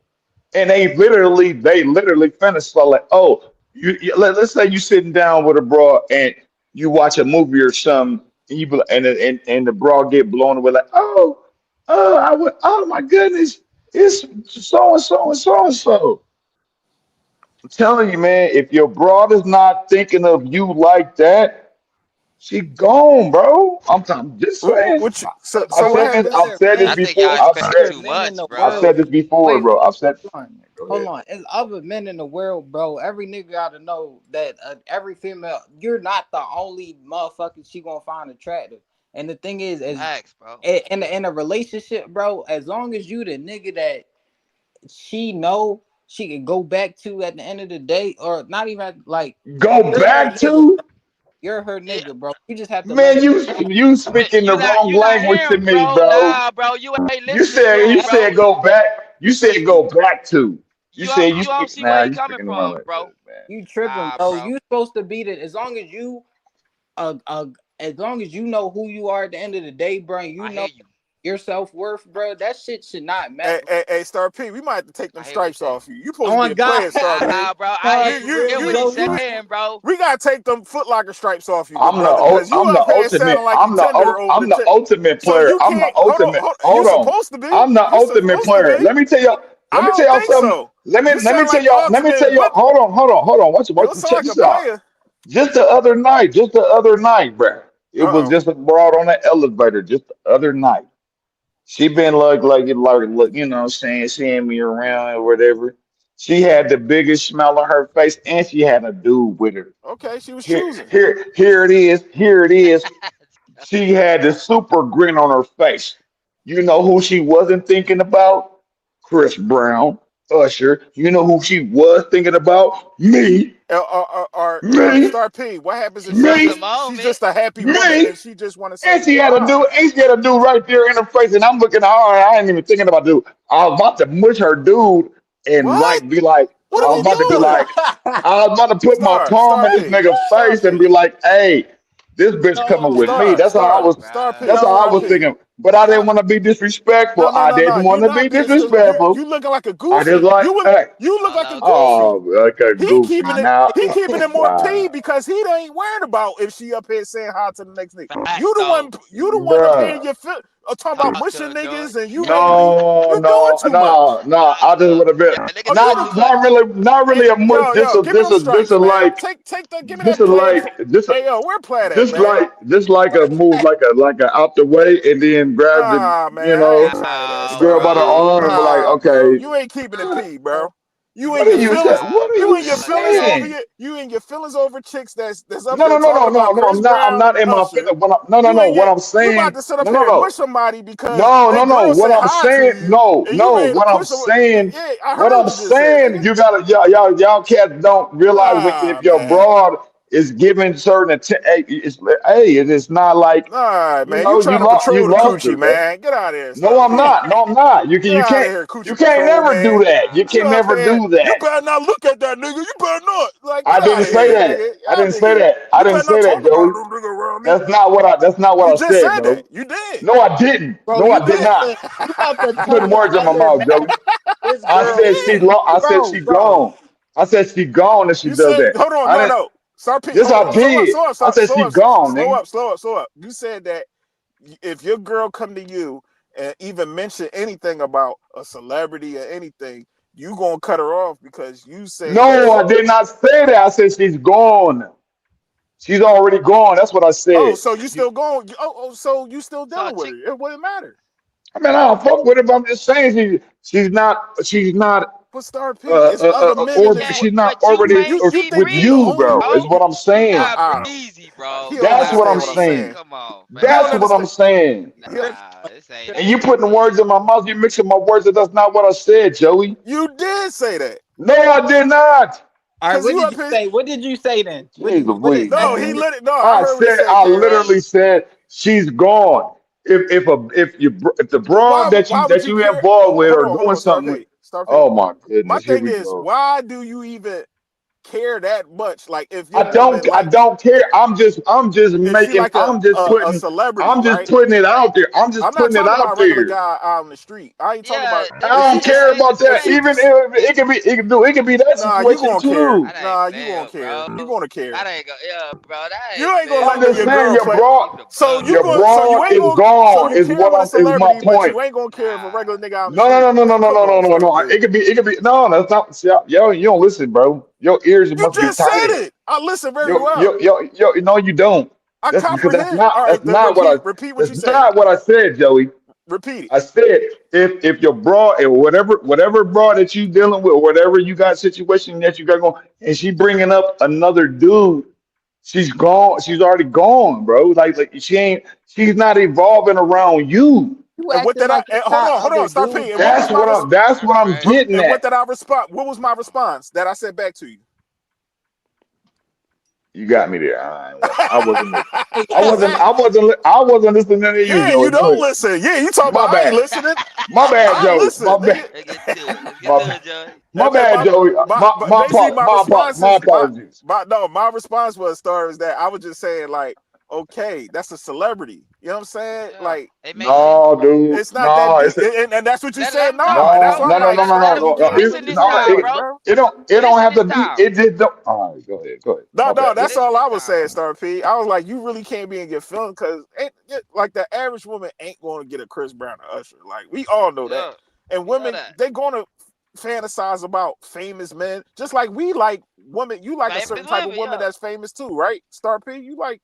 and they literally fantasize like, oh, let's say you sitting down with a bro and you watch a movie or something, and and the bro get blown away like, oh my goodness, it's so and so and so and so. I'm telling you, man, if your broad is not thinking of you like that, she gone, bro. I'm just saying. What you, so I've what said this. happens? I've Other said this I men, think before. y'all it's expecting other too men in much, the I've bro. said world. this before, Wait, bro. I've said. hold on. Go Hold ahead. on. It's other men in the world, bro. Every nigga gotta know that every female, you're not the only motherfucker she gonna find attractive. And the thing is, as Facts, bro. in a relationship, bro, as long as you the nigga that she know she can go back to at the end of the day, or not even like Go you're her back nigga, to bro. You're her Yeah, nigga, bro. You just have to let man. her. You speaking the wrong you not language to hearing, me, bro. bro. Nah, bro. You ain't listening to You him, said bro. go back. You said go back to. You You don't speak see where now. he You coming speaking the wrong from, language, bro. man. You tripping, Nah, bro. bro. You supposed to be the uh, uh as long as you know who you are at the end of the day, bro, and you I know hear you. your self-worth, bro, that shit should not Hey, matter. Star P, we might have to take them I hear what he's stripes saying. off you. You supposed Oh to my be a god. player, Star P. Nah, bro. I Nah, hear, for real, what he's bro. saying, bro. We gotta take them Foot Locker stripes off you, good brother, because you I'm the up here ultimate. sounding like you tender over I'm the the chick. ultimate So player. you I'm the can't ultimate. you Hold on. supposed to be. I'm the You ultimate supposed to player. be. Let I me tell don't y'all think something. so. You sound like the Let me tell ultimate y'all. whip. Hold on. You don't sound Check like a this out. player. Just the other night, bro. It was Uh-oh. just a broad on the elevator. Just the other night. She been look, you know what I'm saying, seeing me around or whatever. She had the biggest smile on her face and she had a dude with her. Okay, she was choosing. Here it is. Here it is. She had the super grin on her face. You know who she wasn't thinking about? Chris Brown, Usher. You know who she was thinking about? Me, me, Star P, what happens if Bro, come me, on, she's man. just a happy woman me. and she just want to say And she had a dude right there in her face, and I'm looking at her. I ain't even thinking about dude. I was about to mush her dude and what? like be like, What I are was we about to be doing? like, I was about to put my palm Star in this P, nigga Star face and P, be like, hey, this bitch coming with No, me. Star, That's how I Star, was. Star Bruh. That's P, how I Star was no, P. thinking. But I didn't no. want to be No, disrespectful. no, I no, no. didn't want You're to not be being disrespectful. disrespectful. You looking like a I just goofy. like, hey, You look like a Hello, G. goofy. oh, like a He goofy. keeping it. Now, He keeping it more P wow, because he ain't worried about if she up here saying hi to the next nigga. Facts, though. You the one up here. bruh. You feel talking about Talk to mushing her, niggas and George. you angry. No, You doing too much. I just would have been Yeah, nigga doing too much. not really a much. Yo, give me them This stripes, a man. like Take that. Give me this that a plaid. like this a Hey, yo, where plaid at, man? just like a move like a out the way and then grab the Nah, man, you I know ain't tired of that the No, girl Star by the P. bro. arm and be like, Nah, bro, okay, you ain't keeping it P, bro. You and what are your you feelings. saying? Nah, What are bro. You you and your Hell feelings nah. over saying? you and your feelings over chicks that's up No, here no, no, no, talking no, about no. Chris I'm Brown and not in my Usher. feelings. No, no, You no. and your What I'm you about saying, to sit up no, no, here and mush no. somebody because No, they no, no. girl What say I'm hi to saying, you and you no. ready to What I'm push them. saying, Yeah, I heard what you just said, nigga. you gotta, y'all cats don't realize when, Nah, if your man. broad is giving certain hey, it is not like Nah, man, you you trying to lost control the her, coochie, bro. man. Get out of here, No, Star I'm P. not. No, I'm not. You Get you out of can't here, coochie you can't control, never do man. that. You You can know what I'm never saying? do You that. better not look at that nigga. You better not. Like, I get out didn't of say here, that. nigga. I Y'all didn't say niggas. that. I You didn't better not say that, talk about Joey. them nigga around me. That's not what You I just said, said bro. that. You did. No, I didn't. Bro, No, you I did about not. to you about to You turn putting words in my another mouth, Joey. man. This I You girl, said did. I said she bro. gone. I said she gone if she You does said, that. hold on, I didn't. no. Star P, Yes, hold I on. Slow up, did. slow up, I said she gone, nigga. slow up. You said that if your girl come to you and even mention anything about a celebrity or anything, you gonna cut her off because you say that. No, I did not say that. I said she's gone. She's already gone. That's what I Oh, said. so you still going? So you still So dealing with chick, her? It wouldn't matter. I mean, I don't fuck with her, but I'm just saying she's not But Star P, it's other men in or this. can't, she's not but you already can't You or you see with think you the you, breezy, only? bro. Is bro. what I'm saying. Not breezy, He bro. don't That's what understand I'm what I'm Like, saying. saying. come on, He don't That's man. what I'm understand. saying. He, Nah, this ain't And it. you putting words in my mouth. You mixing my words. And that's not what I said, Joey. you did say that No, I did not. All right, because what you did up you here. say? What did you say then? Jeez What Louise, No, exactly? he man. let it. No, I heard what he said, I K Rap. literally said she's gone. If the But broad why would that you you care? involved with or Hold doing on, Star something with, P, Star P. oh my My goodness, here thing we is, go. why do you even care that much? Like, if your woman I like, don't care. if she like a celebrity, I'm just right? putting it out there. I'm just I'm not putting it talking out about a regular there. guy out on the street. I ain't talking Yeah, about I if that she don't ain't just care that, about if that. that she ain't Even just. if it could be that Nah, you situation gonna care. too. that ain't Nah, you gonna fair, care. bro. You gonna care. That ain't go, yeah, bro. That You ain't ain't gonna fair, I'm let just your bro. saying girl your play. broad Keep it a So buck, you your going? bro. So you broad ain't is gonna? So gone you is care with a is my celebrity, but point. you ain't gonna care for a Nah, regular nigga out in the No, no, street. no, no, no, no, Come no, on, no, no, Star no. P. It could be. No, that's not. See, yo, you don't listen, bro. Your ears You must be just said tired. it. I listen very well. No, you don't. I comprehend. All right, That's then not what repeat what that's you said. not what I said, Joey. Repeat it. I said if your broad and whatever broad that you dealing with, whatever you got situation that you got going, and she bringing up another dude, she's gone. She's already gone, bro. Like she's not evolving around you. You And what acting did I? like it's Hold not on, other Star P. dudes And what out was there. That's that's what I'm crazy. getting and what at. did I respond? What was my response that I said back to you? You got me there. I wasn't listening. Hey, yo, I wasn't listening to you, Yeah, you Joey. Go don't ahead. listen. Yeah, you talk My about I ain't bad. listening. My bad, I Joey. listen, nigga. Let's get to it. Let's get My to bad. it, Joey. My And bad, Joey. basically my response My is apologies. my response was Star is that I was just saying like, okay, that's a celebrity. You know what I'm saying? Yeah, Like, it makes nah, sense. No, dude. it's not that No, deep. And that's what you Let said. them Nah, know, and bro. that's no, why I'm no, no, like, no, Let no, Star no, let P, them no, you no. can't listen really this do that time, much, bro. bro. It don't Listen have to this be. time. It just don't. All right, go ahead. Go ahead. No, My no, bad, that's Joey. Listen all I this was time. saying, Star P. I was like, you really can't be in your feelings because like the average woman ain't going to get a Chris Brown or Usher. Like we all know that. Yeah, And we know women, that. they going to fantasize about famous men, just like we like women. You like a certain Famous type of women, woman yeah. that's famous too, right? Star P, you like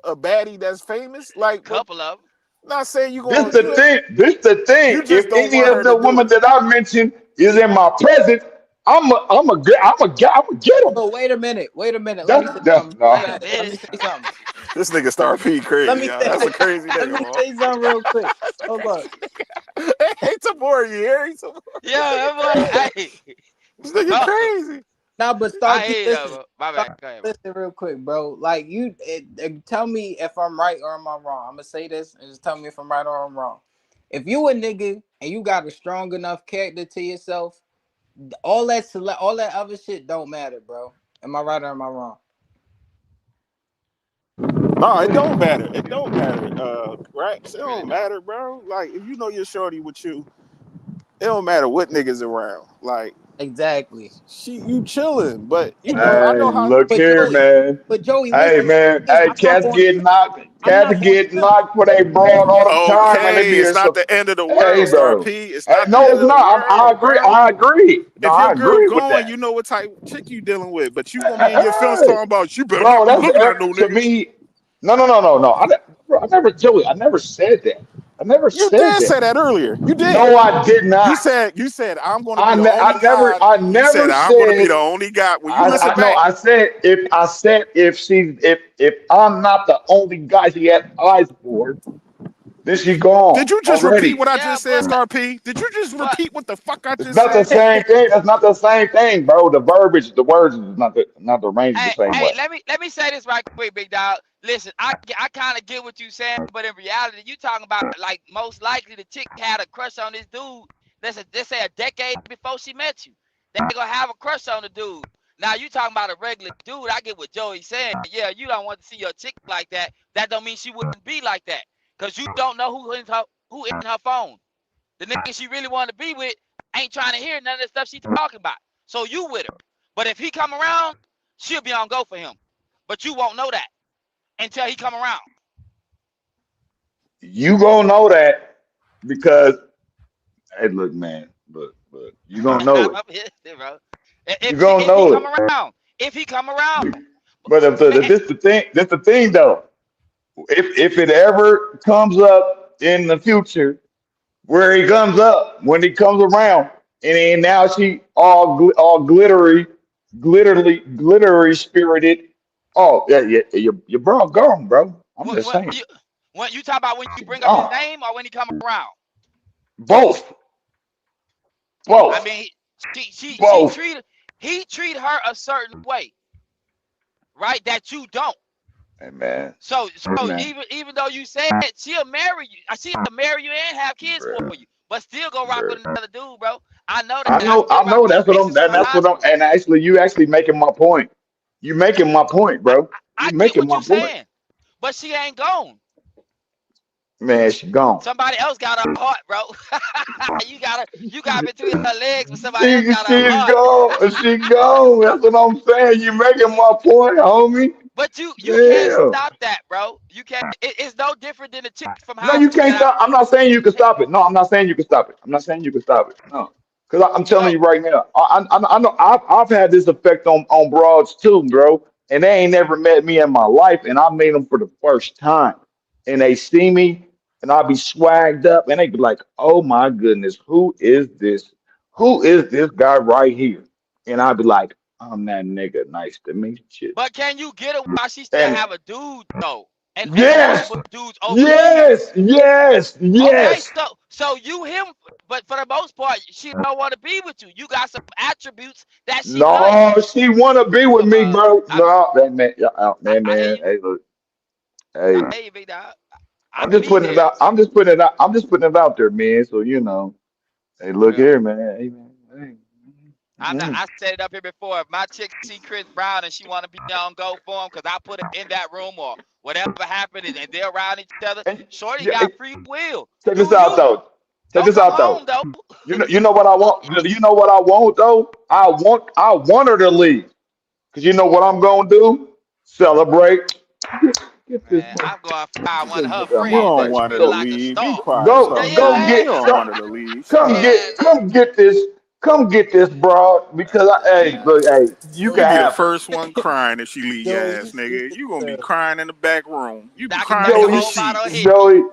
a baddie that's famous. It's a Like, but couple of them. not saying you This going, the thing. This the thing. you just If don't any want of her to the do women it. that I mentioned is in my presence, I'm a get them. Bro, wait a minute. Wait a minute. Let me say That's something real Wait a no. fast. Let me minute. say something. This nigga Star P Let crazy, me y'all. say That's a crazy let nigga, me boy. say something real quick. Hold up. Hey, Tamora, you hear? Yeah, that boy. Hey, This nigga bro. crazy. Nah, but Star I P, hear you, though, listen. bro. My Star bad. Go ahead, P, bro. listen real quick, bro. Like tell me if I'm right or am I wrong. I'm gonna say this and just tell me if I'm right or I'm wrong. If you a nigga and you got a strong enough character to yourself, all that other shit don't matter, bro. Am I right or am I wrong? No, it don't matter. It don't matter. Right? It Really don't don't. matter, bro. Like if you know your shorty with you, it don't matter what niggas around. Like Exactly. you chilling, but you know I Hey, know how. look But here, Joey, man. Hey, listen. man. This, Hey, I'm not cats going get to knocked for they broad all the time when they Okay, be it's in not some. the end of the Hey, world, Star bro. P. It's Hey, not the no, end it's of the not. I world, agree. bro. I agree. No, If your I girl agree with going, that. you know what type of chick you dealing with, but you gonna be in your feelings Hey, talking about you better bro, not be looking at no to nigga. me. No, no, no, no, no. I never, Joey. I never said that. I never You said did that. say that earlier. You did. No, I did not. You said I'm going to be the only guy. I You said never I'm going to be the said. only guy. When you listen I know. back, I said if I'm not the only guy she had eyes for, Then she gone Did you just repeat already. what I Yeah, just said, but Star P? Did you just but repeat what the fuck I It's just not the said? same thing. That's not the same thing, bro. The verbiage, the words is not the arranged the hey, same hey, way. let me say this right quick, big dog. Listen, I kind of get what you saying, but in reality, you talking about like most likely the chick had a crush on this dude. Let's say a decade before she met you. They gonna have a crush on the dude. Now you talking about a regular dude. I get what Joey's saying. Yeah, you don't want to see your chick like that. That don't mean she wouldn't be like that, cause you don't know who in her phone. The nigga she really want to be with ain't trying to hear none of the stuff she talking about. So you with her. But if he come around, she'll be on go for him. But you won't know that until he come around. You gonna know that because hey, look, man, look, you gonna know it. I'm here, bro. You If gonna if he know come it. around, if he come around, But if man, this the thing though. If it ever comes up in the future, where he comes up when he comes around, and then now she all glittery spirited. Oh yeah, yeah, your bro gone, bro. I'm when, just when saying, you when you talk about when you bring up his gone. name or when he come around, Both, I both, mean, she both. treated he treat her a certain way, right? That you don't. Hey man, hey So man, even though you said she'll marry you, she'll marry you and have kids for bruh, you, but still go rock with bruh. another dude, bro. I know that. I I still rock know. with some exes from That's high what I'm. school. And actually, you actually making my point. You making my point, I, bro. I You get making what my you point. saying, but she ain't gone. Man, she gone. Somebody else got a heart, bro. You got between her legs, but somebody else got a She's heart. gone. She gone. That's what I'm saying. You making my point, homie. But you can't Damn. stop that, bro. You can't. It's no different than a chick from No, high you school can't that stop. I'm not saying you can I. stop it. No, I'm not saying you can stop it. I'm not saying you can stop it. No, because I'm telling So you right now. I know I've had this effect on broads too, bro. And they ain't never met me in my life, and I made them for the first time. And they see me, and I'll be swagged up, and they be like, "Oh my goodness, who is this? Who is this guy right here?" And I'll be like, "I'm that nigga. Nice to meet you." but can you get her while she still And have a dude though, and yes, multiple dudes over the years? yes, yes, Okay, yes. so you him, but for the most part, she don't want to be with you. You got some attributes that she like. No, she wanna be with me, bro. I No, that man, yeah, I, man, I hear man. you. Hey, look, I hey, hear you, big dog. I I'm just be putting it there. out. I'm just putting it out. I'm just putting it out there, man. So you know, hey, look Yeah. here, man. Hey, man. Hey. I'm not. Mhm. I said it up here before. If my chick see Chris Brown and she want to be on go for him, cause I put her in that room or whatever happened, and they're around each other. And Shorty yeah, got free will. check this Do out you? though. Check Don't this come out though. home though. You know what I want. You know what I want though. I want her to leave. Cause you know what I'm gonna do? Celebrate. Get this. Man, I'm going to find Get one this of her nigga out You my friends don't that face. treat want her her to like a leave. Be star. quiet, Star You know P. what I'm You saying? don't want her to leave. Shut up. come get this broad because hey look hey you You can be the have her. first one crying if she leave your Joey, ass, nigga. You gonna be crying in the back room. You be I can take crying a in the Joey, whole bottle of sheets. Hennessy.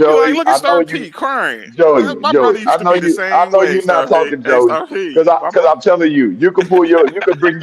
You like, look at I know Star you, P crying. My Joey. brother used to be the I same know way, you not Star P. talking, Hey, Joey, Star P. because I'm telling you, you can bring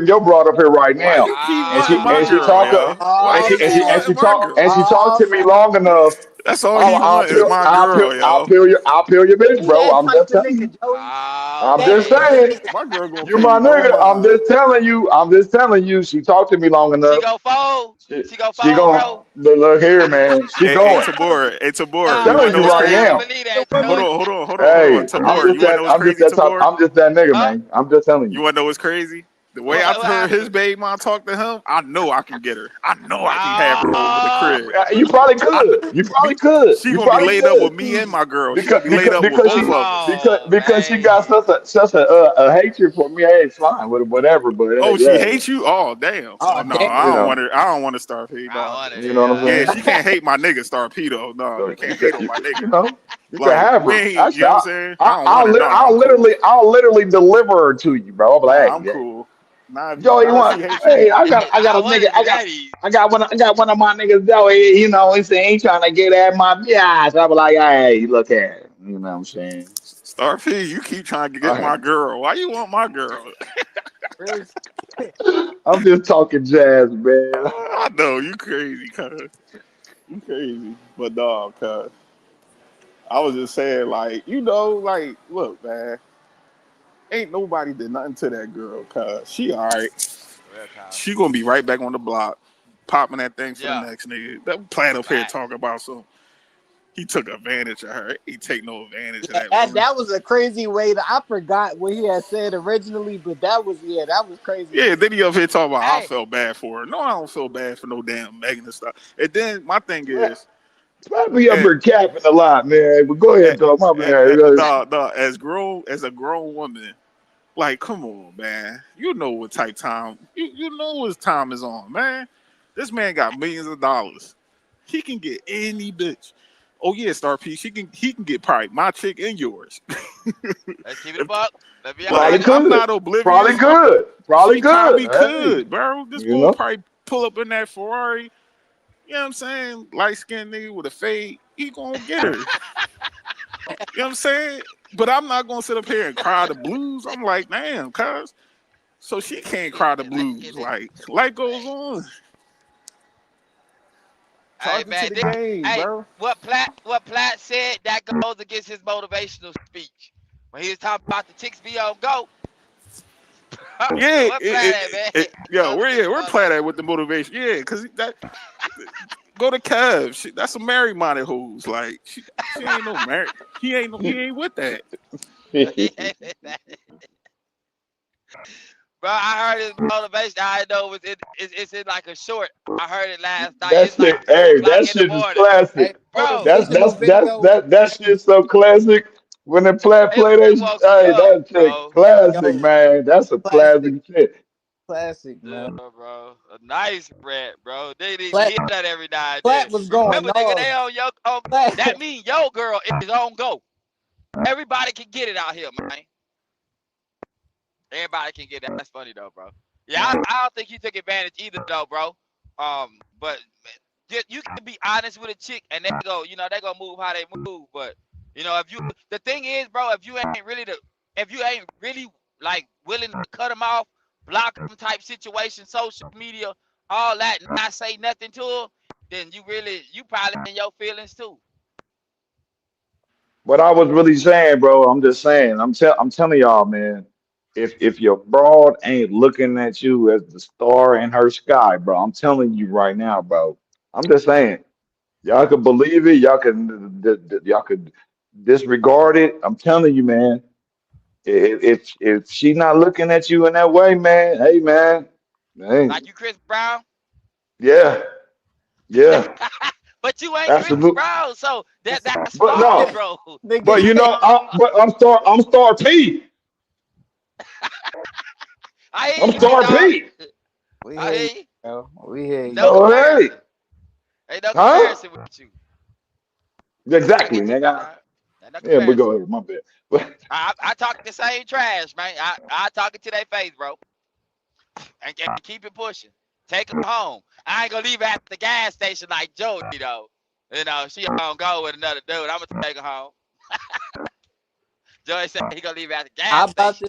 your broad up here right Why now, you keep and wanting my she girl, talk, yo? Why you keep wanting my girl? and she talked to me man. long enough. That's all he want is my girl, yo. I'll peel your bitch, He bro. that I'm type just of telling you. nigga, Joey. He I'm that just Okay. type of saying. nigga. My girl gonna You pay my no nigga. I'm mind. just telling you. I'm just telling you. She talked to me long She enough. go fold. She, She go she fold, gonna bro. look here, man. She Hey, going. Tabor. Hey, I'm Tabor. You Nah, wanna telling know you what's right nah, I don't crazy? now. believe The that, Hold women, Joey. on, hold on, hold on, hold on. Hey, Tabor, you wanna know what's crazy, Tabor? I'm just that nigga, Huh? man. I'm just telling You you. wanna know what's crazy? The way What, I've what heard his happened? baby mom talk to him, I know I can get her. I know I can have her over the Oh, crib. You probably I kn- could. You be, probably could. she You gonna be probably laid up with could. me and my girl. She Because gonna be laid up with because she both of us. because she got man. such a hatred for me. Hey, it's fine, whatever. But hey, Oh, she yeah, hates you? Oh, damn. oh Oh no, damn, you I don't know, want her. I don't want to Star P, I no. want it. you know what Yeah, I'm she saying. can't hate my nigga Star P though. No, So you can't hate on my you nigga. know, you can Like have we her. ain't, you Actually, know what I'm saying? I don't want her. No, I'll literally deliver her to you, bro. I'll be like, Nah, hey, I'm yeah. cool. Joey, Not if want? she hates you. Hey, I got I a want nigga. it to that easy. I got one of my niggas. Joey, you know, he's saying he trying to get at my bitch. I be like, hey, look at it. You know what I'm saying? Star P, you keep trying to get Okay. my girl. Why you want my girl? real I'm just talking jazz, man. I know you crazy, cuz. You crazy. But dog, cuz I was just saying, like, like, look, man, ain't nobody did nothing to that girl, cuz she all right. Real talk. She gonna be right back on the block, popping that thing for the Yeah, next nigga. That playing up here facts. talking about some. He took advantage of her. He take no advantage of Yeah, that woman. that was a crazy way to. I forgot what he had said originally, but that was crazy. Yeah, then he up here talking about I Hey, felt bad for her. No, I don't feel bad for no damn Megan and stuff. And then my thing Flat, is, flat be up and, here capping a lot, man. But go and, ahead, dog. My bad. as a grown woman, like, come on, man. You know what type time you know what time is on, man. This man got millions of dollars. He can get any bitch. Oh yeah, Star P. He can get probably my chick and yours. let's keep it a buck. Let's be Probably Like honest. I'm could. not Probably oblivious. could. Probably She could. probably Hey, could, bro. This you boy know. probably pull up in that Ferrari. You know what I'm saying? Light skinned nigga with a fade. He gonna get her. You know what I'm saying? But I'm not gonna sit up here and cry the blues. I'm like, damn, cuz. So she can't cry the Let's get blues. it. Like, life goes on. Hey Talking to man, the game, hey, bro. what Platt said that goes against his motivational speech when he was talking about the chicks be on go. Yeah, What Platt at, man? yeah, Goes against his we're playing that motivation. with the motivation. Yeah, because that go to Cavs. That's some married minded hoes. Like she ain't no married. He ain't with that. Bro, I heard his motivation. I know it's in like a short. I heard it last night. That It's like shit, two hey, o'clock that in the shit is morning, classic. Hey, bro. motivational video. That shit so classic. When the play It that woke me hey, up, that shit bro. classic, Yo, man. That's a classic, classic shit. classic, Yeah, man. bro. A nice rant, bro. They need to Platt, hear that every now and then. Platt was going Remember, nigga, off. they on your that Platt, mean your girl is on go. Everybody can get it out here, man. Everybody can get it. That's funny though, bro. Yeah, man. I don't think you took advantage either though, bro. But you can be honest with a chick and they go, they gonna move how they move. But if the thing is, bro, if you ain't really like willing to cut them off, block them type situation, social media, all that, not say nothing to them, then you probably in your feelings too. What I was really saying, bro, I'm just saying. I'm telling y'all, man. If your broad ain't looking at you as the star in her sky, bro, I'm telling you right now, bro. I'm just saying. Y'all could believe it. Y'all could disregard it. I'm telling you, man. If she not looking at you in that way, man, hey, man, hey, Like you, Chris Brown. yeah, yeah, But you ain't Chris absolutely. Brown, so that's But false, no, bro. but Nigga, you know, I'm Star P. I hear I'm you, big Star dog. P. we I hear you, hear you. bro. We hear you. No So hey, comparison. Ain't no huh? comparison with you. I Exactly, get you, big nigga. dog. Ain't no Yeah, but comparison. go ahead, my bad. But I talk the same trash, man. I talk it to their face, bro, and keep it pushing. Take her home. I ain't gonna leave her at the gas station like Jody, though. She gonna go with another dude. I'm gonna take her home. Joey said he gonna leave her at the gas station.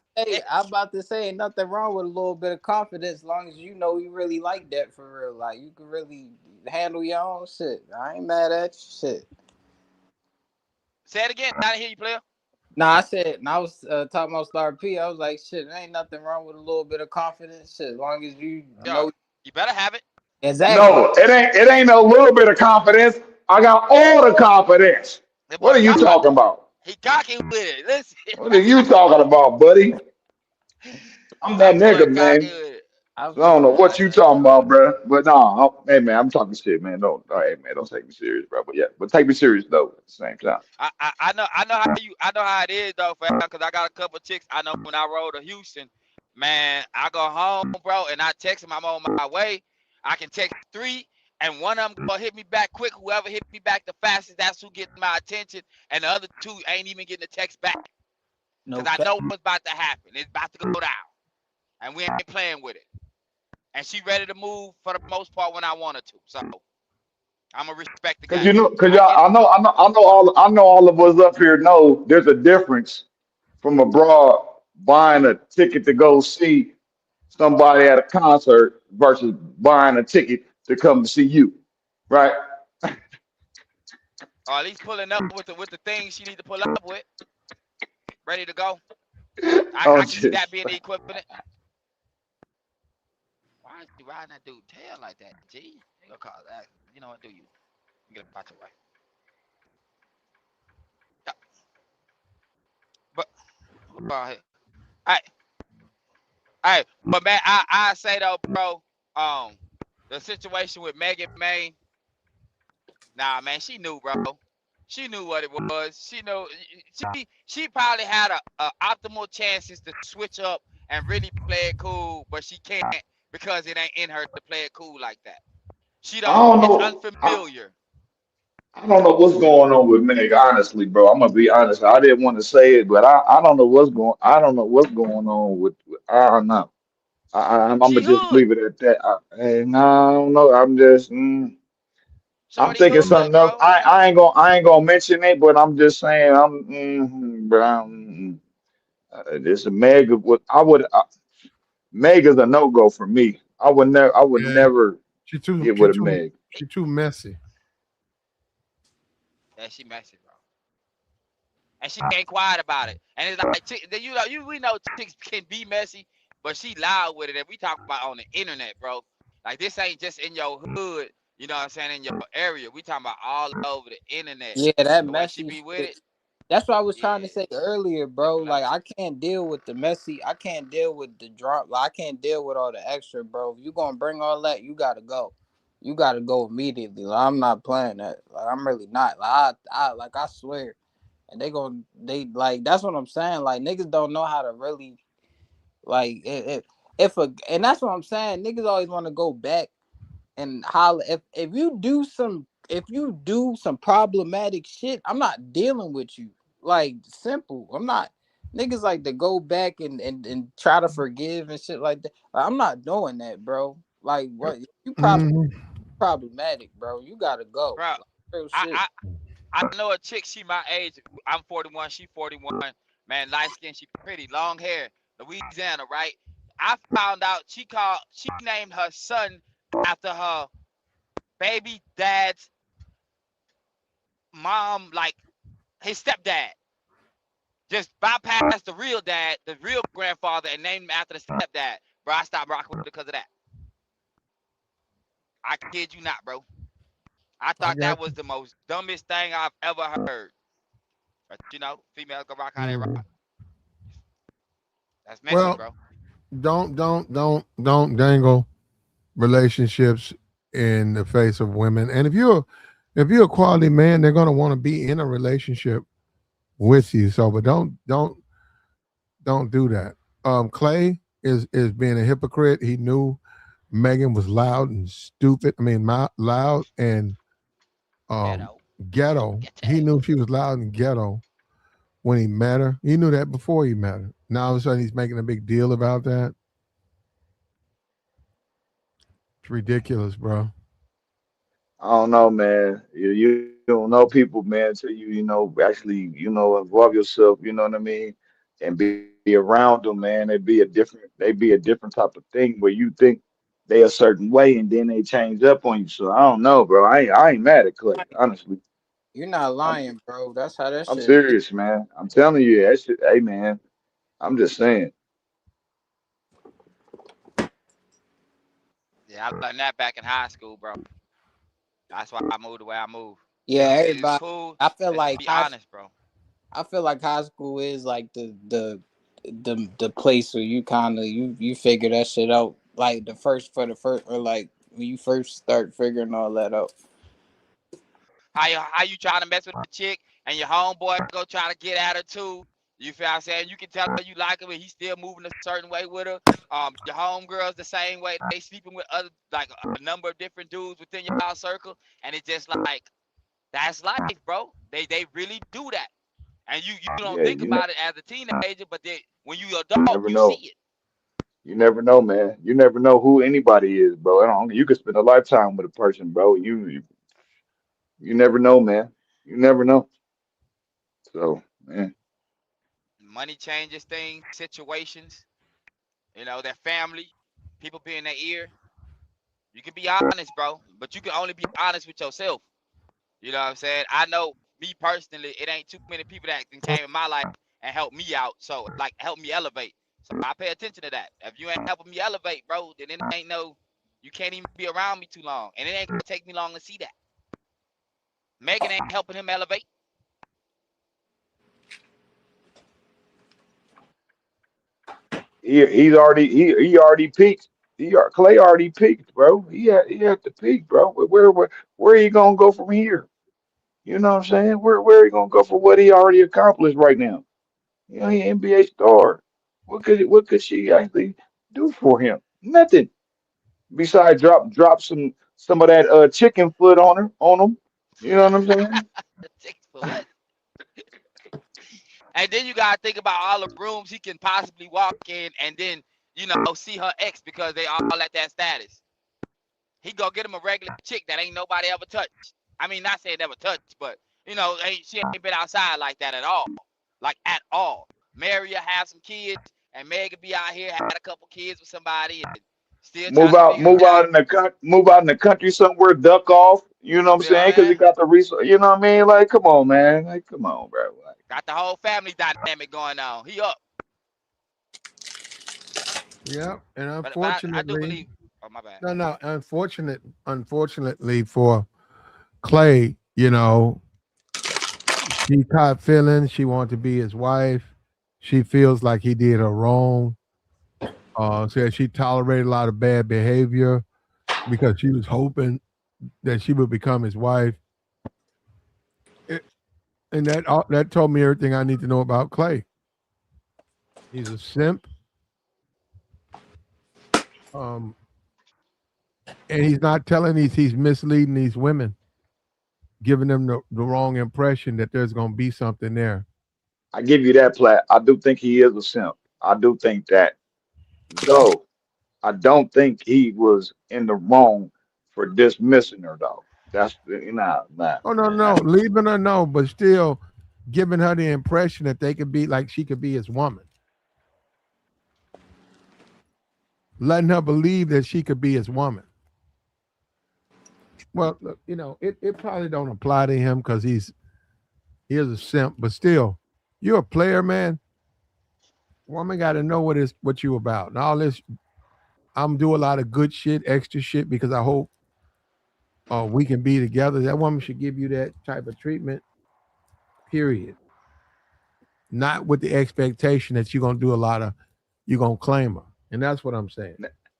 I'm about to say, ain't nothing wrong with a little bit of confidence, as long as you know you really like that for real. Like you can really handle your own shit. I ain't mad at you, shit. Say it again. I didn't hear you, player. Nah, I said, and I was talking about Star P. I was like, shit, there ain't nothing wrong with a little bit of confidence, shit. As long as you Yo, know you better have it. exactly. no, it ain't a little bit of confidence. I got all the confidence. That What boy are you talking about? he cocky with it. Listen, What are you talking about, buddy? I'm that that boy nigga, cocky man. with it. I So I don't feel know you. what you talking about, bro. But no, hey man, I'm talking shit, man. Don't, hey man, don't take me serious, bro. But yeah, but take me serious though at the same time. I know how it is though, fam, because I got a couple chicks. I know when I rode to Houston, man, I go home, bro, and I text them I'm on my way. I can text three, and one of them gonna hit me back quick. Whoever hit me back the fastest, that's who getting my attention, and the other two ain't even getting a text back, No because I cap. know what's about to happen. It's about to go down, and we ain't playing with it. And she ready to move for the most part when I want her to. So I'm gonna respect the Cause game. cause I get y'all, it. I know all of us up here know there's a difference from abroad buying a ticket to go see somebody at a concert versus buying a ticket to come to see you, right? or at least pulling up with the things she need to pull up with, ready to go. I I'm can see that just, being the equivalent. Why is you riding that dude tail like that, G? You'll call that. You know what? Do you get about your way? Yeah, but I, but man, I say though, bro. The situation with Megan May, nah, man, she knew, bro. She knew what it was. She knew she probably had a optimal chances to switch up and really play it cool, but she can't because it ain't in her to play it cool like that. She I don't. don't It's know. unfamiliar. I don't know what's going on with Meg, honestly, bro. I'm gonna be honest. I didn't want to say it, but I don't know what's going. I don't know what's going on with I don't know. I'm She gonna just hood. leave it at that. And I don't know. I'm just. I'm Shorty thinking hood, something else. bro. I ain't gonna mention it, but I'm just saying bro. This a Meg. What I would Meg is a no go for me. I would Yeah, never she too, get she with a too, Meg. she too messy. Yeah, she messy, bro. And she ain't quiet about it. And it's like, we know chicks can be messy, but she loud with it. And we talk about on the internet, bro. Like this ain't just in your hood, you know what I'm saying, in your area. We talking about all over the internet. Yeah, that The way she messy be with shit. it, That's what I was trying to yeah, say earlier, she bro. Like loud. I can't deal with the messy. I can't deal with the drop. Like, I can't deal with all the extra, bro. If you gonna bring all that, you gotta go. You gotta go immediately. Like, I'm not playing that. Like I'm really not. Like I swear. And they like that's what I'm saying. Like niggas don't know how to really like if a and that's what I'm saying. Niggas always want to go back and holler if you do some problematic shit, I'm not dealing with you. Like simple. I'm not niggas like to go back and try to forgive and shit like that. Like, I'm not doing that, bro. Like what you Hmm. problematic, bro. You gotta go. Bro, Like, real I, shit. I, I know a chick, she my age. I'm 41, she 41. Man, light skin, she pretty, long hair, Louisiana, right? I found out she named her son after her baby dad's mom, like his stepdad. Just bypassed the real dad, the real grandfather, and named him after the stepdad. Bro, I stopped rocking with it because of that. I kid you not, bro. I I thought that got was the most dumbest thing I've ever heard. But you know, females go rock how they you. rock. That's messy, Well, bro. don't dangle relationships in the face of women. And if you're a quality man, they're gonna want to be in a relationship with you. So, but don't do that. Clay is being a hypocrite. He knew Megan was loud and stupid. I mean, loud and um Ghetto. ghetto. He Ghetto. knew she was loud and ghetto when he met her. He knew that before he met her. Now all of a sudden he's making a big deal about that. It's ridiculous, bro. I don't know, man. You don't know people, man, until actually, involve yourself, you know what I mean, and be around them, man. They be a different type of thing where you think they a certain way and then they change up on you. So I don't know, bro. I ain't mad at Clay, honestly. You're not I'm lying, bro. That's how that I'm shit is. serious, man. I'm telling you, that shit, hey man, I'm just saying. Yeah, I learned that back in high school, bro. That's why I moved the way I moved. Yeah, It's everybody. cool. I feel Let's like be high honest, bro. I feel like high school is like the place where you kind of you figure that shit out. Like the first or like when you first start figuring all that out. How you trying to mess with a chick and your homeboy go try to get at her too? You feel what I'm saying? You can tell her you like him, but he's still moving a certain way with her. Your homegirls the same way. They sleeping with other like a number of different dudes within your house circle, and it's just like that's life, bro. They really do that, and you don't Yeah, think about it as a teenager, but when you you adult, never you see know. it. You never know, man. You never know who anybody is, bro. You could spend a lifetime with a person, bro. You never know, man. You never know. So, man, Money changes things, situations. Their family, people being their ear. You can be honest, bro, but you can only be honest with yourself. You know what I'm saying? I know me personally, it ain't too many people that can came in my life and help me out. So like help me elevate. So I pay attention to that. If you ain't helping me elevate, bro, then it ain't no you can't even be around me too long. And it ain't gonna take me long to see that. Megan ain't helping him elevate. He already peaked. Clay already peaked, bro. He had to peak, bro. Where he gonna go from here? You know what I'm saying? Where he gonna go for what he already accomplished right now? You know, he an NBA star. What could she actually do for him? Nothing. Besides drop some of that chicken foot on him. You know what I'm saying? For what? And then you gotta think about all the rooms he can possibly walk in and then, see her ex because they all at that status. He go get him a regular chick that ain't nobody ever touched. I mean, not saying never touched, but she ain't been outside like that at all. Like at all. Marry her, have some kids, and Megan be out here, had a couple kids with somebody and still trying to figure it out. Move out in the country somewhere, duck off. You know what You I'm feel saying? Because he me? got the resource. You know what I mean? Like, come on, man. Like, come on, bro. Like, Got the whole family dynamic going on. He up. Yeah, and But I do unfortunately, believe oh my bad. no, unfortunately for Clay, she caught feelings. She wanted to be his wife. She feels like he did her wrong. Said she tolerated a lot of bad behavior because she was hoping that she would become his wife. It, and that told me everything I need to know about Clay. He's a simp. Um, and he's not telling he's misleading these women, giving them the wrong impression that there's going to be something there. I give you that, Plat. I do think he is a simp. I do think that. Though, I don't think he was in the wrong for dismissing her, though. That's, nah, Oh no, man. no, leaving her no, but still giving her the impression that they could be like she could be his woman, letting her believe that she could be his woman. Well, look, it probably don't apply to him because he is a simp, but still, you're a player, man. Woman got to know what you about. And all this, I'm doing a lot of good shit, extra shit because I hope we can be together. That woman should give you that type of treatment. Period. Not with the expectation that you're gonna claim her, and that's what I'm saying.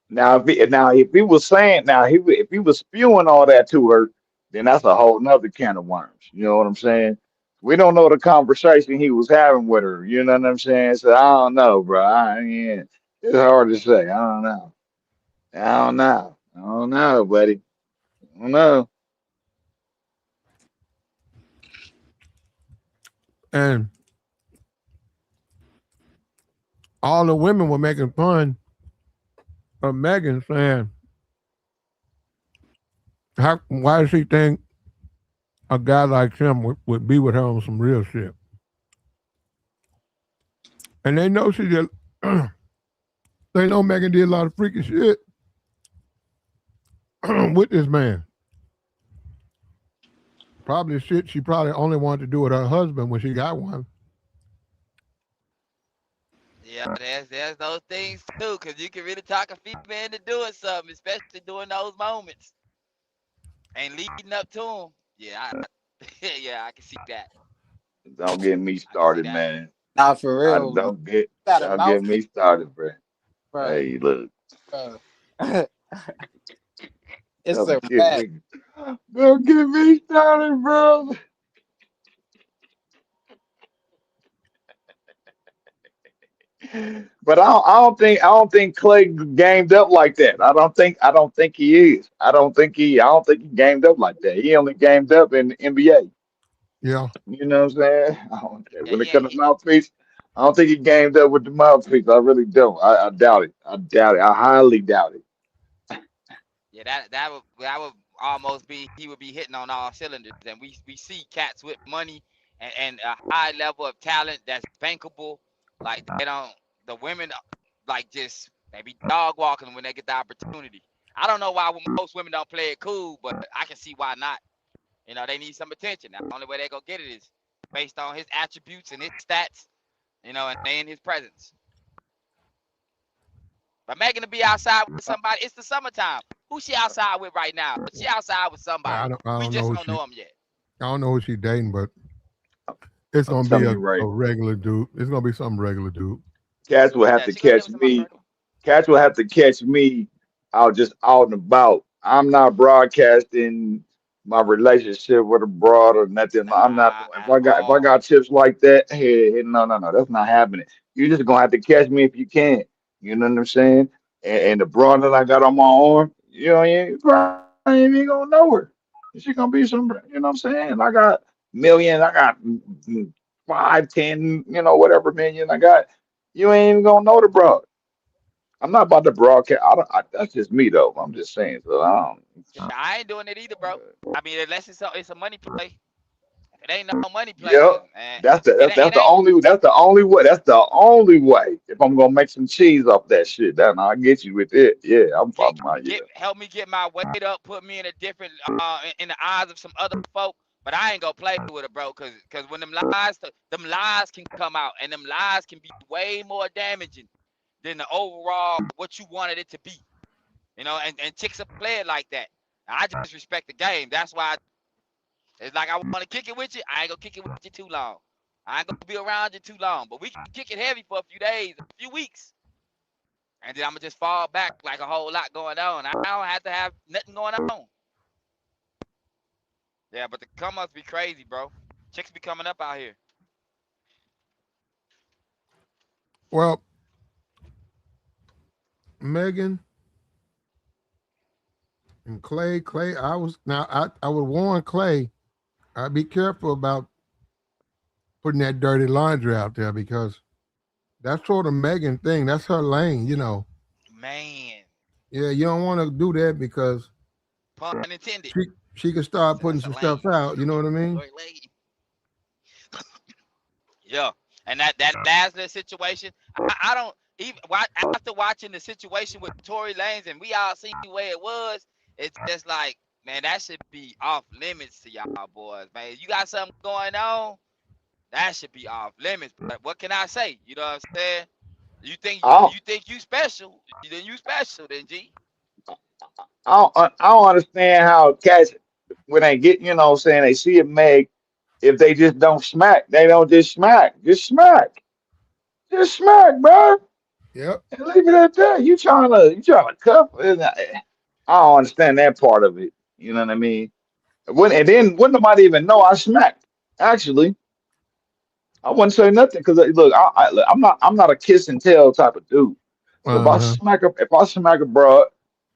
If he was saying if he was spewing all that to her, then that's a whole nother can of worms. You know what I'm saying? We don't know the conversation he was having with her. You know what I'm saying? So I don't know, bro. Yeah, it's hard to say. I don't know. I don't know. I don't know, buddy. I don't know. And all the women were making fun of Megan, saying, why does she think a guy like him would be with her on some real shit? And they know she did. They know Megan did a lot of freaky shit with this man. Probably shit she probably only wanted to do with her husband when she got one. Yeah, there's those things too, cause you can really talk a female into doing something, especially during those moments and leading up to them. Yeah, yeah, I can see that. Don't get me I can see started, that. man. Nah, for I real, bro. Got a don't get mouthpiece, me started, bro. bro. Hey, look, Bro. It's a don't get fact. me, don't get me started, bro. But I don't think Clay gamed up like that. I don't think he is. I don't think he gamed up like that. He only gamed up in the NBA. Yeah. You know what I'm saying? Yeah, When it yeah, comes to mouthpiece, I don't think he gamed up with the mouthpiece. I really don't. I doubt it. I doubt it. I highly doubt it. yeah. That would almost be he would be hitting on all cylinders, and we see cats with money and a high level of talent that's bankable. Like they don't the women like just they be dog walking when they get the opportunity. I don't know why most women don't play it cool, but I can see why not. You know, they need some attention. Now, the only way they gonna get it is based on his attributes and his stats. You know, and they in his presence. But Megan to be outside with somebody, it's the summertime. Who she outside with right now? But she outside with somebody. I We don't know just who don't know him yet. I don't know who she dating, but it's I'm gonna be telling a you right. regular dude. It's gonna be some regular dude. Cats will have Yeah, to she gonna get catch with somebody me. regular. Cats will have to catch me out just out and about. I'm not broadcasting my relationship with a broad or nothing. I'm not Nah, doing. at If I all. got chips like that, hey, no, that's not happening. You just gonna have to catch me if you can. You know what I'm saying? And the broad that I got on my arm, you probably ain't even gonna know her. She gonna be some. You know what I'm saying? I got millions. I got 5, 10, whatever million I got. You ain't even gonna know the broad. I'm not about to broadcast. That's just me though. I'm just saying. So I ain't doing it either, bro. I mean, unless it's a money play. If it ain't no money play, yeah, then that's it the ain't. only way. That's the only way. If I'm gonna make some cheese off that shit, then I get you with it. Yeah, I'm yeah. Help me get my weight up, put me in a different in the eyes of some other folk. But I ain't gonna play with it, bro, cause when them lies can come out, and them lies can be way more damaging than the overall what you wanted it to be. You know, and chicks are playing like that. I just respect the game. That's why it's like I want to kick it with you. I ain't gonna kick it with you too long. I ain't gonna be around you too long. But we can kick it heavy for a few days, a few weeks. And then I'm gonna just fall back like a whole lot going on. I don't have to have nothing going on. Yeah, but the come ups be crazy, bro. Chicks be coming up out here. Well, Megan and Klay, I would warn Klay, I'd be careful about putting that dirty laundry out there because that's sort of Megan thing. That's her lane. Man, Yeah, you don't want to do that because pun intended. she she can start putting That's a some stuff lane. out. You know what I mean? Short lane. Yeah, and that last little situation, I don't even after watching the situation with Tory Lanez, and we all seen where it was. It's just like, man, that should be off limits to y'all boys, man. You got something going on, that should be off limits. But what can I say? You know what I'm saying? You think I don't, you special? Then you special, then G. I don't understand how cats when they get, what I'm saying, they see a Meg, if they just don't smack, they don't just smack. Just smack, bro. Yep. And leave it at that. You trying to cuff it. I don't understand that part of it. You know what I mean? And then wouldn't nobody even know I smacked. Actually, I wouldn't say nothing because look, I'm not a kiss and tell type of dude. So Uh-huh. if I smack a broad,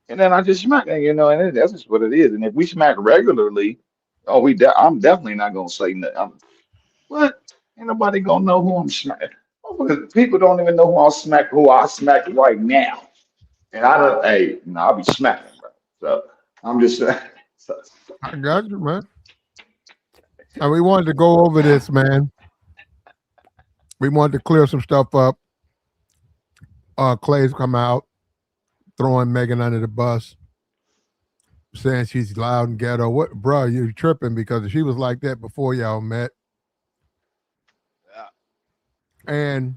and then I just smack it, and that's just what it is. And if we smack regularly, I'm definitely not gonna say nothing. What? Ain't nobody gonna know who I'm smacking. People don't even know who I smack right now. And I don't, hey, I'll be smacking, bro. So I'm just saying. So, I got you, man. And we wanted to go over this, man. We wanted to clear some stuff up. Clay's come out throwing Megan under the bus, saying she's loud and ghetto. What, bro? You tripping because she was like that before y'all met, Yeah. and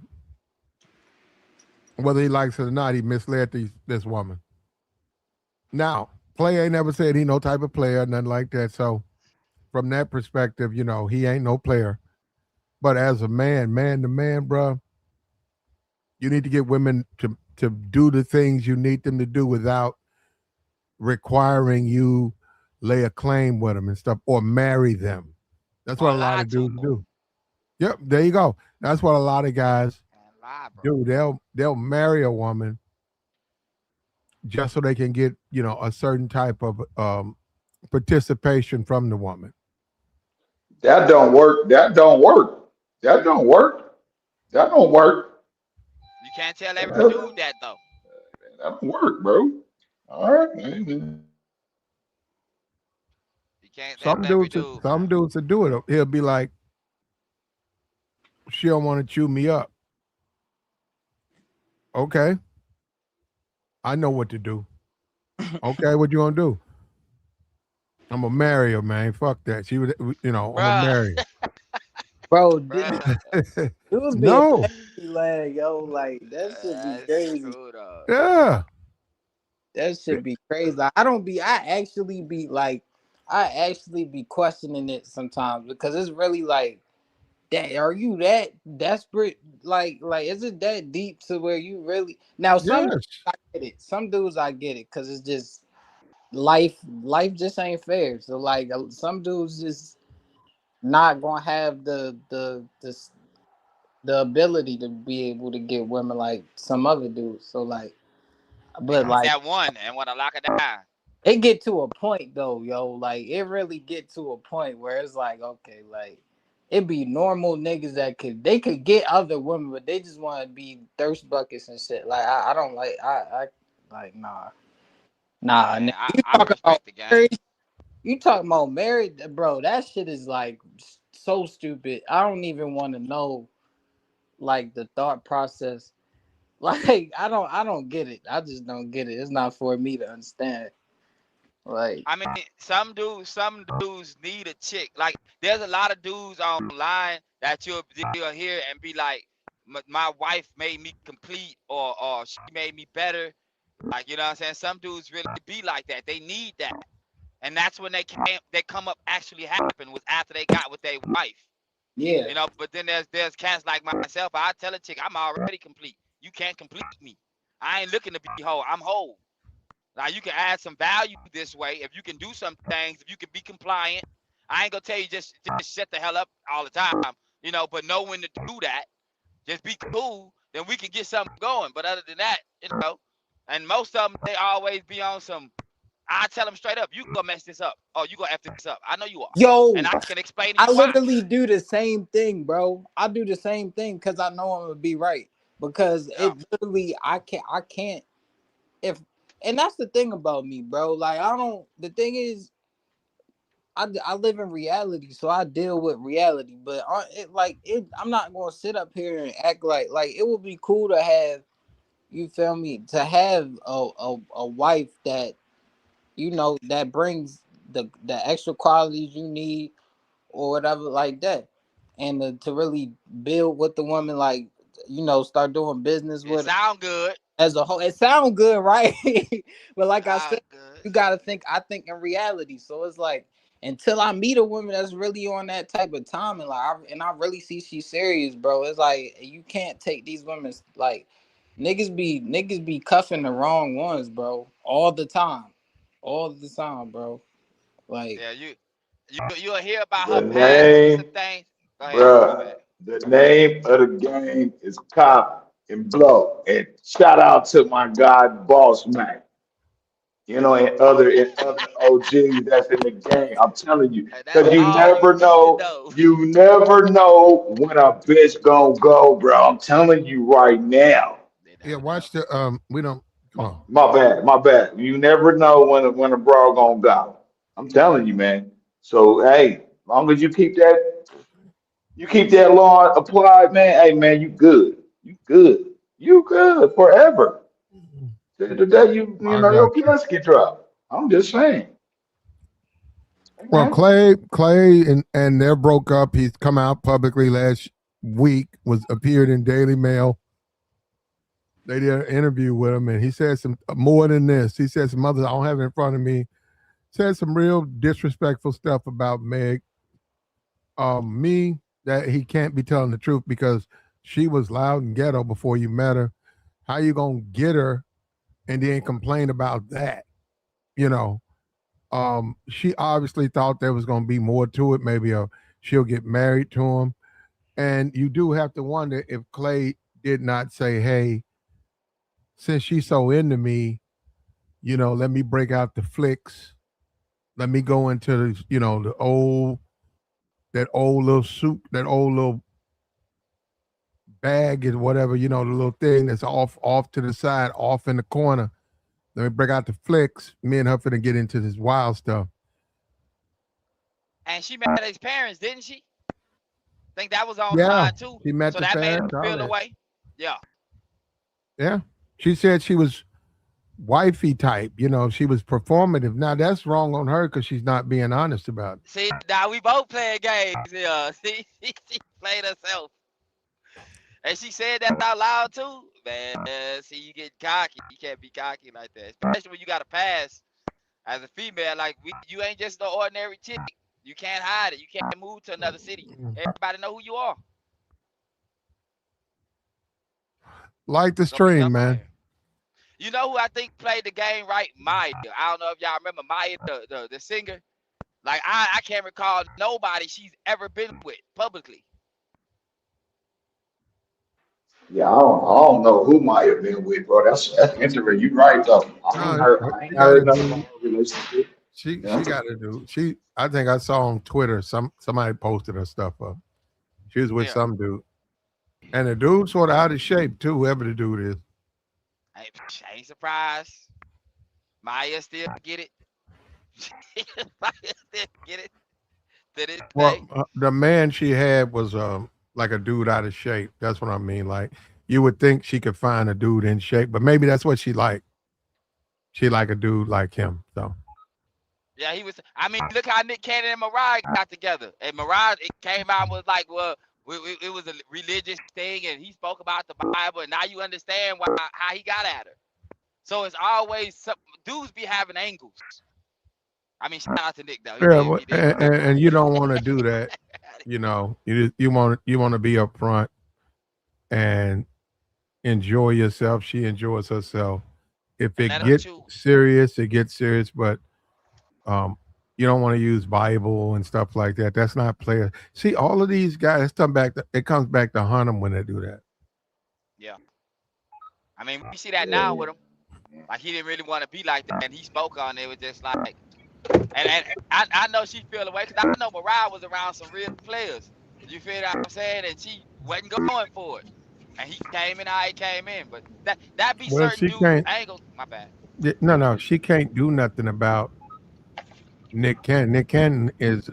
whether he likes it or not, he misled this woman. Now, Clay ain't never said he no type of player, nothing like that. So, from that perspective, he ain't no player. But as a man to man, bro, you need to get women to do the things you need them to do without requiring you lay a claim with them and stuff or marry them. That's what Or a lot lie of to dudes them. do. Yep, there you go. That's what a lot of guys Lie, bro. do. They'll marry a woman just so they can get a certain type of participation from the woman. that don't work. That don't work. That don't work. That don't work. You can't tell every That, dude that though. that don't work, bro. All right. Amen. You can't tell Some every dudes, dude, some man. dudes will do it. He'll be like, "She don't want to chew me up." Okay, I know what to do. Okay, what you gonna do? I'm gonna marry her, man. Fuck that. She would, I'm gonna Bruh. marry Bro, Bruh. dudes be a No. petty lag, yo. Like that should be That's crazy. cool though. Yeah. That should be crazy. Like, I don't be. I actually be like, I actually be questioning it sometimes because it's really like, that are you that desperate? Like, is it that deep to where you really? Now, some dudes Yes. I get it. Some dudes I get it because it's just life. Life just ain't fair. So like, some dudes just not gonna have the ability to be able to get women like some other dudes. So like, They but get like that one and want to lock it down. it get to a point though, yo. Like it really get to a point where it's like, okay, like it be normal niggas that they could get other women, but they just want to be thirst buckets and shit. Like I don't like I like nah. Man, You I talking about respect the game. married? You talking about married, bro? That shit is like so stupid. I don't even want to know like the thought process. Like I don't get it. I just don't get it. It's not for me to understand. Like I mean, some dudes need a chick. Like, there's a lot of dudes online that you'll hear and be like, my wife made me complete, or she made me better. Like, you know what I'm saying? Some dudes really be like that. They need that, and that's when they come up actually happen was after they got with their wife. yeah. But then there's cats like myself. I tell a chick I'm already complete. You can't complete me. I ain't looking to be whole. I'm whole. Now you can add some value this way if you can do some things, if you can be compliant. I ain't gonna tell you just shut the hell up all the time, but know when to do that. Just be cool, then we can get something going. But other than that, and most of them they always be on some. I tell them straight up, you gonna mess this up. Oh, you gonna f this up. I know you are, and Yo, I can explain to I you why. literally do the same thing, bro. I do the same thing because I know I'm gonna be right. Because Yeah, it literally, I can't if, and that's the thing about me, bro. Like I don't. The thing is, I live in reality, so I deal with reality. But I'm not gonna sit up here and act like it would be cool to have, you feel me, to have a wife that that brings the extra qualities you need or whatever like that, and to really build with the woman, like start doing business it with her sound good. as a whole. It sounds good, right? But like I said, Sound good. you gotta think. I think in reality, so it's like until I meet a woman that's really on that type of time, and I really see she's serious, bro. It's like you can't take these women like niggas be cuffing the wrong ones, bro, all the time, bro. Like Yeah, you'll hear about The her past and some name, things. Go ahead. My bruh, bad. the name of the game is Cop and Blow. And shout out to my guy, Boss Man. And other OGs that's in the game. I'm telling you, And that's because you all you never need to know, know. you never know when a bitch gonna go, bro. I'm telling you right now. They Yeah, never know. watch the we don't come My, on. my bad, my bad. You never know when a bro gonna go. I'm telling you, man. So hey, long as you keep that law applied, man. Hey, man, you good. You good. You good forever. The day you I know got your you. pants get dropped. I'm just saying. Hey, Well, man. Clay and they're broke up. He's come out publicly last week, was appeared in Daily Mail. They did an interview with him, and he said some more than this. He said some others I don't have it in front of me. Said some real disrespectful stuff about Meg. Me, that he can't be telling the truth because she was loud and ghetto before you met her. How you gonna get her and then complain about that? You know, she obviously thought there was gonna be more to it. Maybe she'll get married to him, and you do have to wonder if Clay did not say, "Hey, since she's so into me, let me break out the flicks. Let me go into the that old little suit, that old little bag and whatever, the little thing that's off to the side, off in the corner. Let me break out the flicks. Me and her finna get into this wild stuff." And she met his parents, didn't she? Think that was Yeah, online too. she met So the that made him parents, all feel that. away. Yeah. Yeah, she said she was wifey type. You know, she was performative. Now that's wrong on her because she's not being honest about it. See, now we both playing games here. See, she played herself. And she said that out loud too. Man, see, you get cocky. You can't be cocky like that. Especially when you got a pass as a female. Like, you ain't just no ordinary chick. You can't hide it. You can't move to another city. Everybody know who you are. Like the Don't be stream, nothing man. there. You know who I think played the game right? Maya. I don't know if y'all remember Maya, the singer. Like, I can't recall nobody she's ever been with publicly. Yeah, I don't know who might have been with, bro. That's interesting. You right though. No, I ain't she got a heard nothing dude. about her relationship. She Yeah. got a dude. I think I saw on Twitter somebody posted her stuff up. She was with Yeah. some dude. And the dude sort of out of shape too, whoever the dude is. I ain't surprised. Maya still get it. Maya still get it to this Well, day. the man she had was like a dude out of shape. That's what I mean. Like you would think she could find a dude in shape, but maybe that's what she liked. She like a dude like him. So Yeah, he was. I mean, look how Nick Cannon and Mariah got together. And Mariah, it came out was like, well, it was a religious thing, and he spoke about the Bible, and now you understand how he got at her. So it's always dudes be having angles. I mean, shout out to Nick though. yeah, He did good. and you don't want to do that. You know, you want to be upfront and enjoy yourself. She enjoys herself. If And it let him gets choose. serious, it gets serious. But um, you don't want to use Bible and stuff like that. That's not player. See, all of these guys it comes back to hunt them when they do that. Yeah. I mean, we see that Yeah, now yeah. with him. Like, he didn't really want to be like that, and he spoke on it. It was just like, and I know she feel away because I know Mariah was around some real players. You feel what I'm saying? And she wasn't going for it. And he came in how he came in. But that be Well, certain she dudes' can't. angles. My bad. No, she can't do nothing about Nick Cannon. Nick Cannon is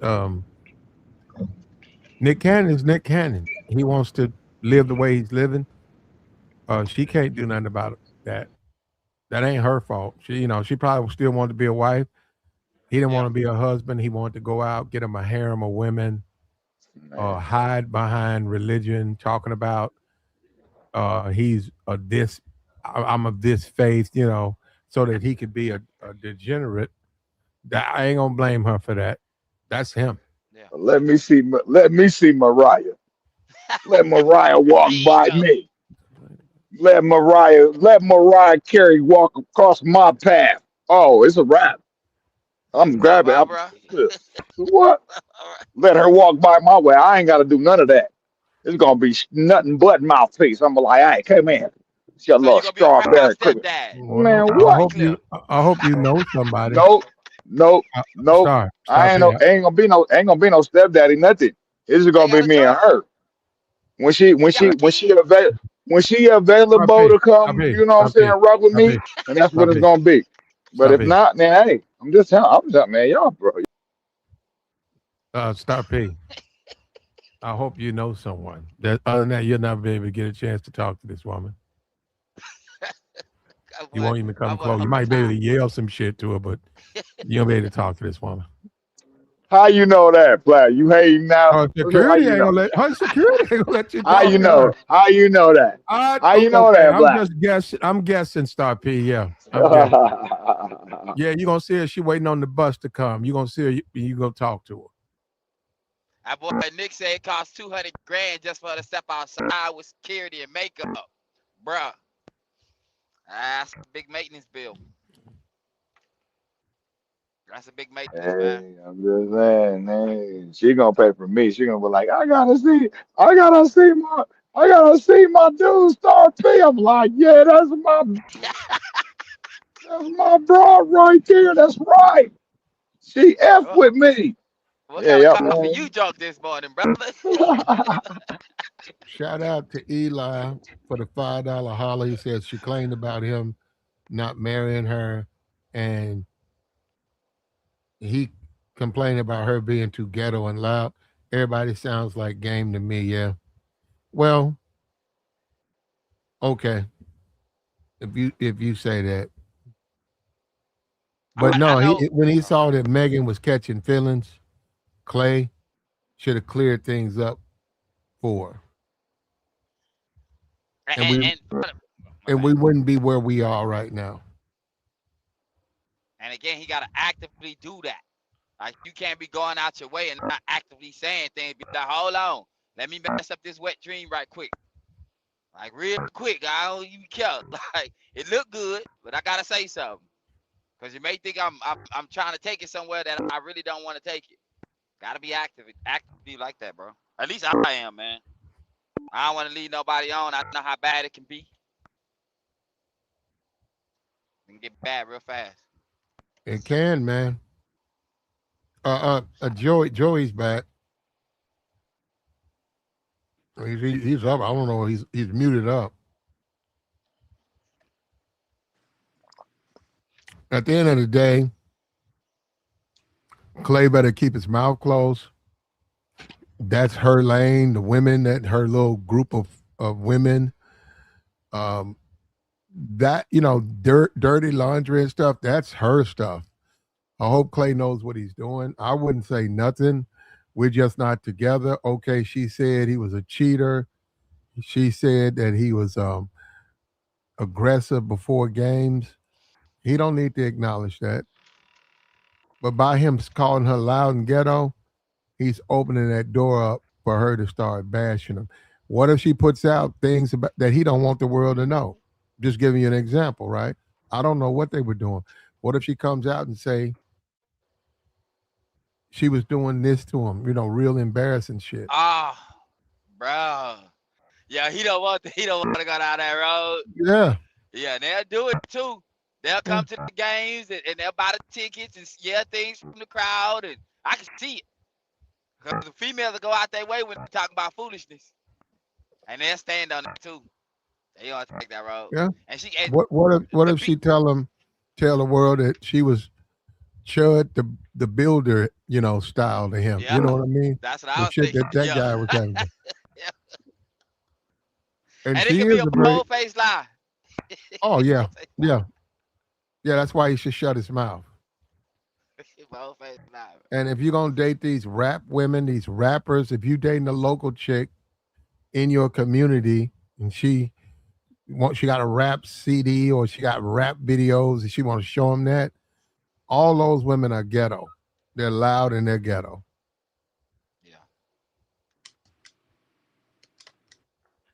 Nick Cannon. He wants to live the way he's living. She can't do nothing about that. That ain't her fault. She probably still wanted to be a wife. He didn't Yeah. want to be a husband. He wanted to go out, get him a harem of women, Man. hide behind religion, talking about he's a this, I'm of this faith, so that he could be a degenerate. That I ain't gonna blame her for that. That's him. Yeah. Let me see Mariah. Let Mariah walk There you by go. me. Let Mariah Carey walk across my path. Oh, it's a wrap. I'm All grabbing. right, bro. What? All right. Let her walk by my way. I ain't got to do none of that. It's gonna be nothing but mouthpiece. I'm like, hey, come here. It's your So little you gonna be a proud strawberry cream. stepdad. Well, Man, Let the what? record be clear. I hope you know somebody. Nope, nope, nope. Star I P. ain't gonna be no stepdaddy. Nothing. It's just They gonna be got a me and choice. her. When she when You got she a when she kid. avail when she Star available P. to Star come, P. you know what I'm Star saying, P. rock with Star me, P. and that's Star what it's P. gonna be. But Star if P. not, then hey, I'm just man, y'all, bro. Star P. I hope you know someone. That other than that, you'll never be able to get a chance to talk to this woman. You won't even My come boy, close. You hold might be able tight. to yell some shit to her, but you won't be able to talk to this woman. How you know that, Black? You hating now? How Security you ain't know? gonna let her security ain't gonna let you How talk you to her. know? How you know that? How you know Okay, that, I'm Black? just guessing. I'm guessing, Star P. Yeah, I'm guessing. Yeah, you're gonna see her. She waiting on the bus to come. You're gonna see her. You gonna talk to her. That boy Nick said it costs 200 grand just for her to step outside with security and makeup. Bruh. That's a big maintenance bill. That's a big maintenance, man. Hey, I'm just saying, hey, she gonna pay for me. She gonna be like, I gotta see my dude Star P. I'm like, yeah, that's my broad right there. That's right. She F What, with me. what Yeah, kind of yep, coffee man. you drunk this morning, brother? Shout out to Eli for the $5 holler. He said she claimed about him not marrying her, and he complained about her being too ghetto and loud. Everybody sounds like game to me. Yeah. Well, okay. If you say that, But I no, know. when he saw that Megan was catching feelings, Klay should have cleared things up for her. And we And my and bad. we wouldn't be where we are right now. And again, he gotta actively do that. Like you can't be going out your way and not actively saying things. Be like, hold on, let me mess up this wet dream right quick. Like real quick. I don't even care. Like it looked good, but I gotta say something. Cause you may think I'm trying to take it somewhere that I really don't want to take it. Gotta be actively like that, bro. At least I am, man. I don't want to lead nobody on. I know how bad it can be. It can get bad real fast. It can, man. Joey's back. He's up. I don't know. He's muted up. At the end of the day, Klay better keep his mouth closed. That's her lane. The women, that her little group of women. Um, that dirty laundry and stuff. That's her stuff. I hope Klay knows what he's doing. I wouldn't say nothing. We're just not together. Okay, she said he was a cheater. She said that he was aggressive before games. He don't need to acknowledge that. But by him calling her loud and ghetto, he's opening that door up for her to start bashing him. What if she puts out things that he don't want the world to know? Just giving you an example, right? I don't know what they were doing. What if she comes out and say she was doing this to him? Real embarrassing shit. Ah, bro. Yeah, he don't want to go down that road. Yeah. Yeah, they'll do it too. They'll come to the games and they'll buy the tickets and yell things from the crowd, and I can see it. Because the females will go out their way when they talk about foolishness, and they'll stand on it too. They don't take that road. Yeah. And What if she tell the world that she was Chud the builder, style to him? yeah, You know what I mean? that's what I The was shit thinking. that Yeah. guy was having. Yeah. And And it she could be is a a very. bold faced lie. Oh yeah, yeah, yeah. That's why he should shut his mouth. Bold faced lie. And if you're gonna date these rap women, these rappers, if you dating a local chick in your community and she got a rap CD or she got rap videos and she want to show them that, all those women are ghetto. They're loud and they're ghetto. Yeah.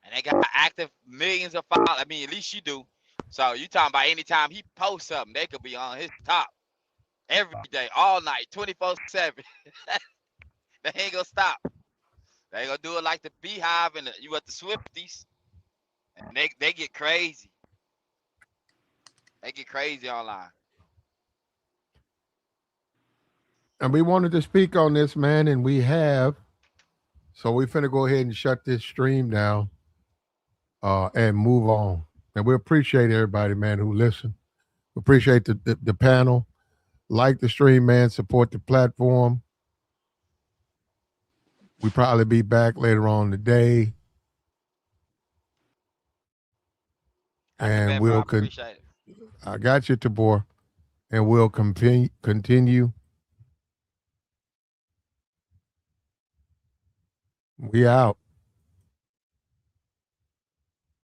And they got active millions of followers. I mean, at least you do. So you talking about anytime he posts something, they could be on his top every day, all night, 24/7. They ain't gonna stop. They ain't gonna do it like the Beehive and you at the Swifties, and they get crazy. They get crazy online. And we wanted to speak on this, man, and we have. So we finna go ahead and shut this stream down and move on. And we appreciate everybody, man, who listened. We appreciate the panel. Like the stream, man. Support the platform. We probably be back later on today. That's the And best, bro. I appreciate it. I got you, Tabor. And we'll continue. We out.